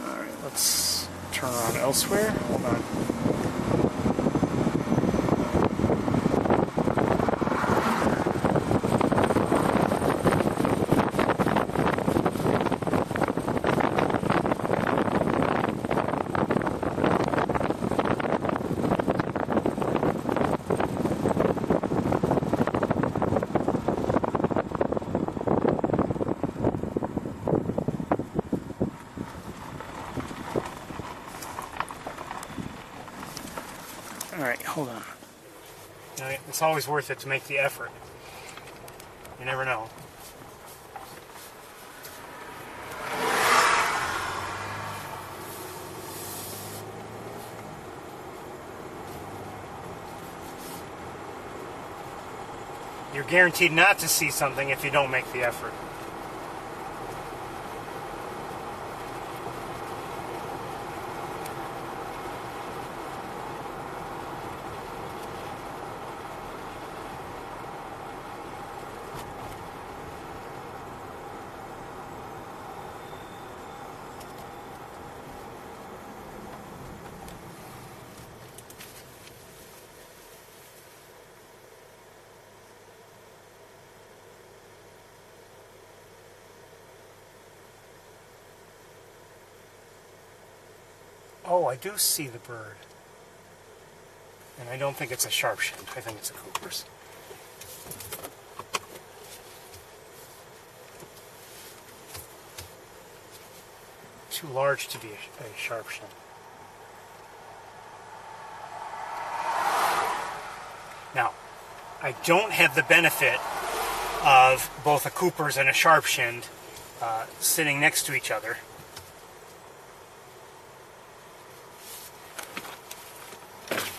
All right, let's turn around elsewhere. Hold on. All right, hold on. You know, it's always worth it to make the effort. You never know. You're guaranteed not to see something if you don't make the effort. Oh, I do see the bird. And I don't think it's a sharpshin. I think it's a Cooper's. Too large to be a sharpshin. Now, I don't have the benefit of both a Cooper's and a sharpshin sitting next to each other.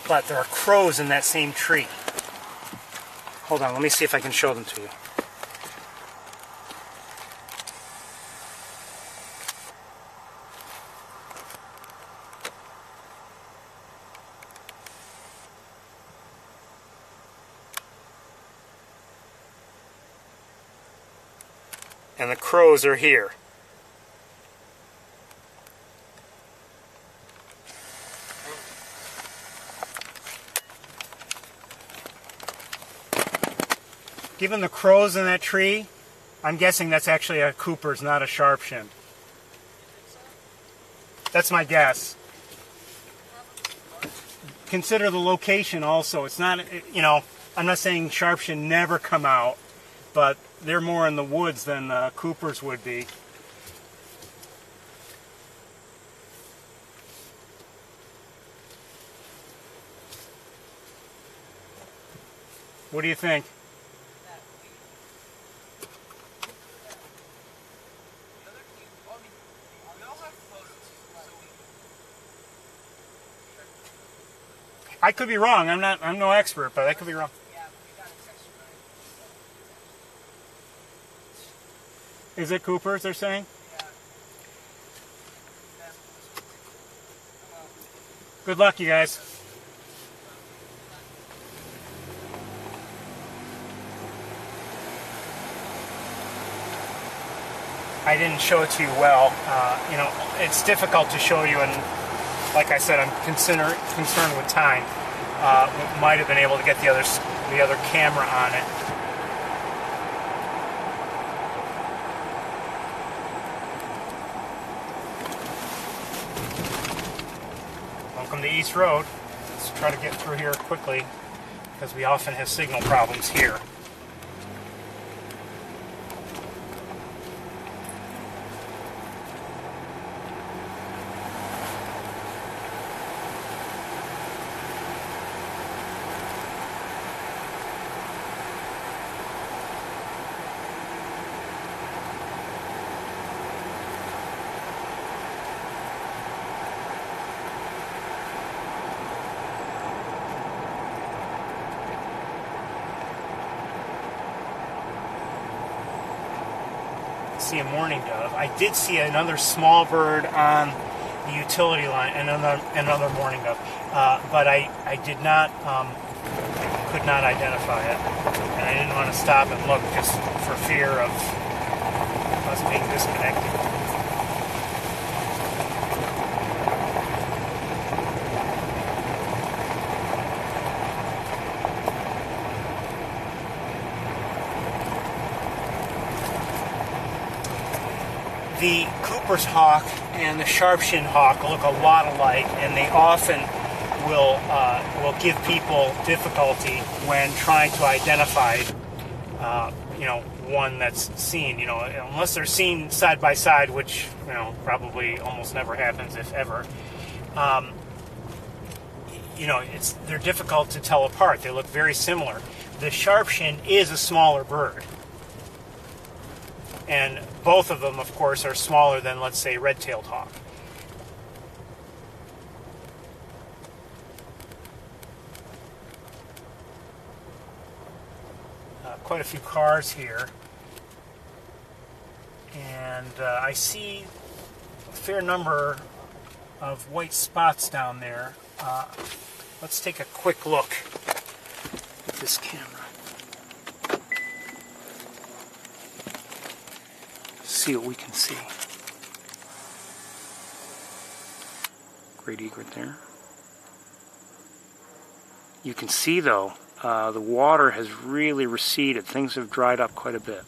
But there are crows in that same tree. Hold on, let me see if I can show them to you. And the crows are here. Given the crows in that tree, I'm guessing that's actually a Cooper's, not a sharpshin. That's my guess. Consider the location also. It's not, you know, I'm not saying sharpshin never come out, but they're more in the woods than Cooper's would be. What do you think? I could be wrong. I'm no expert, but I could be wrong. Is it Cooper's, they're saying? Good luck, you guys. I didn't show it to you well. You know, it's difficult to show you, and like I said, I'm concerned with time. Might have been able to get the other camera on it. Welcome to East Road. Let's try to get through here quickly because we often have signal problems here. See a mourning dove. I did see another small bird on the utility line, another mourning dove, but I did not, could not identify it, and I didn't want to stop and look just for fear of us being disconnected. The Cooper's hawk and the sharp-shinned hawk look a lot alike, and they often will give people difficulty when trying to identify, you know, one that's seen. You know, unless they're seen side by side, which you know probably almost never happens, if ever. You know, they're difficult to tell apart. They look very similar. The sharp-shinned is a smaller bird. And both of them, of course, are smaller than, let's say, red-tailed hawk. Quite a few cars here. And I see a fair number of white spots down there. Let's take a quick look at this camera. See what we can see. Great egret there. You can see though, the water has really receded. Things have dried up quite a bit.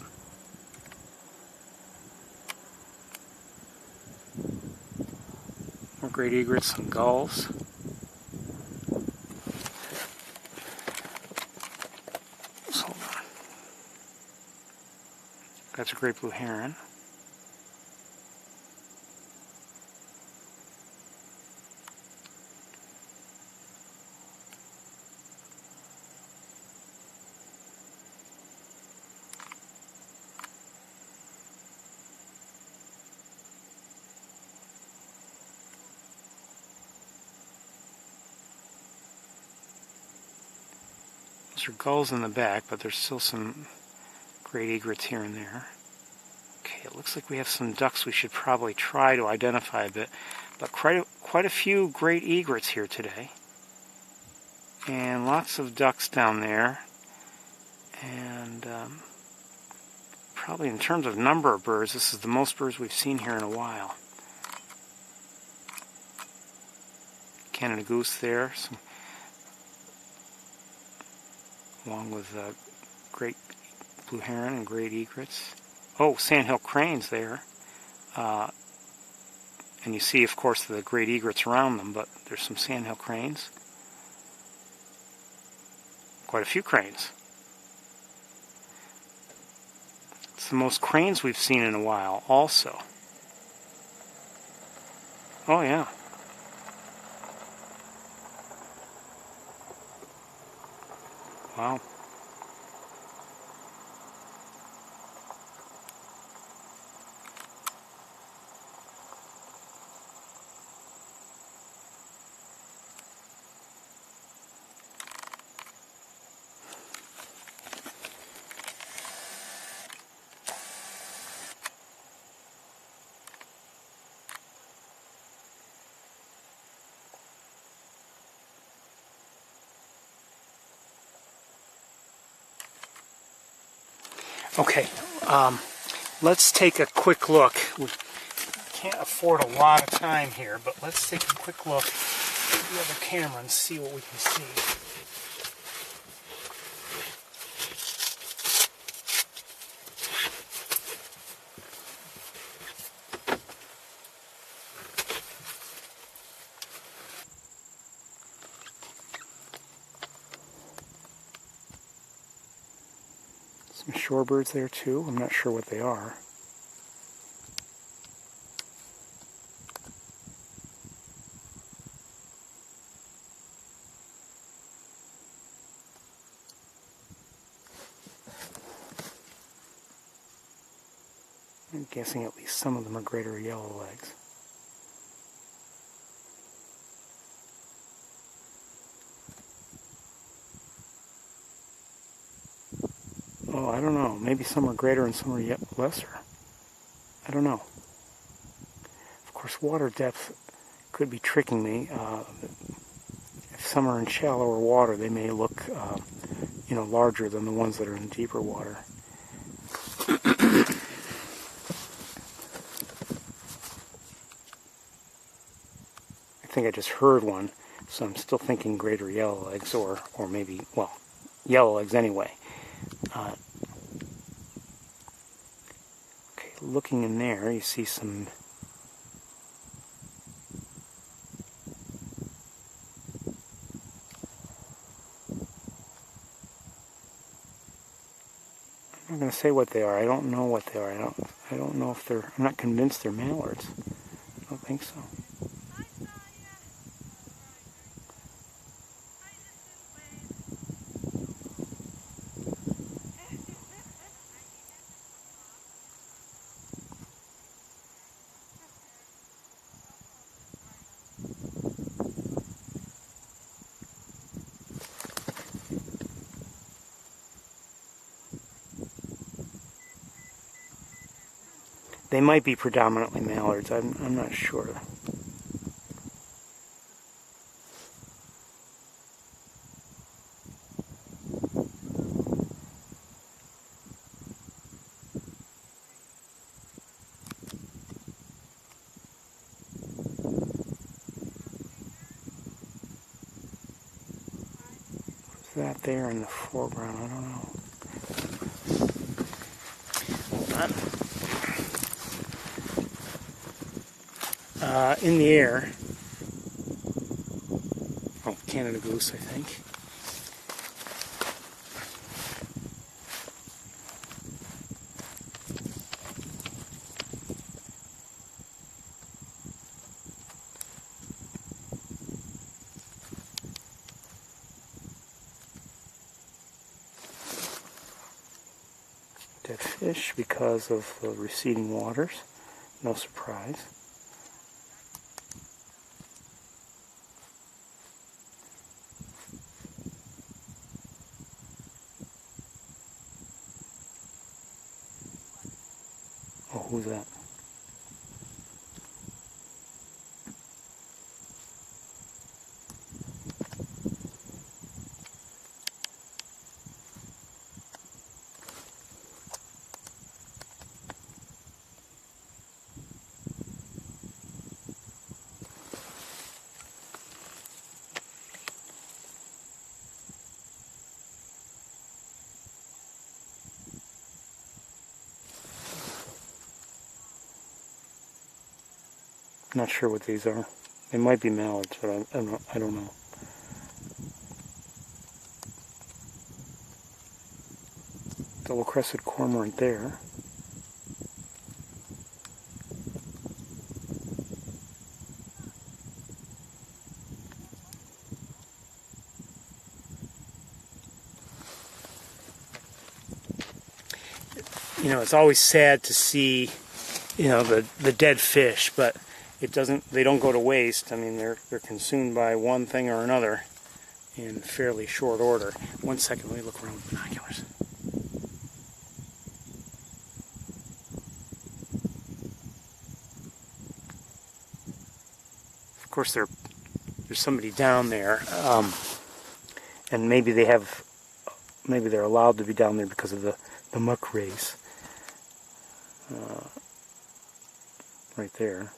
More great egrets, some gulls. Hold on. That's a great blue heron. Those are gulls in the back, but there's still some great egrets here and there. Okay, it looks like we have some ducks we should probably try to identify a bit, but quite a few great egrets here today. And lots of ducks down there. And probably in terms of number of birds, this is the most birds we've seen here in a while. Canada goose there, along with great blue heron and great egrets. Oh, sandhill cranes there. And you see, of course, the great egrets around them, but there's some sandhill cranes. Quite a few cranes. It's the most cranes we've seen in a while, also. Oh, yeah. Wow. Okay, let's take a quick look. We can't afford a lot of time here, but let's take a quick look at the other camera and see what we can see. Some shorebirds there too. I'm not sure what they are. I'm guessing at least some of them are greater yellowlegs. Oh, I don't know. Maybe some are greater and some are yet lesser. I don't know. Of course, water depth could be tricking me. If some are in shallower water, they may look, larger than the ones that are in deeper water. I think I just heard one, so I'm still thinking greater yellowlegs, or maybe, well, yellowlegs anyway. Okay, looking in there, you see some I'm not going to say what they are. I don't know what they are. I don't know if they're, I'm not convinced they're mallards. I don't think so. They might be predominantly mallards. I'm not sure. What's that there in the foreground? I don't know. In the air. Oh, Canada goose, I think. Dead fish because of the receding waters. No surprise. Oh, who's that? Not sure what these are. They might be mallards, but I don't know. Double-crested cormorant there. You know, it's always sad to see, the dead fish, but they don't go to waste. I mean, they're consumed by one thing or another in fairly short order. 1 second, let me look around with binoculars. Of course, there's somebody down there, and maybe they're allowed to be down there because of the the muck race. Right there.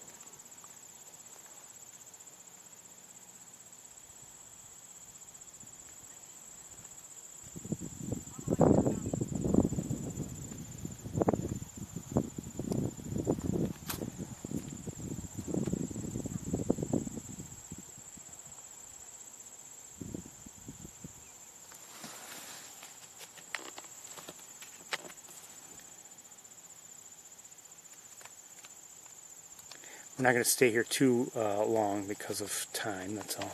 We're not going to stay here too long because of time, that's all.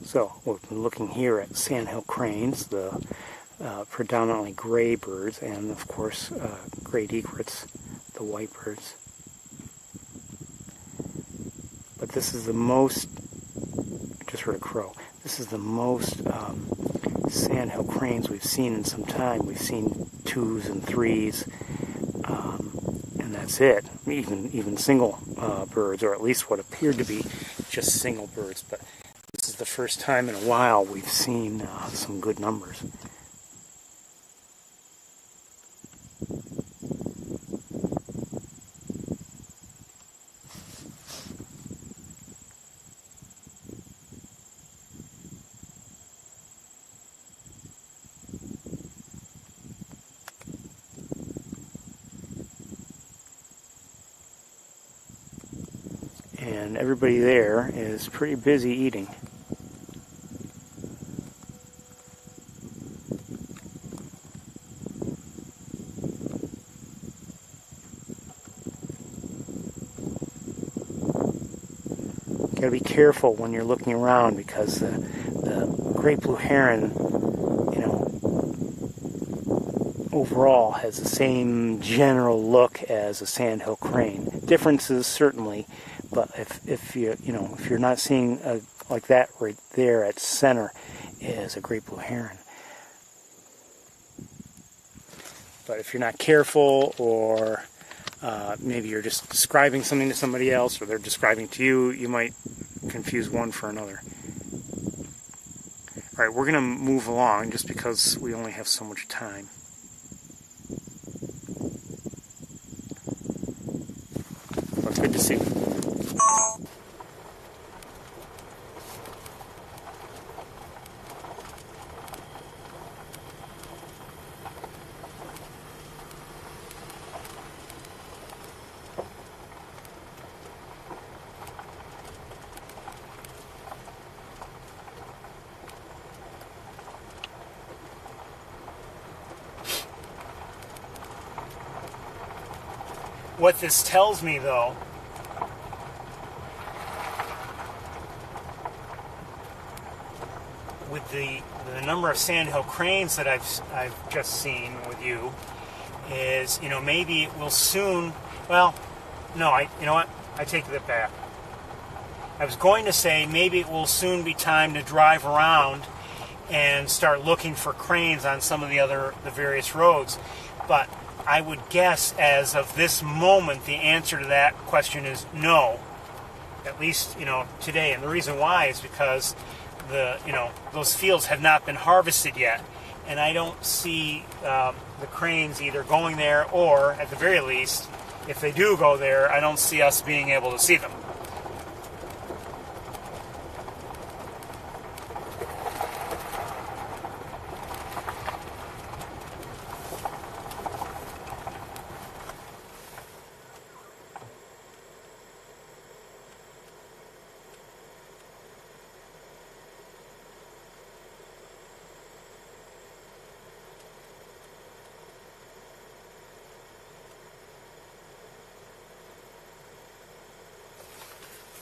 So we've been looking here at sandhill cranes, the predominantly gray birds, and of course great egrets, the white birds. But this is the most, I just heard a crow, this is the most sandhill cranes we've seen in some time. We've seen 2s and 3s, and that's it. Even single birds, or at least what appeared to be just single birds. But this is the first time in a while we've seen some good numbers. And everybody there is pretty busy eating. Got to be careful when you're looking around, because the great blue heron, you know, overall has the same general look as a sandhill crane. Differences certainly, but if you're not seeing like that right there at center is a great blue heron. But if you're not careful, or maybe you're just describing something to somebody else, or they're describing to you, you might confuse one for another. Alright, we're going to move along just because we only have so much time. But good to see you. What this tells me, though, with the number of sandhill cranes that I've just seen with you, is, you know, maybe it will soon. Well, no, you know what? I take that back. I was going to say maybe it will soon be time to drive around and start looking for cranes on some of the various roads, but I would guess as of this moment the answer to that question is no, at least, you know, today. And the reason why is because those fields have not been harvested yet, and I don't see the cranes either going there, or at the very least if they do go there, I don't see us being able to see them.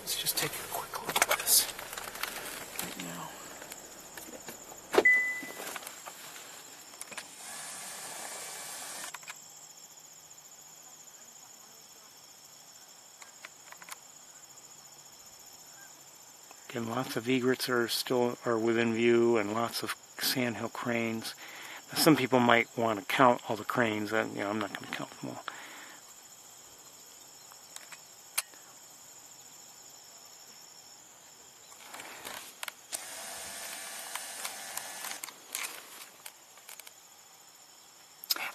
Let's just take a quick look at this right now. Again, lots of egrets are within view, and lots of sandhill cranes. Now, some people might want to count all the cranes. I'm not going to count them all.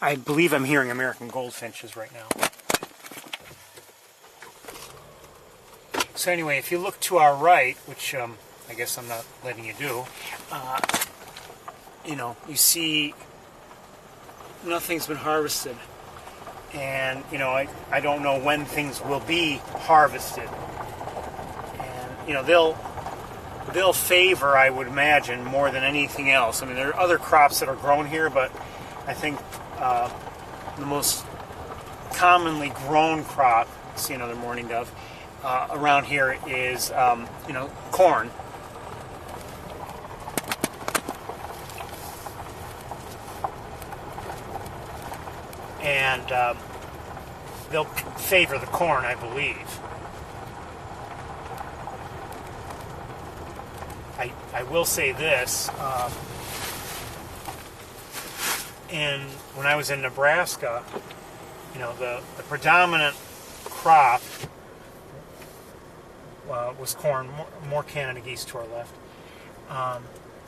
I believe I'm hearing American goldfinches right now. So anyway, if you look to our right, which I guess I'm not letting you do, you see nothing's been harvested. And, I don't know when things will be harvested. And, they'll favor, I would imagine, more than anything else. I mean, there are other crops that are grown here, but I think the most commonly grown crop, see another mourning dove, around here is, corn. And they'll favor the corn, I believe. I will say this. And when I was in Nebraska, the predominant crop was corn. More Canada geese to our left.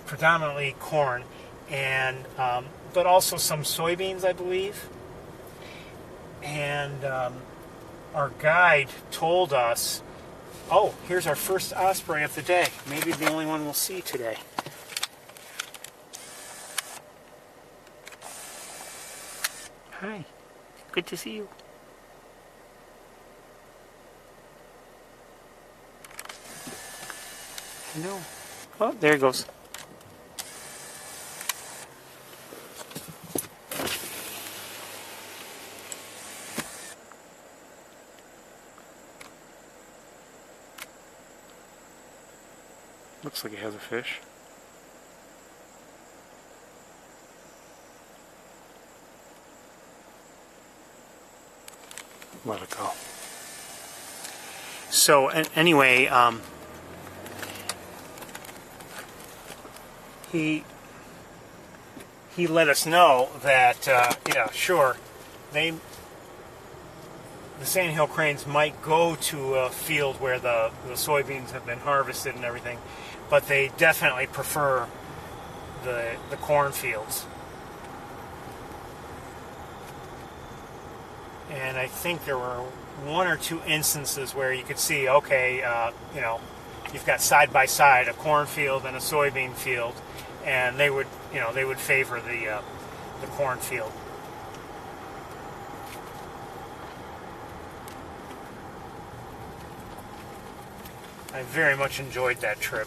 Predominantly corn, and but also some soybeans, I believe. And our guide told us, "Oh, here's our first osprey of the day. Maybe the only one we'll see today." Hi, good to see you. Hello. Oh, there it goes. Looks like it has a fish. Let it go. So anyway, he let us know that sure, the sandhill cranes might go to a field where the soybeans have been harvested and everything, but they definitely prefer the cornfields. And I think there were one or two instances where you could see, okay, you've got side by side a cornfield and a soybean field, and they would favor the cornfield. I very much enjoyed that trip.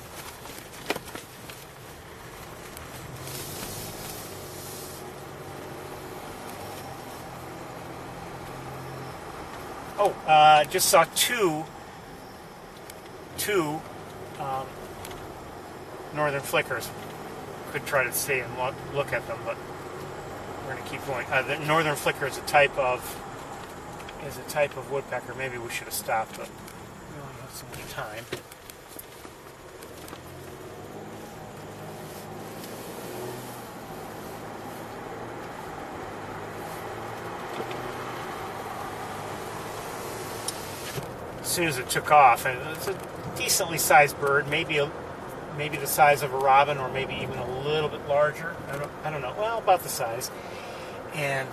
Oh, just saw two northern flickers. Could try to stay and look at them, but we're going to keep going. The northern flicker is a type of woodpecker. Maybe we should have stopped, but we only have so much time. As soon as it took off, and it's a decently sized bird, maybe the size of a robin, or maybe even a little bit larger. I don't know. Well, about the size. And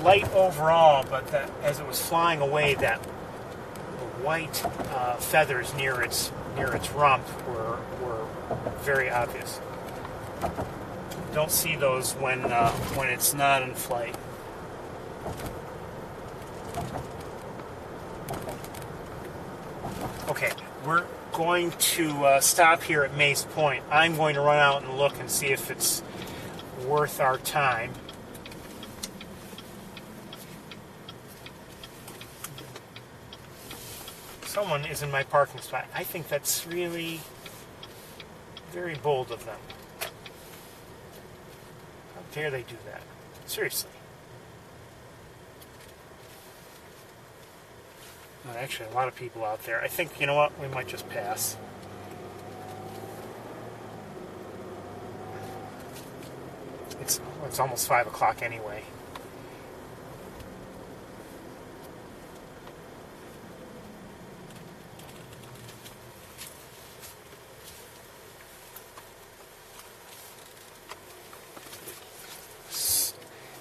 light overall, but that as it was flying away, that the white feathers near its rump were very obvious. Don't see those when it's not in flight. Okay, we're going to stop here at Mace Point. I'm going to run out and look and see if it's worth our time. Someone is in my parking spot. I think that's really very bold of them. How dare they do that? Seriously. Well, actually, a lot of people out there. I think, you know what, we might just pass. It's almost 5 o'clock anyway.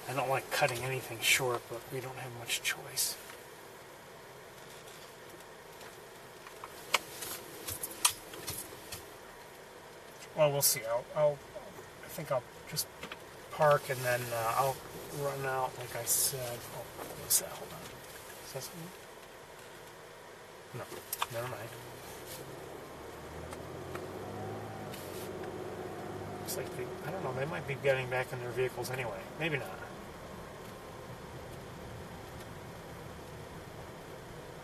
I don't like cutting anything short, but we don't have much choice. Well, we'll see. I think I'll just park and then I'll run out, like I said. Oh, what's that? Hold on. Is that something? No, never mind. Looks like I don't know, they might be getting back in their vehicles anyway. Maybe not.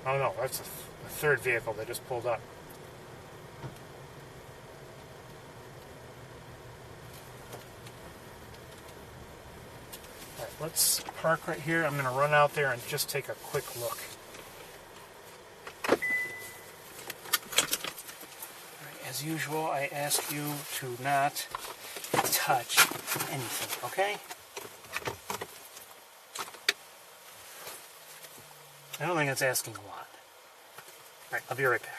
Oh no, that's the third vehicle that just pulled up. Alright, let's park right here. I'm going to run out there and just take a quick look. Alright, as usual, I ask you to not touch anything, okay? I don't think it's asking a lot. Alright, I'll be right back.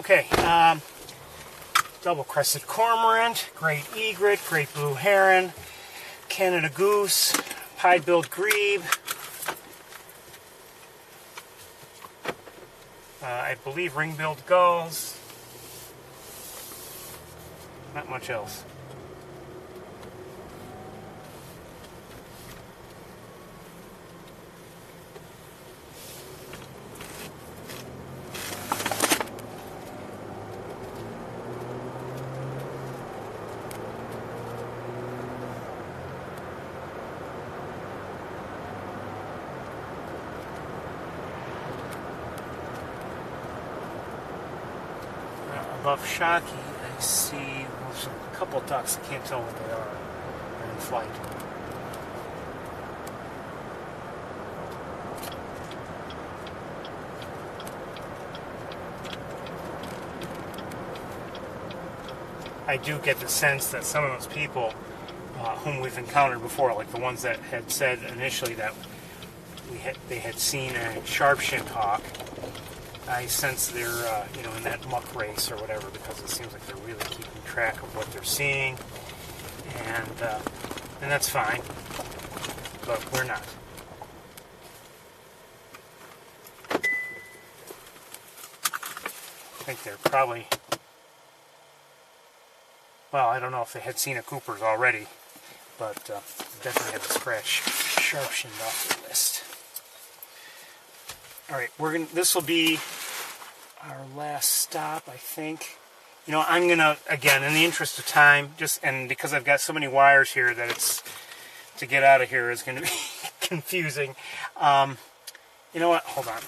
Okay, double-crested cormorant, great egret, great blue heron, Canada goose, pied-billed grebe, I believe ring-billed gulls, not much else. Above Shockey, I see a couple of ducks. I can't tell what they are. They're in flight. I do get the sense that some of those people whom we've encountered before, like the ones that had said initially that they had seen a sharp-shinned hawk, I sense they're, in that muck race or whatever, because it seems like they're really keeping track of what they're seeing, and that's fine, but we're not. I think they're probably, well, I don't know if they had seen a Cooper's already, but definitely had to scratch sharp-shinned off the list. All right, this will be our last stop, I think. I'm gonna, again, in the interest of time, and because I've got so many wires here that it's, to get out of here is going to be confusing. You know what? Hold on.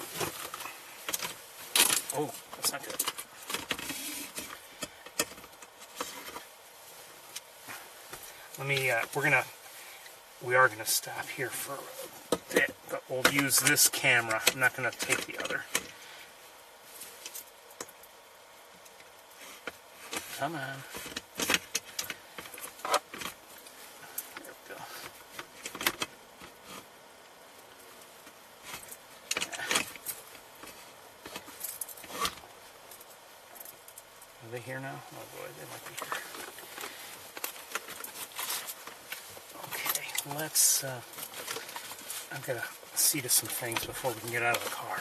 Oh, that's not good. We are gonna stop here for a bit, but we'll use this camera. I'm not gonna take the other. Come on. There we go. Are they here now? Oh boy, they might be here. Okay, let's, I've got to see to some things before we can get out of the car.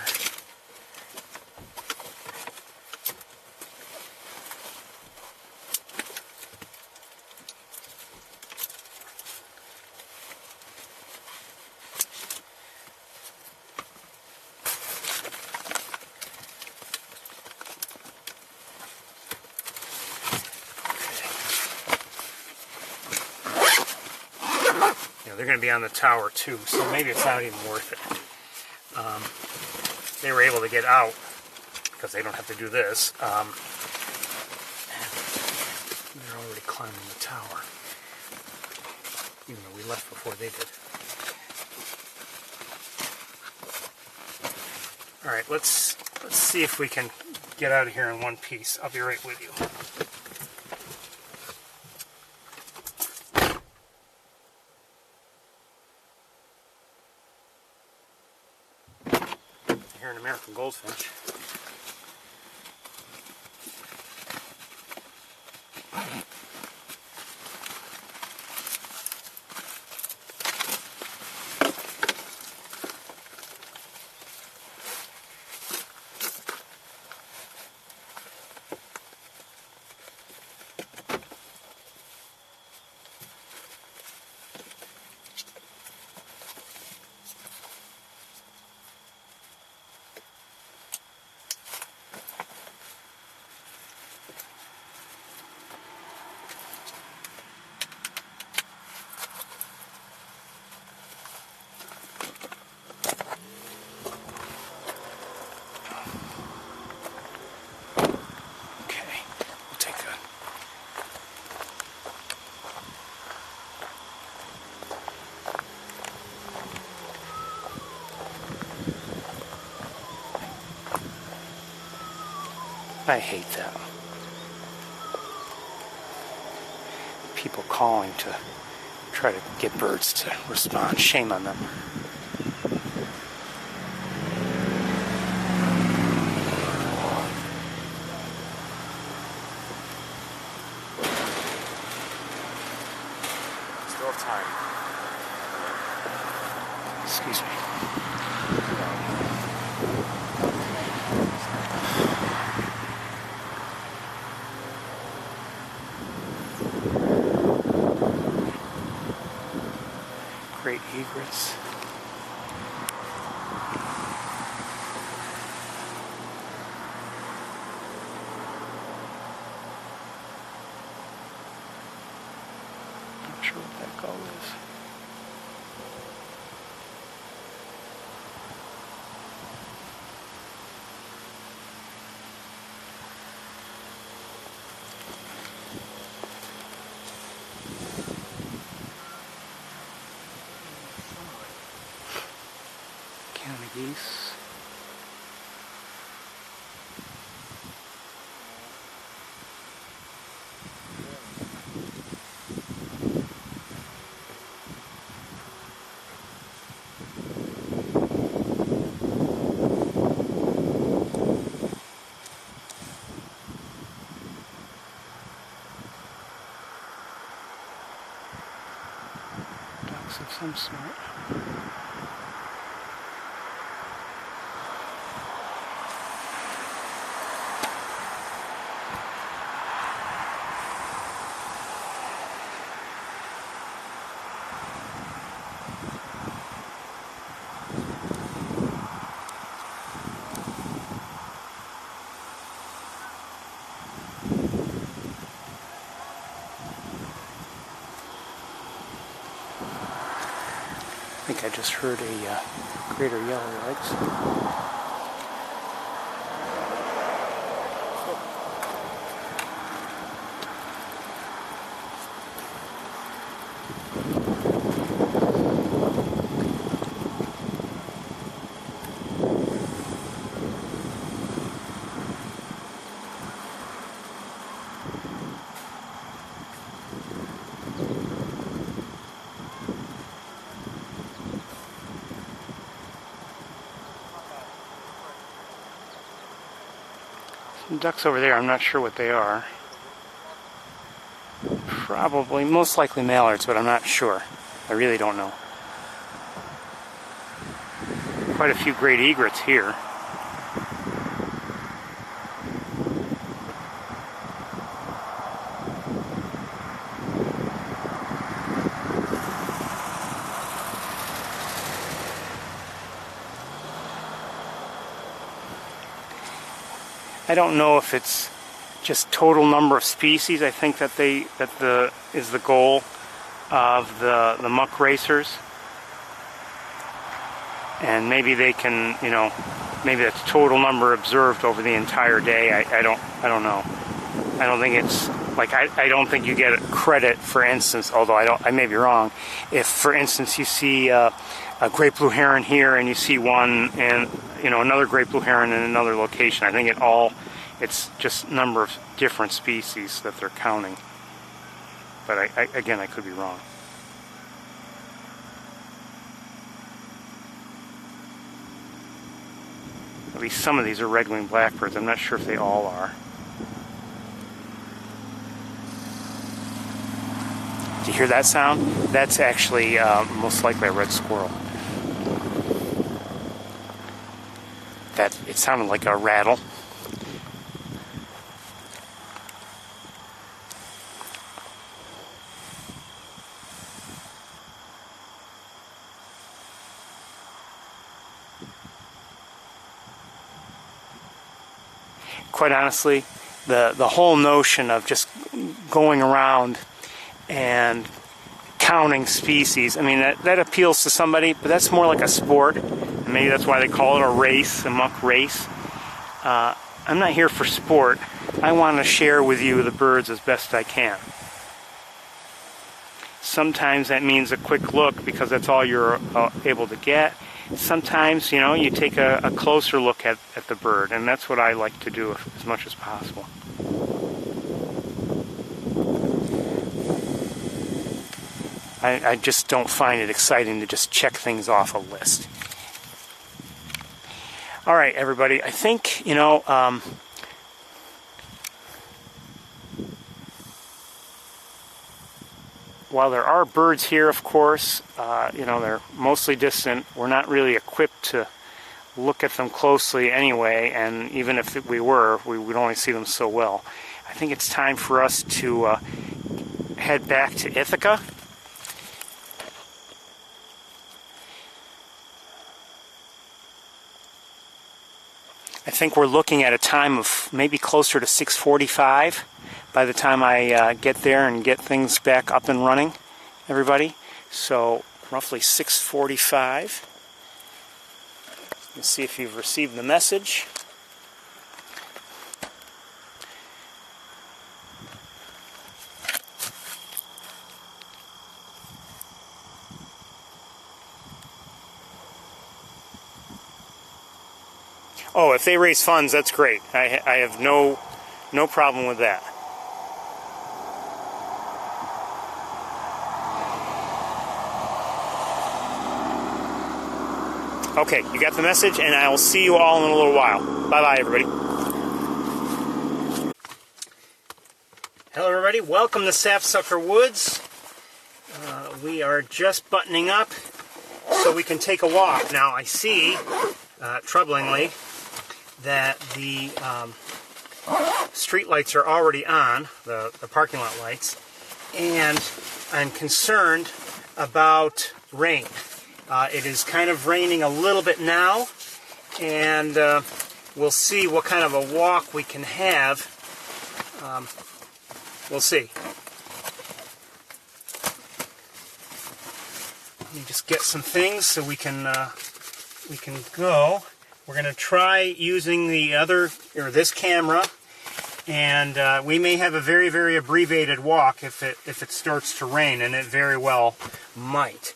They're going to be on the tower too, so maybe it's not even worth it. They were able to get out because they don't have to do this. They're already climbing the tower, even though we left before they did. All right, let's see if we can get out of here in one piece. I'll be right with you. Here an American goldfinch. I hate that. People calling to try to get birds to respond. Shame on them. little time. Excuse me. Great egrets. Not sure what that gull is. County geese. Ducks of some sort. I think I just heard a greater yellowlegs. Some ducks over there, I'm not sure what they are. Probably, most likely mallards, but I'm not sure. I really don't know. Quite a few great egrets here. I don't know if it's just total number of species. I think that is the goal of the muck racers, and maybe they can, you know, maybe that's total number observed over the entire day. I don't know. I don't think it's like I don't think you get credit, for instance, although I may be wrong. If, for instance, you see a great blue heron here and you see one and another great blue heron in another location, I think it's just number of different species that they're counting. But again, I could be wrong. At least some of these are red-winged blackbirds. I'm not sure if they all are. Did you hear that sound? That's actually most likely a red squirrel. It sounded like a rattle. Quite honestly, the whole notion of just going around and counting species, I mean, that appeals to somebody, but that's more like a sport. And maybe that's why they call it a race, a muck race. I'm not here for sport. I want to share with you the birds as best I can. Sometimes that means a quick look because that's all you're able to get. Sometimes, you take a closer look at the bird, and that's what I like to do as much as possible. I just don't find it exciting to just check things off a list. All right, everybody, I think, while there are birds here, of course, you know, they're mostly distant. We're not really equipped to look at them closely anyway, and even if we were, we would only see them so well. I think it's time for us to head back to Ithaca. I think we're looking at a time of maybe closer to 6:45 by the time I get there and get things back up and running, everybody. So roughly 6:45. Let's see if you've received the message. Oh, if they raise funds, that's great. I have no problem with that. Okay, you got the message, and I will see you all in a little while. Bye-bye, everybody. Hello, everybody. Welcome to Sapsucker Woods. We are just buttoning up so we can take a walk. Now, I see, troublingly, that the street lights are already on, the parking lot lights, and I'm concerned about rain. It is kind of raining a little bit now, and we'll see what kind of a walk we can have. We'll see. Let me just get some things so we can go. We're going to try using this camera, and we may have a very, very abbreviated walk if it starts to rain, and it very well might.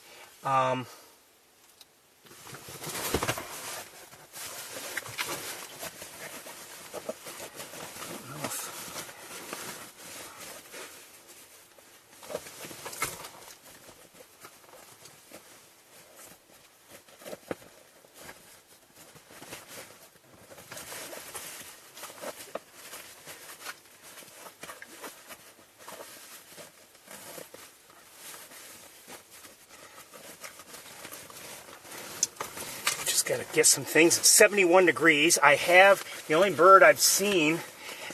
Got to get some things. It's 71 degrees. The only bird I've seen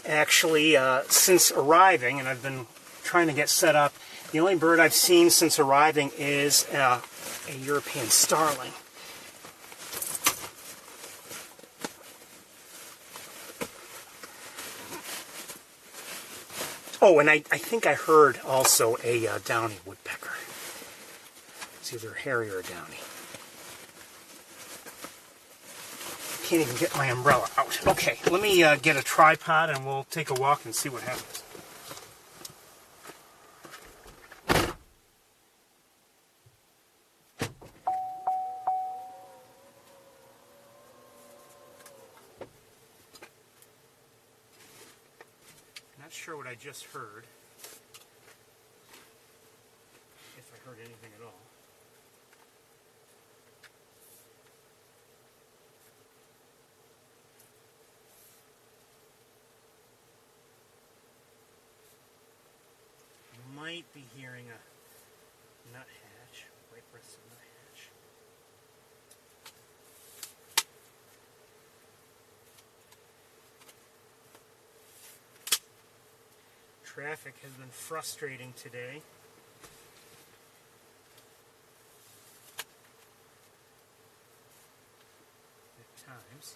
actually since arriving, and I've been trying to get set up, the only bird I've seen since arriving is a European starling. Oh, and I think I heard also a downy woodpecker. It's either a hairy or a downy. Can't even get my umbrella out. Okay, let me get a tripod and we'll take a walk and see what happens. Not sure what I just heard. If I heard anything at all. Might be hearing a nuthatch, white-breasted nuthatch. Traffic has been frustrating today. At times.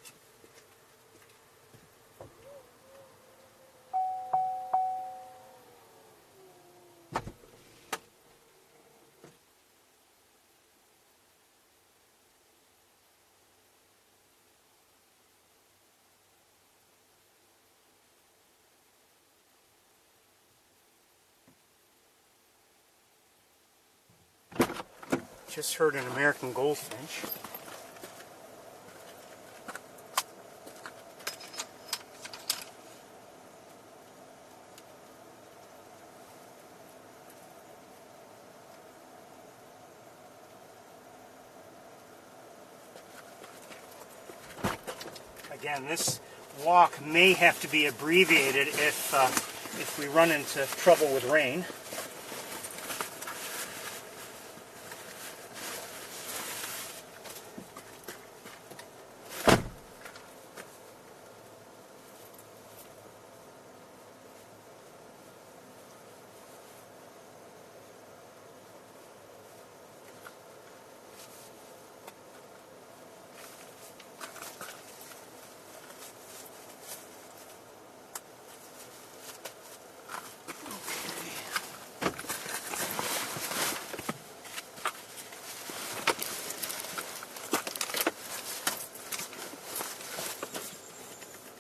Just heard an American goldfinch. Again, this walk may have to be abbreviated if we run into trouble with rain.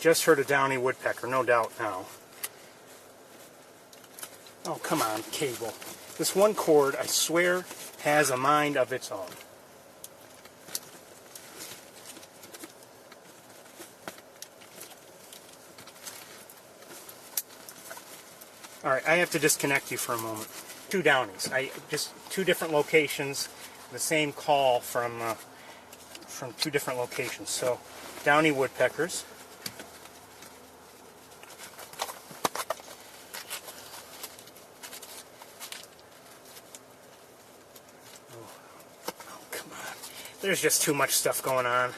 just heard a downy woodpecker, no doubt now. Oh, come on, cable. This one cord, I swear, has a mind of its own. Alright, I have to disconnect you for a moment. Two downies. Just two different locations, the same call from two different locations. So, downy woodpeckers. Oh, come on. There's just too much stuff going on.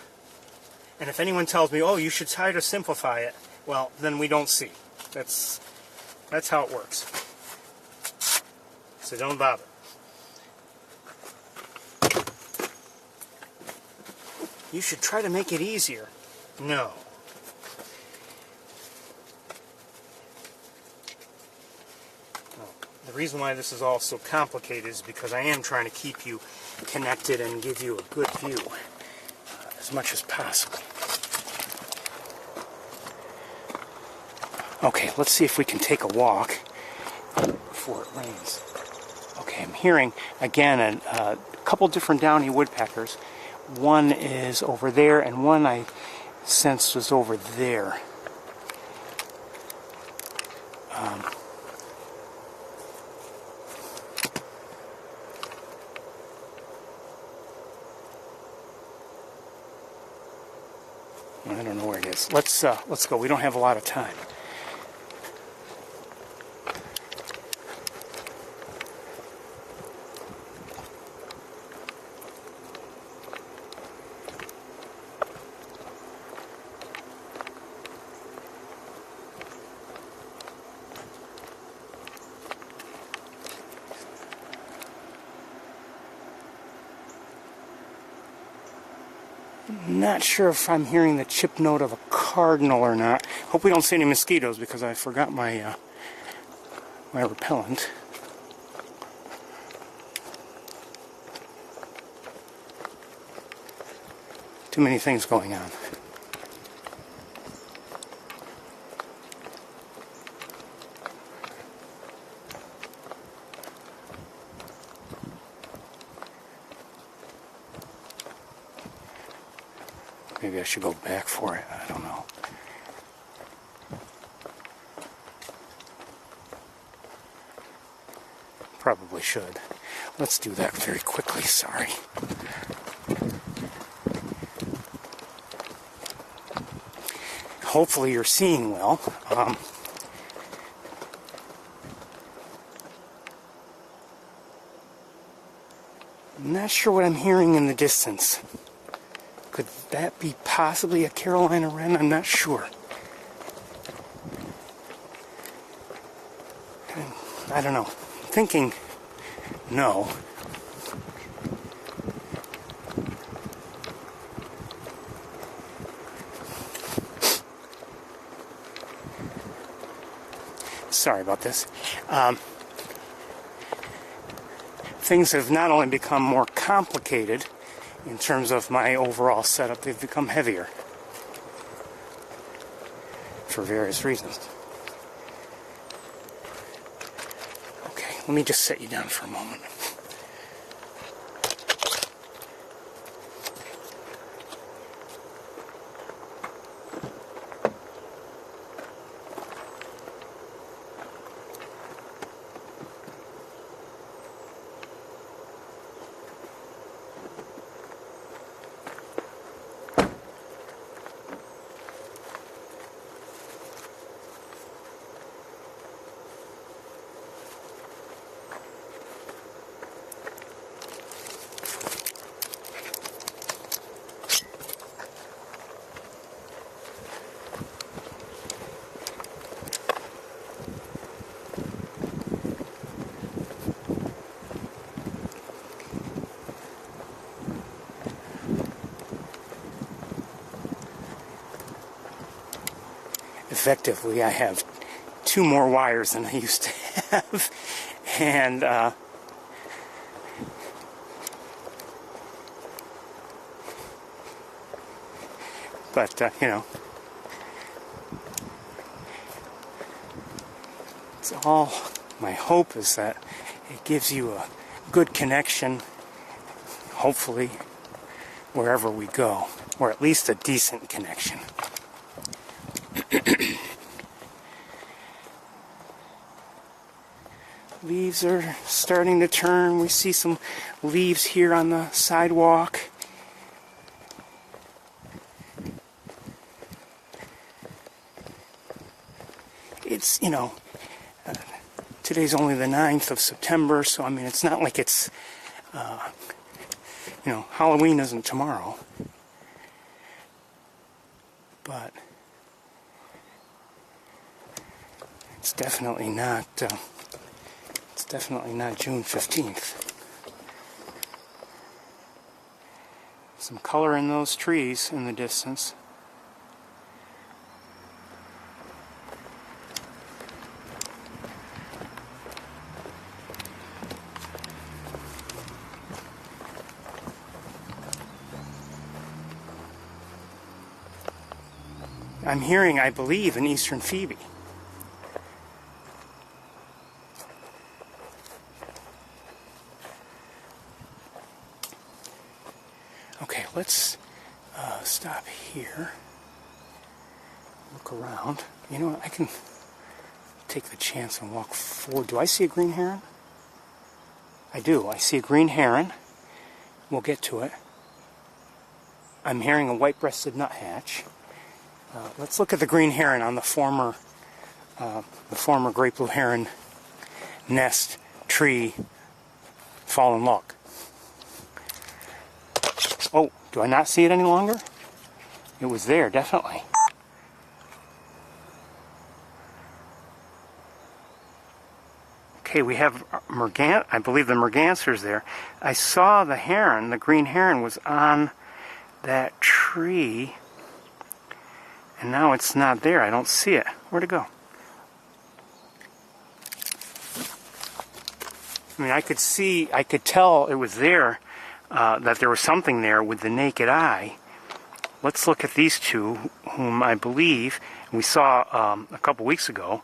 And if anyone tells me, oh, you should try to simplify it, well, then we don't see. That's how it works. So don't bother. You should try to make it easier. No. The reason why this is all so complicated is because I am trying to keep you connected and give you a good view as much as possible. Okay, let's see if we can take a walk before it rains. Okay, I'm hearing, again, a couple different downy woodpeckers. One is over there, and one I sensed was over there. I don't know where it is. Let's go. We don't have a lot of time. Not sure if I'm hearing the chip note of a cardinal or not. Hope we don't see any mosquitoes because I forgot my my repellent. Too many things going on. Maybe I should go back for it. I don't know. Probably should. Let's do that very quickly. Sorry. Hopefully you're seeing well. I'm not sure what I'm hearing in the distance. Could that be possibly a Carolina wren? I'm not sure. I don't know. I'm thinking no. Sorry about this. Things have not only become more complicated in terms of my overall setup, they've become heavier for various reasons. Okay, let me just set you down for a moment. Effectively, I have 2 more wires than I used to have, and but you know, It's all, my hope is that it gives you a good connection, hopefully, wherever we go, or at least a decent connection. Leaves are starting to turn. We see some leaves here on the sidewalk. It's, today's only the 9th of September, so I mean, it's not like it's, Halloween isn't tomorrow. But it's definitely not, June 15th. Some color in those trees in the distance. I'm hearing, I believe, an eastern phoebe. Okay, let's stop here. Look around. You know what? I can take the chance and walk forward. Do I see a green heron? I do. I see a green heron. We'll get to it. I'm hearing a white-breasted nuthatch. Let's look at the green heron on the former great blue heron nest tree fallen log. Oh, do I not see it any longer? It was there, definitely. Okay, we have I believe the merganser's there. I saw the heron, the green heron, was on that tree. And now it's not there. I don't see it. Where'd it go? I mean, I could tell it was there, that there was something there with the naked eye. Let's look at these two, whom I believe we saw a couple weeks ago.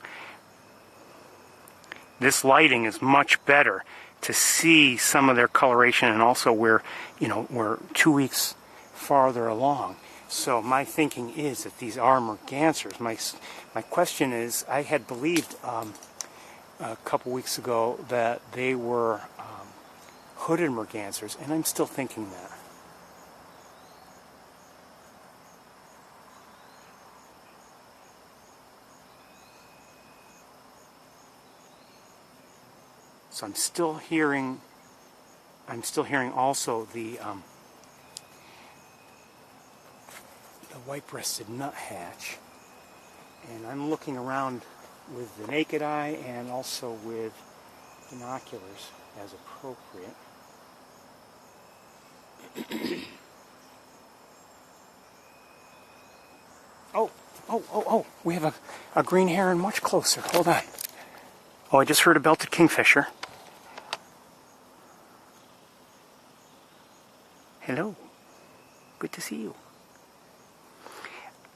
This lighting is much better to see some of their coloration, and also we're 2 weeks farther along. So my thinking is that these are mergansers. My question is, I had believed a couple weeks ago that they were hooded mergansers, and I'm still thinking that. So I'm still hearing also the white-breasted nuthatch, and I'm looking around with the naked eye and also with binoculars as appropriate. Oh, we have a green heron much closer. Hold on. Oh, I just heard a belted kingfisher. Hello. Good to see you.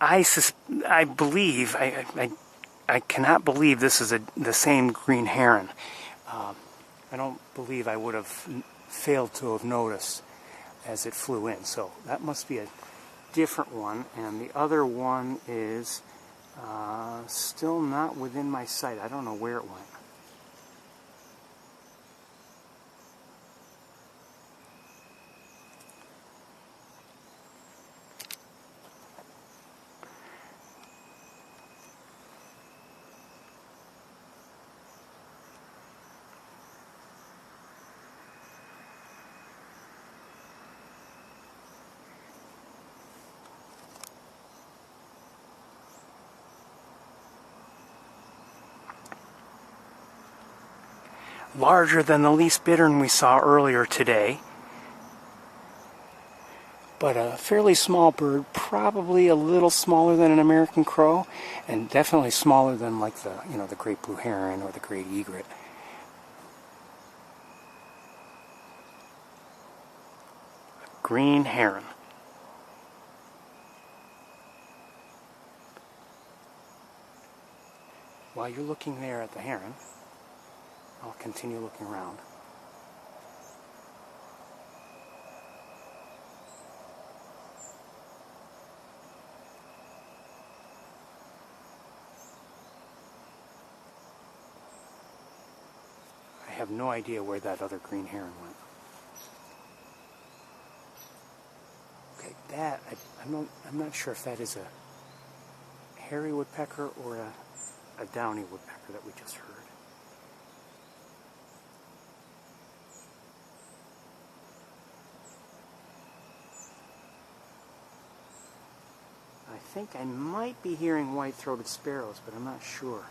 I believe, I cannot believe this is the same green heron. I don't believe I would have failed to have noticed as it flew in. So that must be a different one. And the other one is still not within my sight. I don't know where it went. Larger than the least bittern we saw earlier today, but a fairly small bird, probably a little smaller than an American crow, and definitely smaller than like the great blue heron or the great egret. Green heron. while you're looking there at the heron, I'll continue looking around. I have no idea where that other green heron went. Okay, that, I'm not sure if that is a hairy woodpecker or a downy woodpecker that we just heard. I think I might be hearing white-throated sparrows, but I'm not sure.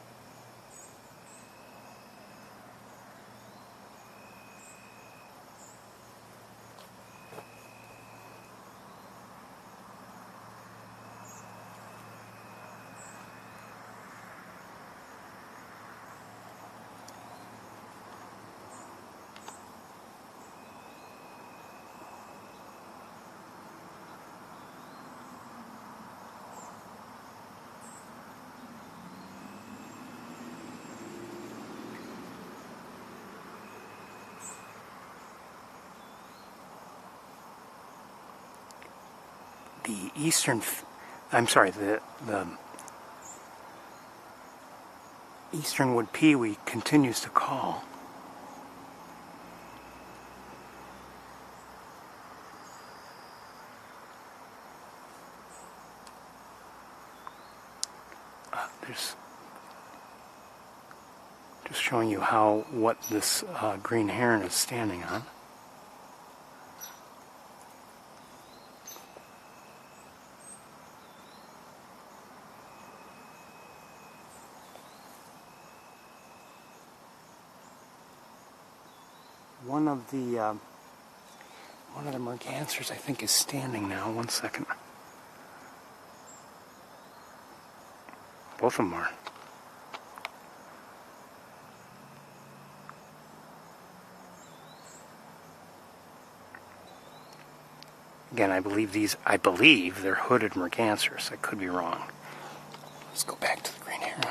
The easternwood pewee continues to call. There's just showing you what this green heron is standing on. One of the mergansers, I think, is standing now. One second. Both of them are. Again, I believe they're hooded mergansers. I could be wrong. Let's go back to the green heron.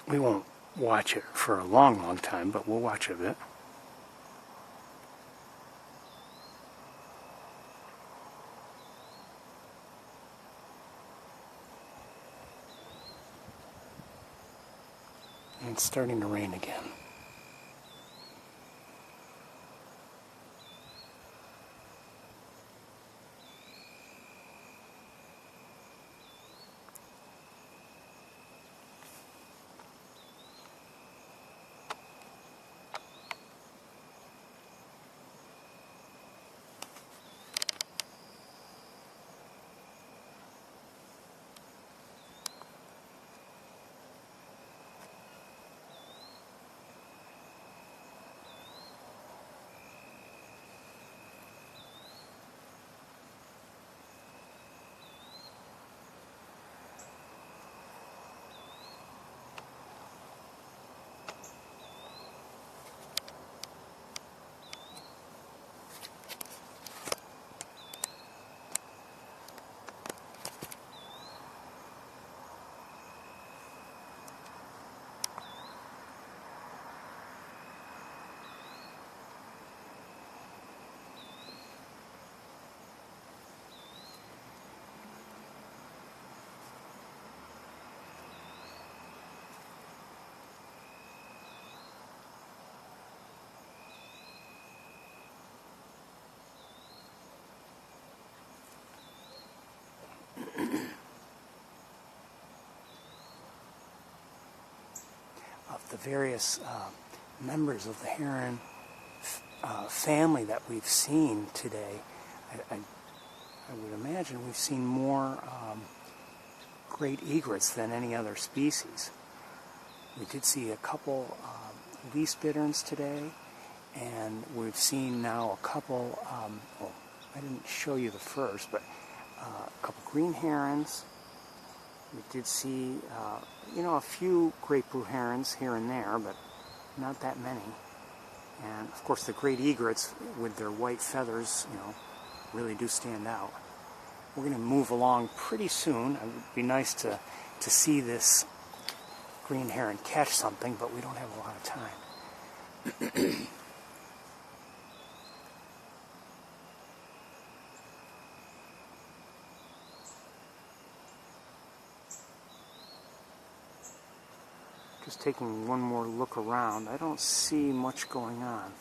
We won't watch it for a long, long time, but we'll watch a bit. And it's starting to rain again. Of the various members of the heron family that we've seen today, I would imagine we've seen more great egrets than any other species. We did see a couple least bitterns today, and we've seen now a couple, I didn't show you the first, but a couple green herons. We did see, you know, a few great blue herons here and there, but not that many. And of course the great egrets with their white feathers, you know, really do stand out. We're going to move along pretty soon. It would be nice to see this green heron catch something, but we don't have a lot of time. Just taking one more look around. I don't see much going on.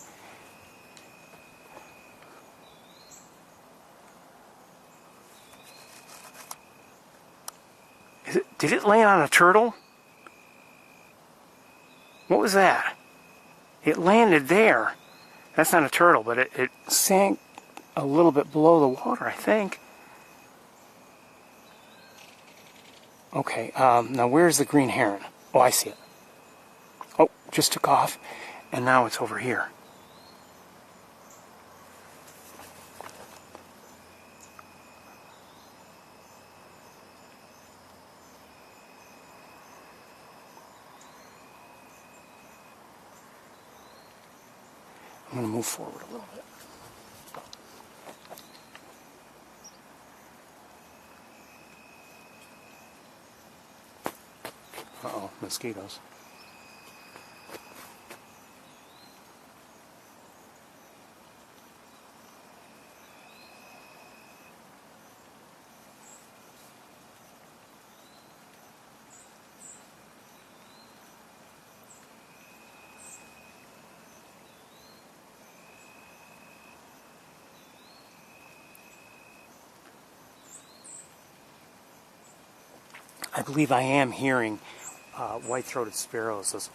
Did it land on a turtle? What was that? It landed there. That's not a turtle, but it sank a little bit below the water, I think. Okay, now where's the green heron? Oh, I see it. Oh, just took off, and now it's over here. I'm going to move forward a little bit. Uh-oh, mosquitoes. I believe I am hearing white-throated sparrows. Those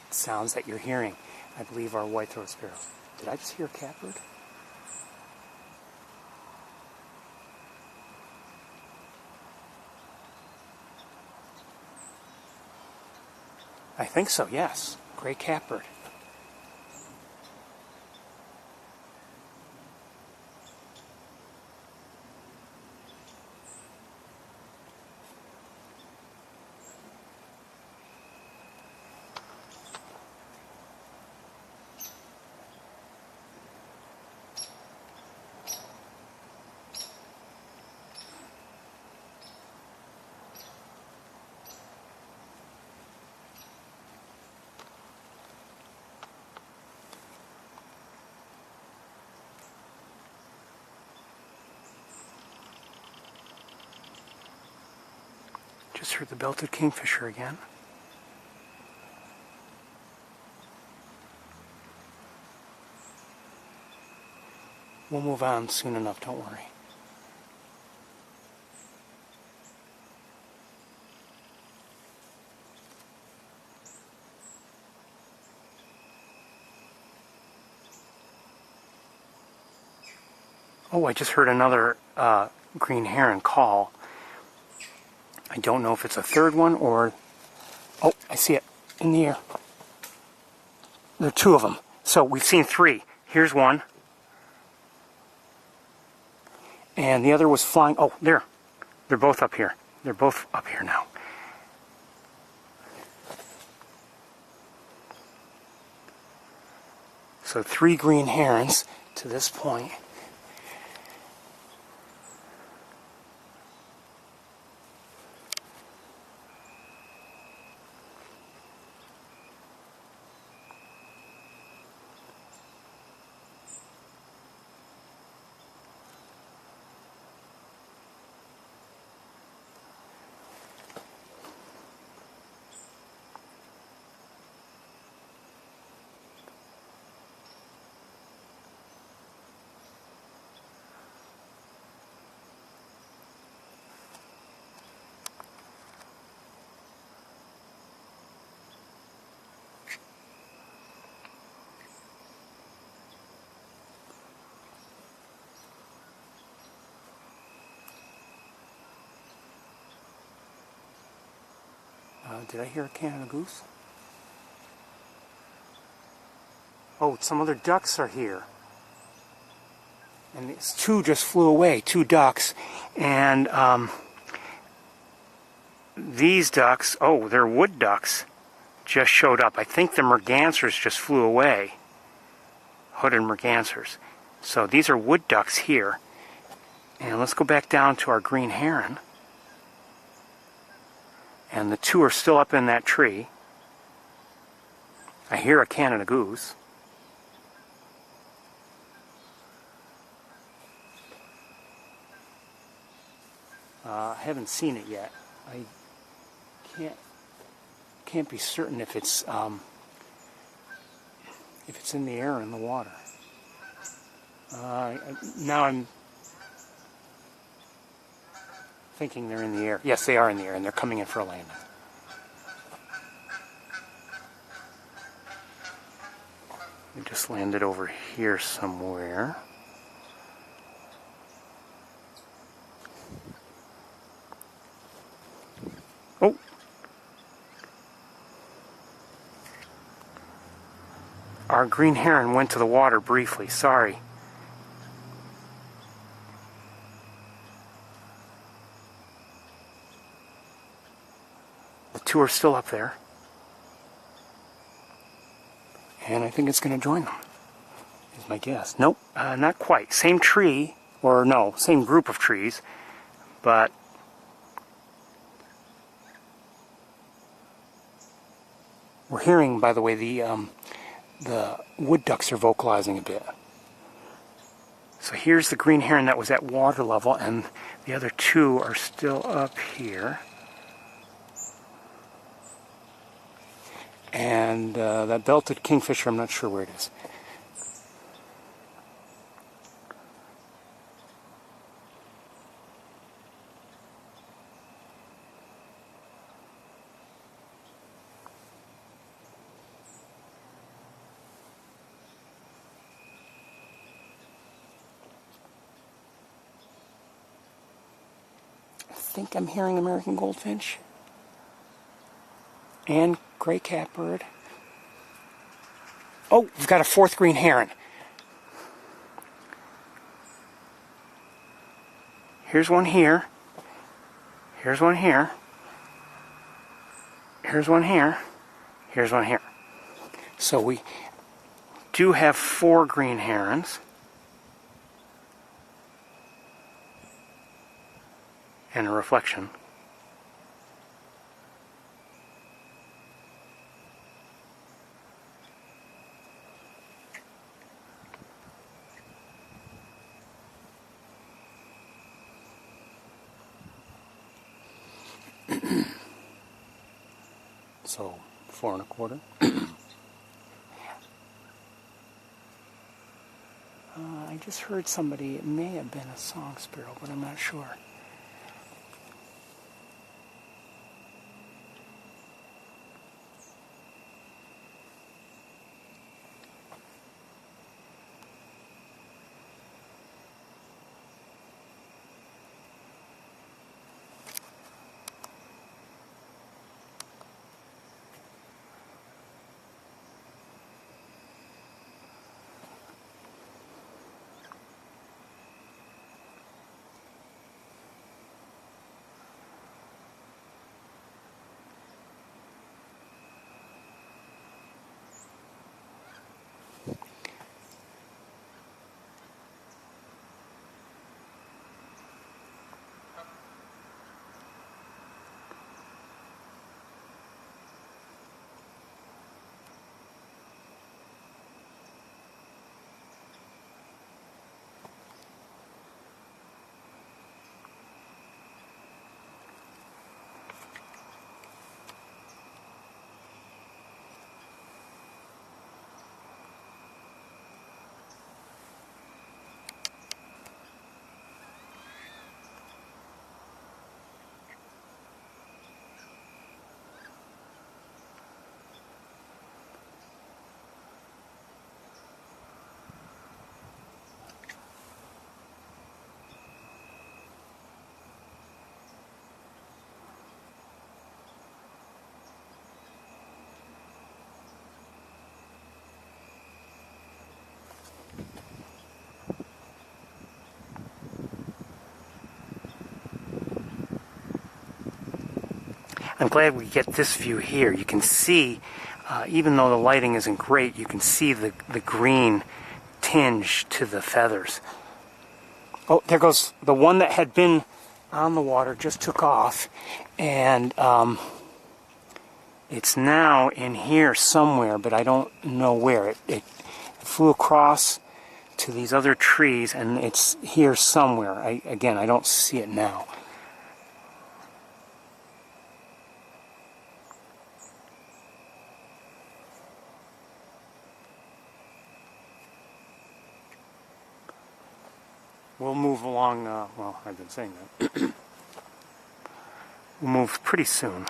sounds that you're hearing, I believe, are white-throated sparrows. Did I just hear a catbird? I think so, yes. Gray catbird. Just heard the belted kingfisher again. We'll move on soon enough, don't worry. Oh, I just heard another green heron call. I don't know if it's a third one or... Oh, I see it in the air. There are two of them. So we've seen three. Here's one. And the other was flying... Oh, there. They're both up here. They're both up here now. So 3 green herons to this point. Did I hear a Canada goose? Oh, some other ducks are here. And these two just flew away, two ducks. And these ducks, oh, they're wood ducks, just showed up. I think the mergansers just flew away. Hooded mergansers. So these are wood ducks here. And let's go back down to our green heron. And the two are still up in that tree. I hear a Canada goose. I haven't seen it yet. I can't be certain if it's in the air or in the water. Now I'm thinking they're in the air. Yes, they are in the air, and they're coming in for a landing. We just landed over here somewhere. Oh! Our green heron went to the water briefly. Sorry. The two are still up there. And I think it's going to join them, is my guess. Nope, not quite. Same tree, or no, same group of trees, but we're hearing, by the way, the wood ducks are vocalizing a bit. So here's the green heron that was at water level, and the other two are still up here. And that belted kingfisher, I'm not sure where it is. I think I'm hearing American goldfinch and gray catbird. Oh, we've got a fourth green heron. Here's one here. Here's one here. Here's one here. Here's one here. So we do have 4 green herons. And a reflection. So 4 1/4. I just heard somebody, it may have been a song sparrow, but I'm not sure. I'm glad we get this view here. You can see, even though the lighting isn't great, you can see the green tinge to the feathers. Oh, there goes the one that had been on the water, just took off, and it's now in here somewhere, but I don't know where. It flew across to these other trees, and it's here somewhere. Again, I don't see it now. We'll move along, well, I've been saying that. We'll move pretty soon.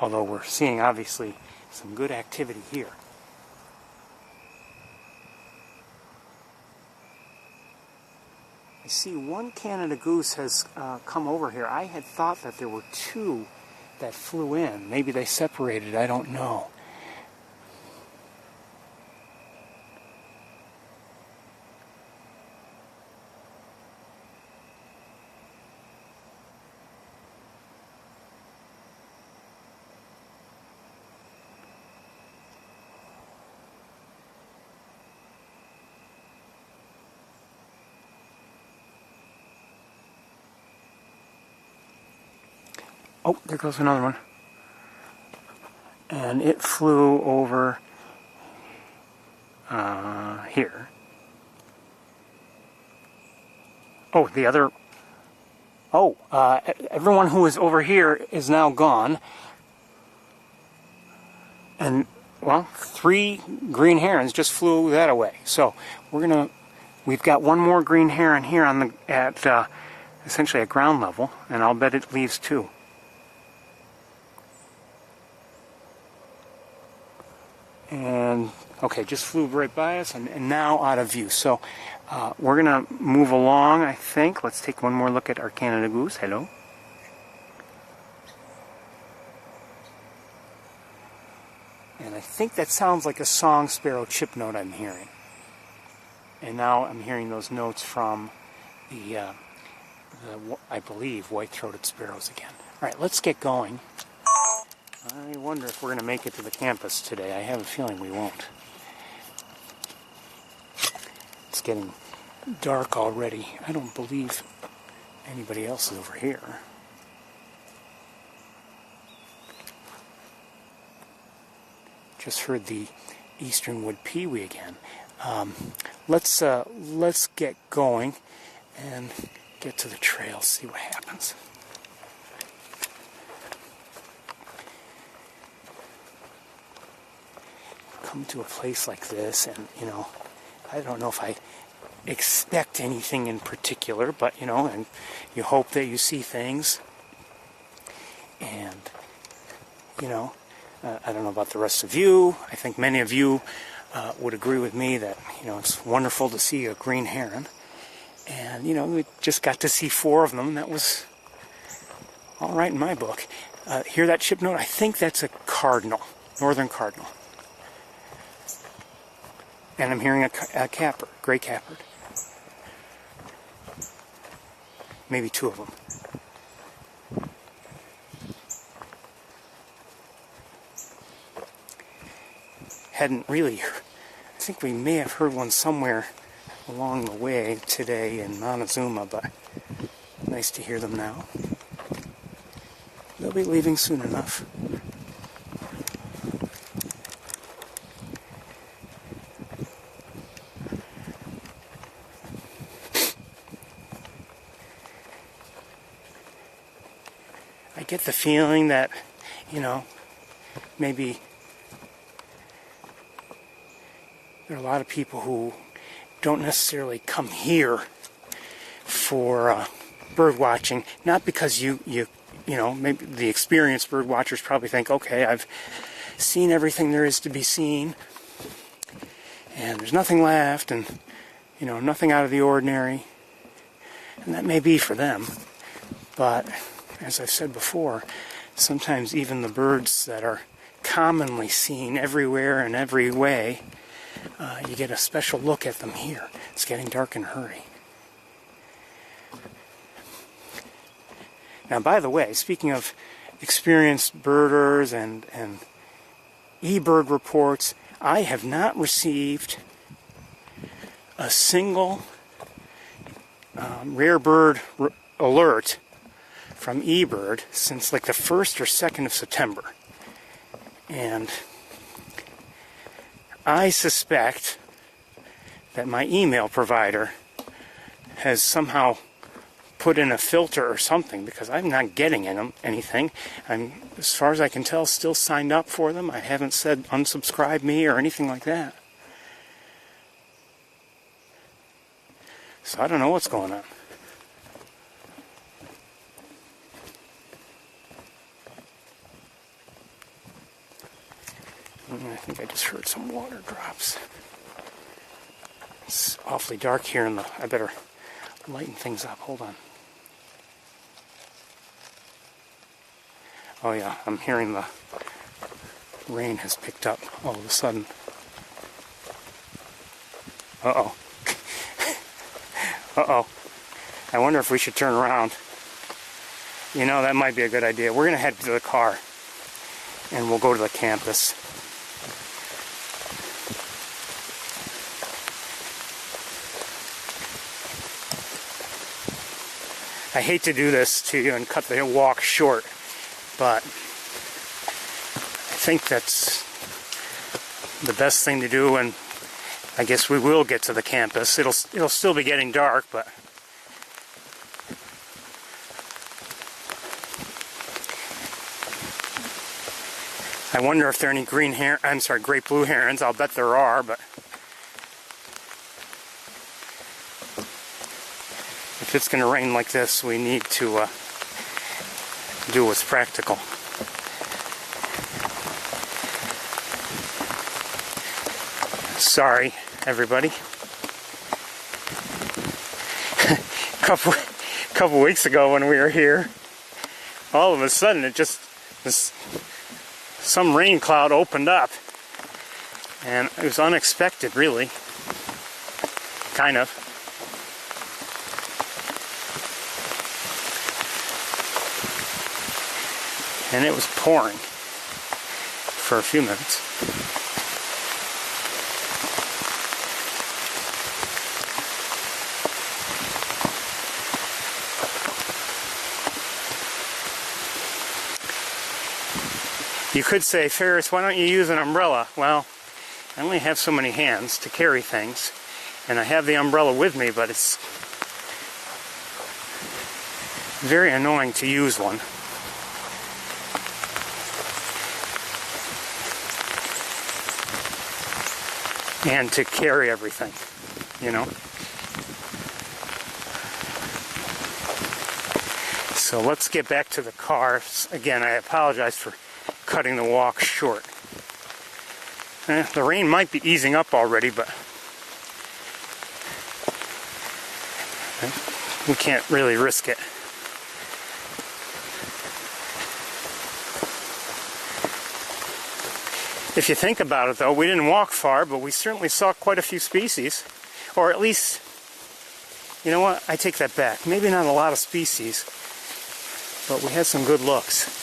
Although we're seeing, obviously, some good activity here. I see one Canada goose has come over here. I had thought that there were two that flew in. Maybe they separated, I don't know. Oh, there goes another one. And it flew over here. Oh, the other... Oh, everyone who was over here is now gone. And, well, 3 green herons just flew that away. So, we've got one more green heron here on essentially at ground level, and I'll bet it leaves 2. And, okay, just flew right by us and now out of view. So, we're going to move along, I think. Let's take one more look at our Canada goose. Hello. And I think that sounds like a song sparrow chip note I'm hearing. And now I'm hearing those notes from the I believe, white-throated sparrows again. All right, let's get going. I wonder if we're going to make it to the campus today. I have a feeling we won't. It's getting dark already. I don't believe anybody else is over here. Just heard the eastern wood pewee again. Let's get going and get to the trail, see what happens. Come to a place like this, and I don't know if I expect anything in particular, but and you hope that you see things, and I don't know about the rest of you. I think many of you would agree with me that it's wonderful to see a green heron, and we just got to see 4 of them. That was all right in my book. Hear that chip note? I think that's a cardinal, northern cardinal. And I'm hearing a capper, gray cappered. Maybe 2 of them. Hadn't really, I think we may have heard one somewhere along the way today in Montezuma, but nice to hear them now. They'll be leaving soon enough. I get the feeling that, maybe there are a lot of people who don't necessarily come here for bird watching, not because maybe the experienced bird watchers probably think, okay, I've seen everything there is to be seen, and there's nothing left, and nothing out of the ordinary, and that may be for them, but as I've said before, sometimes even the birds that are commonly seen everywhere and every way, you get a special look at them here. It's getting dark in a hurry. Now, by the way, speaking of experienced birders and eBird reports, I have not received a single rare bird alert from eBird since like the 1st or 2nd of September. And I suspect that my email provider has somehow put in a filter or something, because I'm not getting anything. I'm, as far as I can tell, still signed up for them. I haven't said unsubscribe me or anything like that. So I don't know what's going on. I think I just heard some water drops. It's awfully dark here in the... I better lighten things up. Hold on. Oh yeah, I'm hearing the rain has picked up all of a sudden. Uh-oh. Uh-oh. I wonder if we should turn around. You know, that might be a good idea. We're going to head to the car and we'll go to the campus. I hate to do this to you and cut the walk short, but I think that's the best thing to do, and I guess we will get to the campus. It'll still be getting dark, but I wonder if there are any great blue herons. I'll bet there are, but if it's going to rain like this, we need to do what's practical. Sorry, everybody. couple weeks ago when we were here, all of a sudden some rain cloud opened up, and it was unexpected, really. Kind of. And it was pouring for a few minutes. You could say, Ferris, why don't you use an umbrella? Well, I only have so many hands to carry things, and I have the umbrella with me, but it's very annoying to use one. And to carry everything, you know. So let's get back to the car. Again, I apologize for cutting the walk short. The rain might be easing up already, but we can't really risk it. If you think about it, though, we didn't walk far, but we certainly saw quite a few species. Or at least, you know what? I take that back. Maybe not a lot of species, but we had some good looks.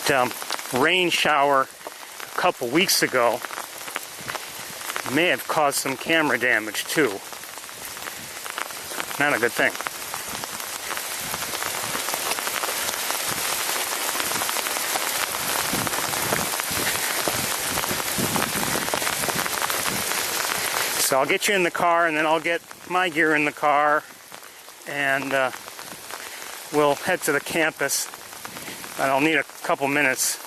That rain shower a couple weeks ago may have caused some camera damage too. Not a good thing. So I'll get you in the car, and then I'll get my gear in the car, and we'll head to the campus. I'll need a couple minutes,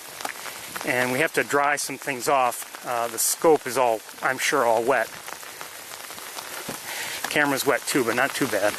and we have to dry some things off. The scope is all, I'm sure, all wet. Camera's wet too, but not too bad.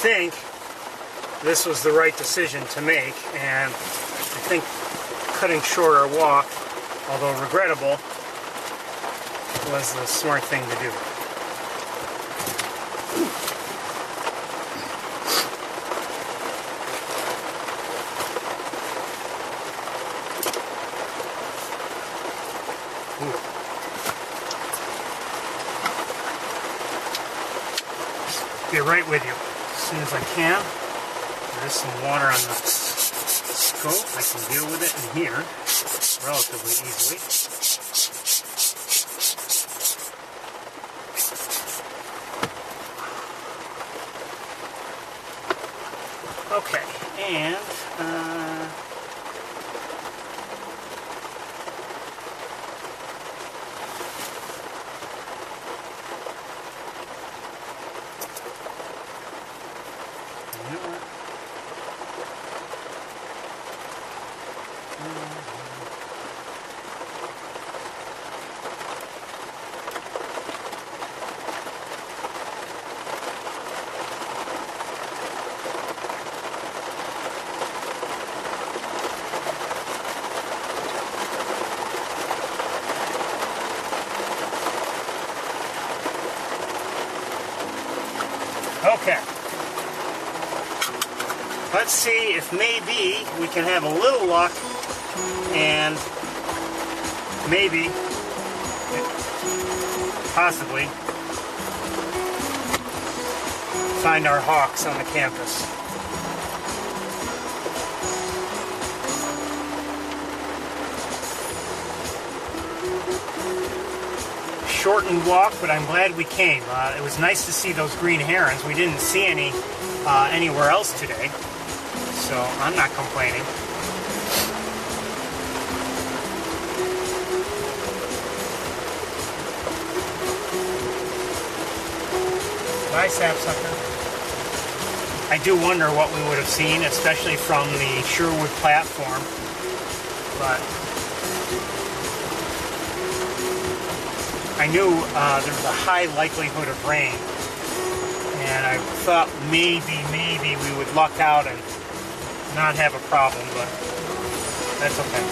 think this was the right decision to make, and I think cutting short our walk, although regrettable, was the smart thing to do. Be right with you as soon as I can. There's some water on the scope. I can deal with it in here relatively easily. Okay, and okay. Let's see if maybe we can have a little luck and maybe, possibly, find our hawks on the campus. Shortened walk, but I'm glad we came. It was nice to see those green herons. We didn't see any anywhere else today, so I'm not complaining. Bye, sapsucker. I do wonder what we would have seen, especially from the Sherwood platform, but I knew there was a high likelihood of rain, and I thought maybe we would luck out and not have a problem, but that's okay.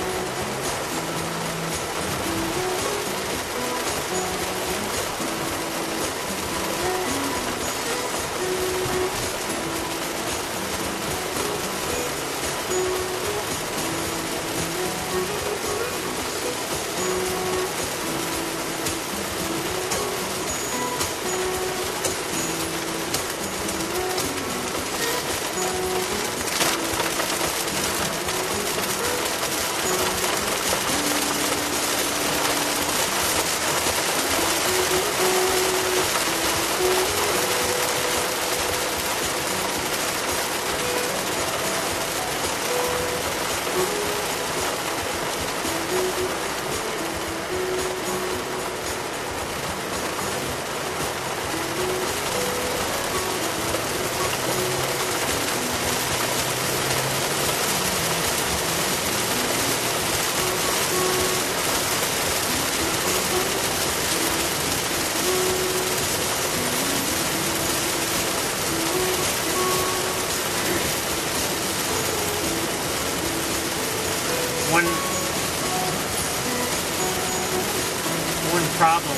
One problem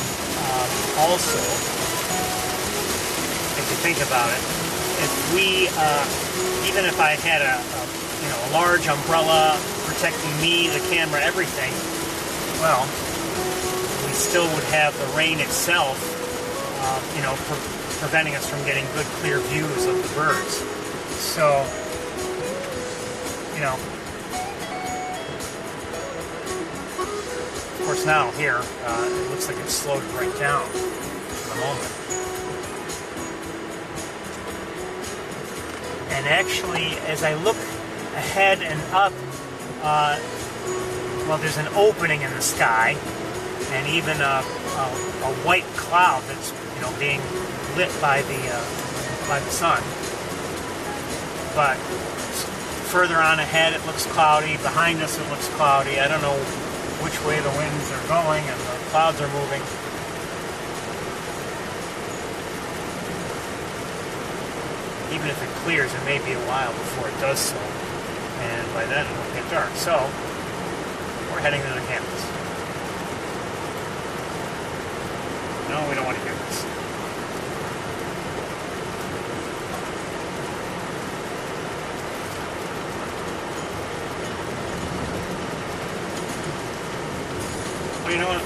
also, if you think about it, if we, even if I had a large umbrella protecting me, the camera, everything, well, we still would have the rain itself, preventing us from getting good, clear views of the birds. So, of course now here, it looks like it's slowed right down for the moment. And actually, as I look ahead and up, there's an opening in the sky, and even a white cloud that's being lit by the sun. But further on ahead, it looks cloudy. Behind us, it looks cloudy. I don't know which way the winds are going and the clouds are moving. even if it clears, it may be a while before it does so. And by then it'll get dark. So we're heading to the campus. No, we don't want to hear this. Well, you know what?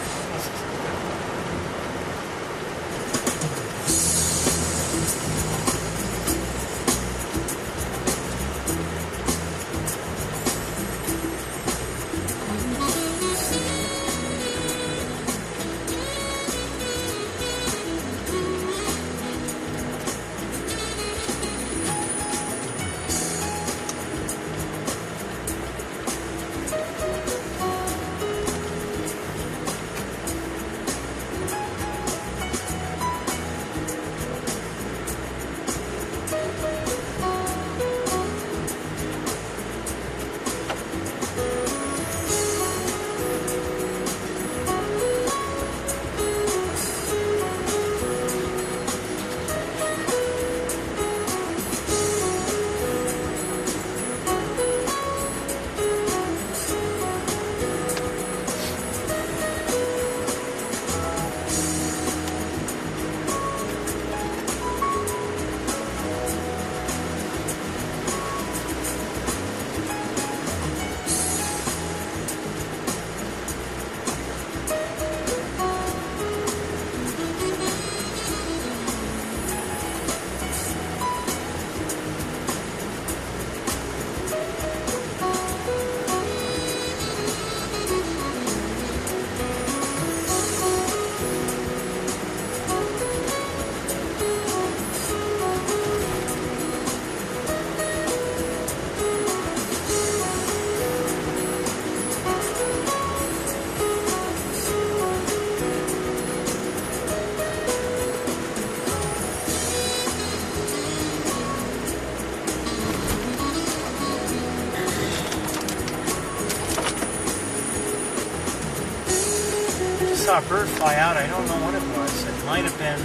Saw a bird fly out. I don't know what it was. It might have been,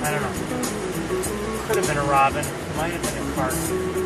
I don't know. Could have been a robin. Might have been a cardinal.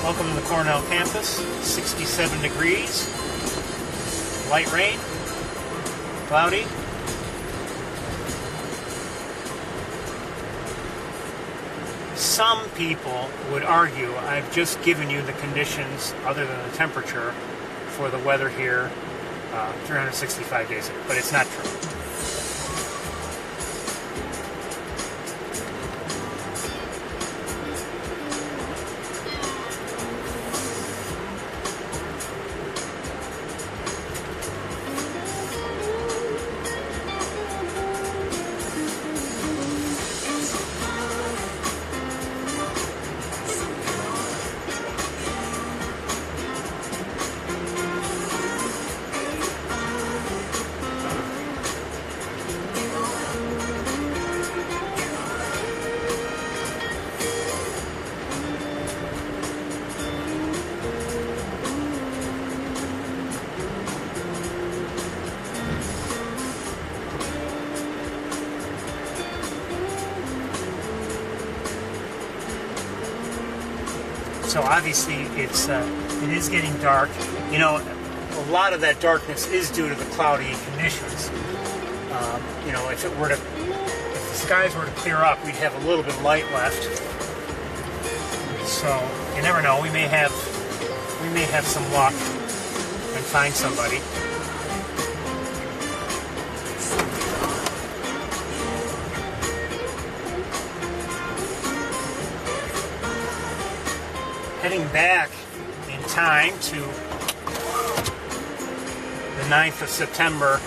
Welcome to the Cornell campus, 67 degrees, light rain, cloudy. some people would argue I've just given you the conditions other than the temperature for the weather here 365 days a year, but it's not true. So obviously it is getting dark. You know, a lot of that darkness is due to the cloudy conditions. You know, if the skies were to clear up, we'd have a little bit of light left. So you never know. We may have some luck and find somebody. Heading back in time to the 9th of September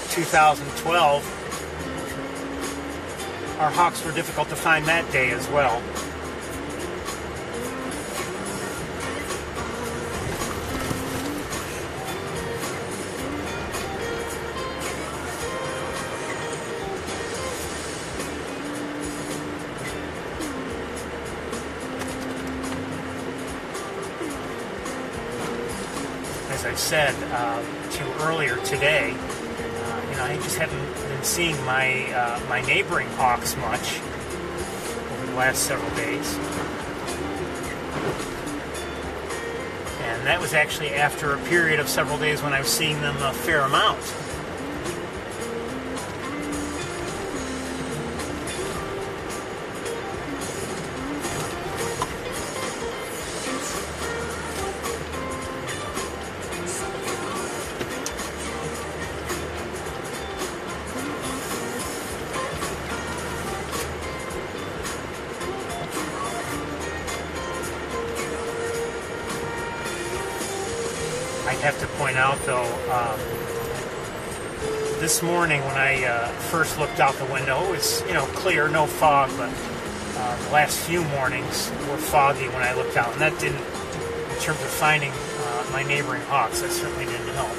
2012, our hawks were difficult to find that day as well. As I said to you earlier today, you know, I just haven't been seeing my neighboring hawks much over the last several days, and that was actually after a period of several days when I was seeing them a fair amount. I'd have to point out, though, this morning when I first looked out the window, it was, you know, clear, no fog, but the last few mornings were foggy when I looked out, and that didn't, in terms of finding my neighboring hawks, that certainly didn't help.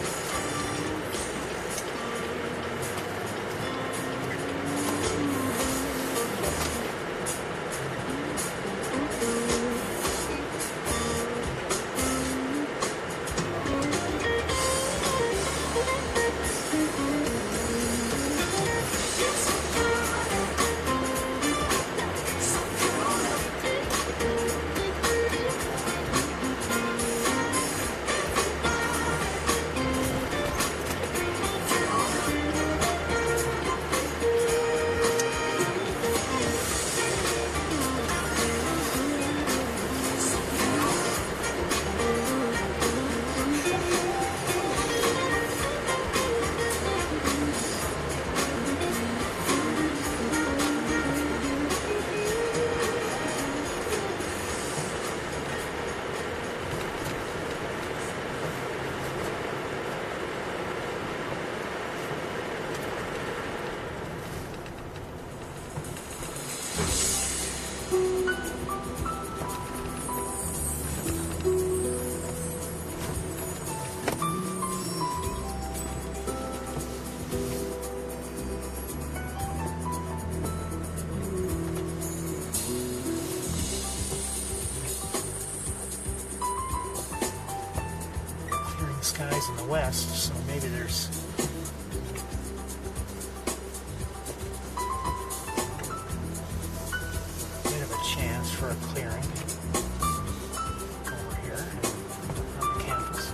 Skies in the west, so maybe there's a bit of a chance for a clearing over here on the campus.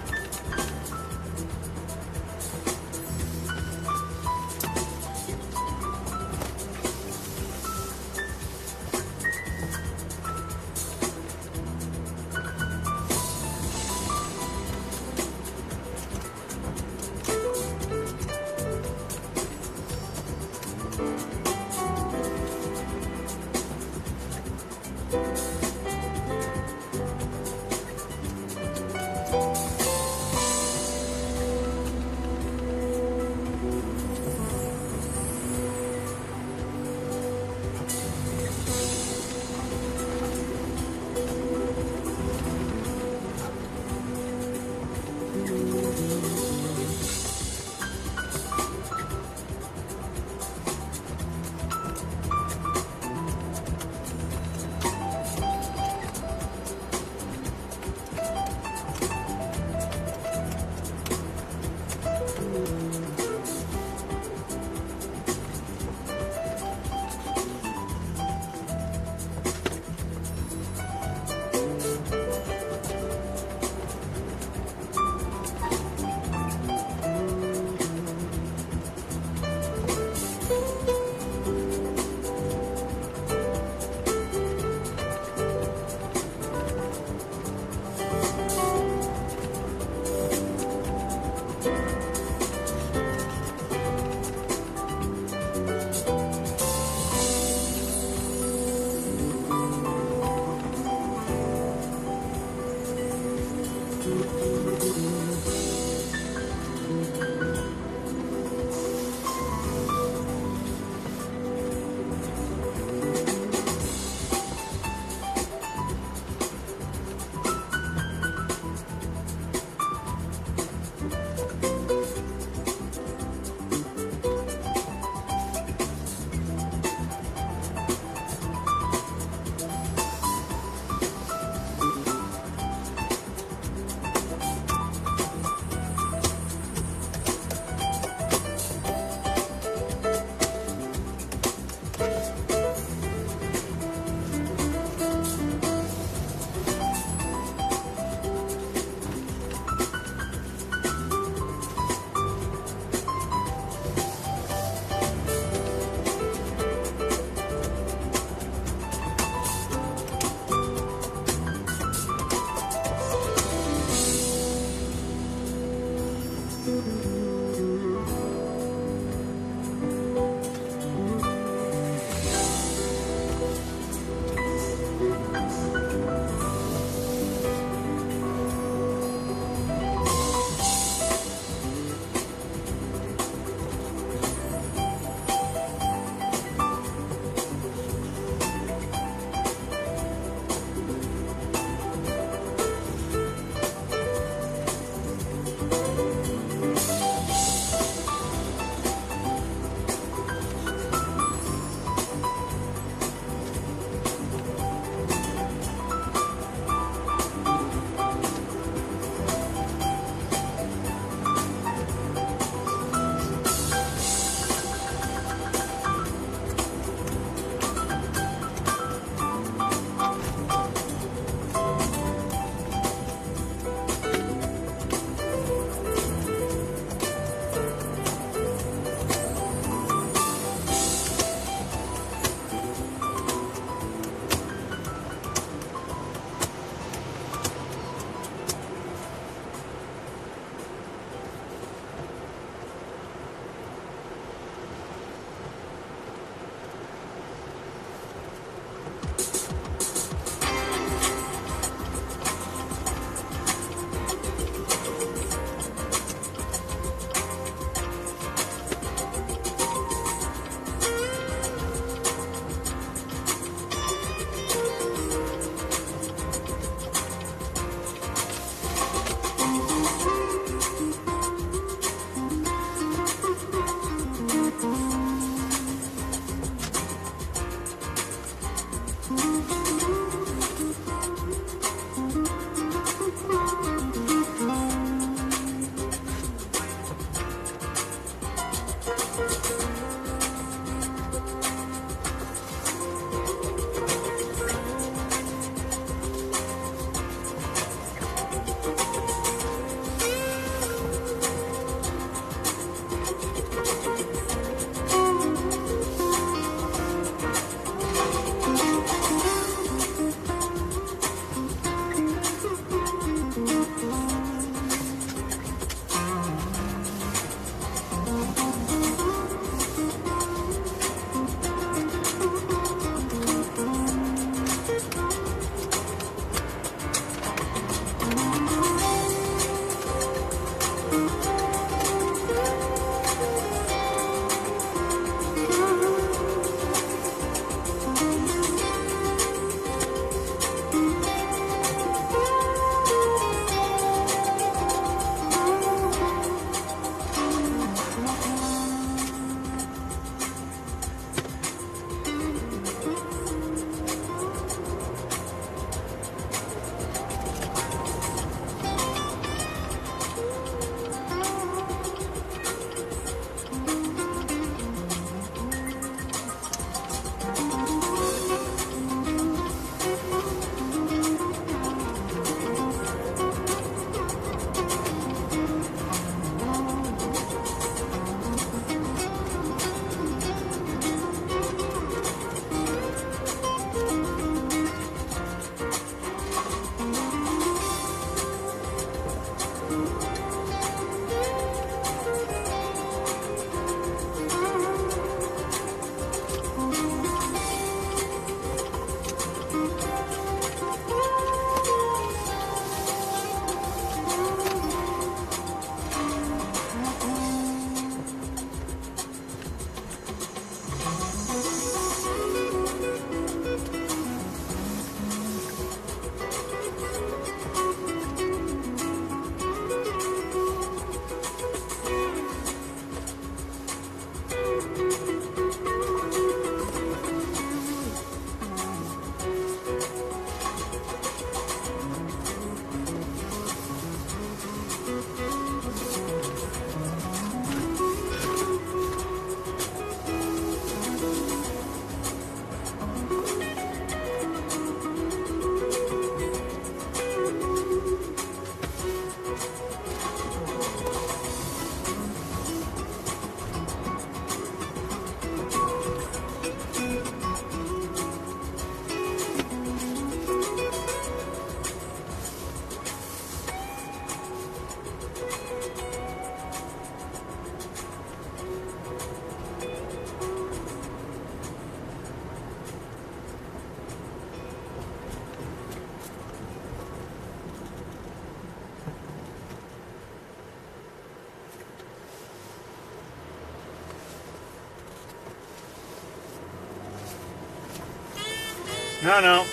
No,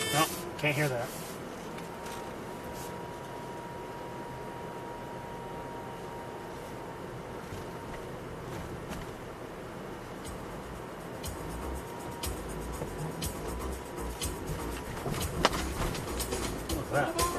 can't hear that. What's that?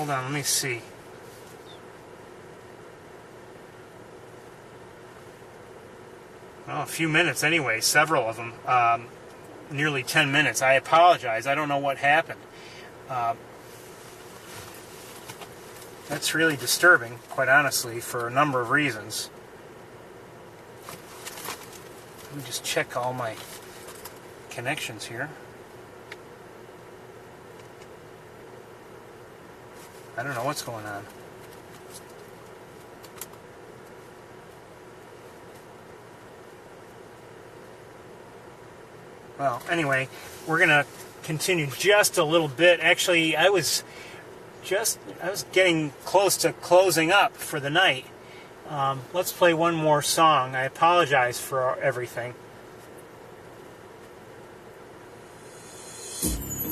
Hold on, let me see. Well, a few minutes anyway, several of them. Nearly 10 minutes. I apologize. I don't know what happened. That's really disturbing, quite honestly, for a number of reasons. Let me just check all my connections here. I don't know what's going on. Well, anyway, we're going to continue just a little bit. Actually, I was getting close to closing up for the night. Let's play one more song. I apologize for everything.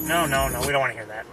No, we don't want to hear that.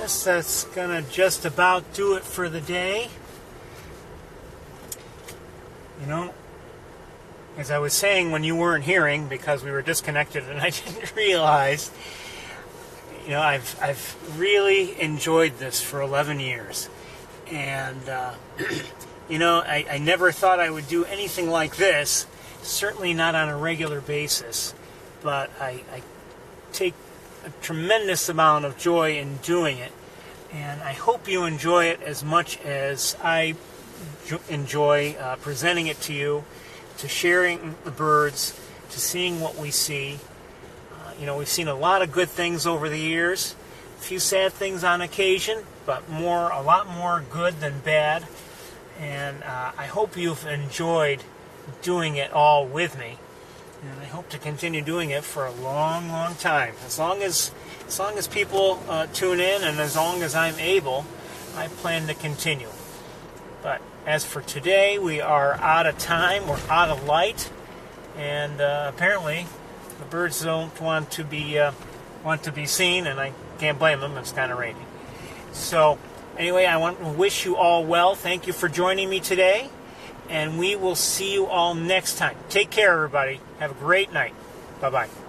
guess that's gonna just about do it for the day. You know, as I was saying when you weren't hearing because we were disconnected and I didn't realize, you know, I've really enjoyed this for 11 years. And, you know, I never thought I would do anything like this, certainly not on a regular basis, but I take a tremendous amount of joy in doing it. And I hope you enjoy it as much as I enjoy presenting it to you, to sharing the birds, to seeing what we see. You know, we've seen a lot of good things over the years, a few sad things on occasion, but a lot more good than bad. And I hope you've enjoyed doing it all with me. And I hope to continue doing it for a long, long time. As long as people tune in and as long as I'm able, I plan to continue. But as for today, we are out of time. We're out of light, and apparently the birds don't want to be seen, and I can't blame them. It's kind of raining. So anyway, I want to wish you all well. Thank you for joining me today, and we will see you all next time. Take care, everybody. Have a great night. Bye-bye.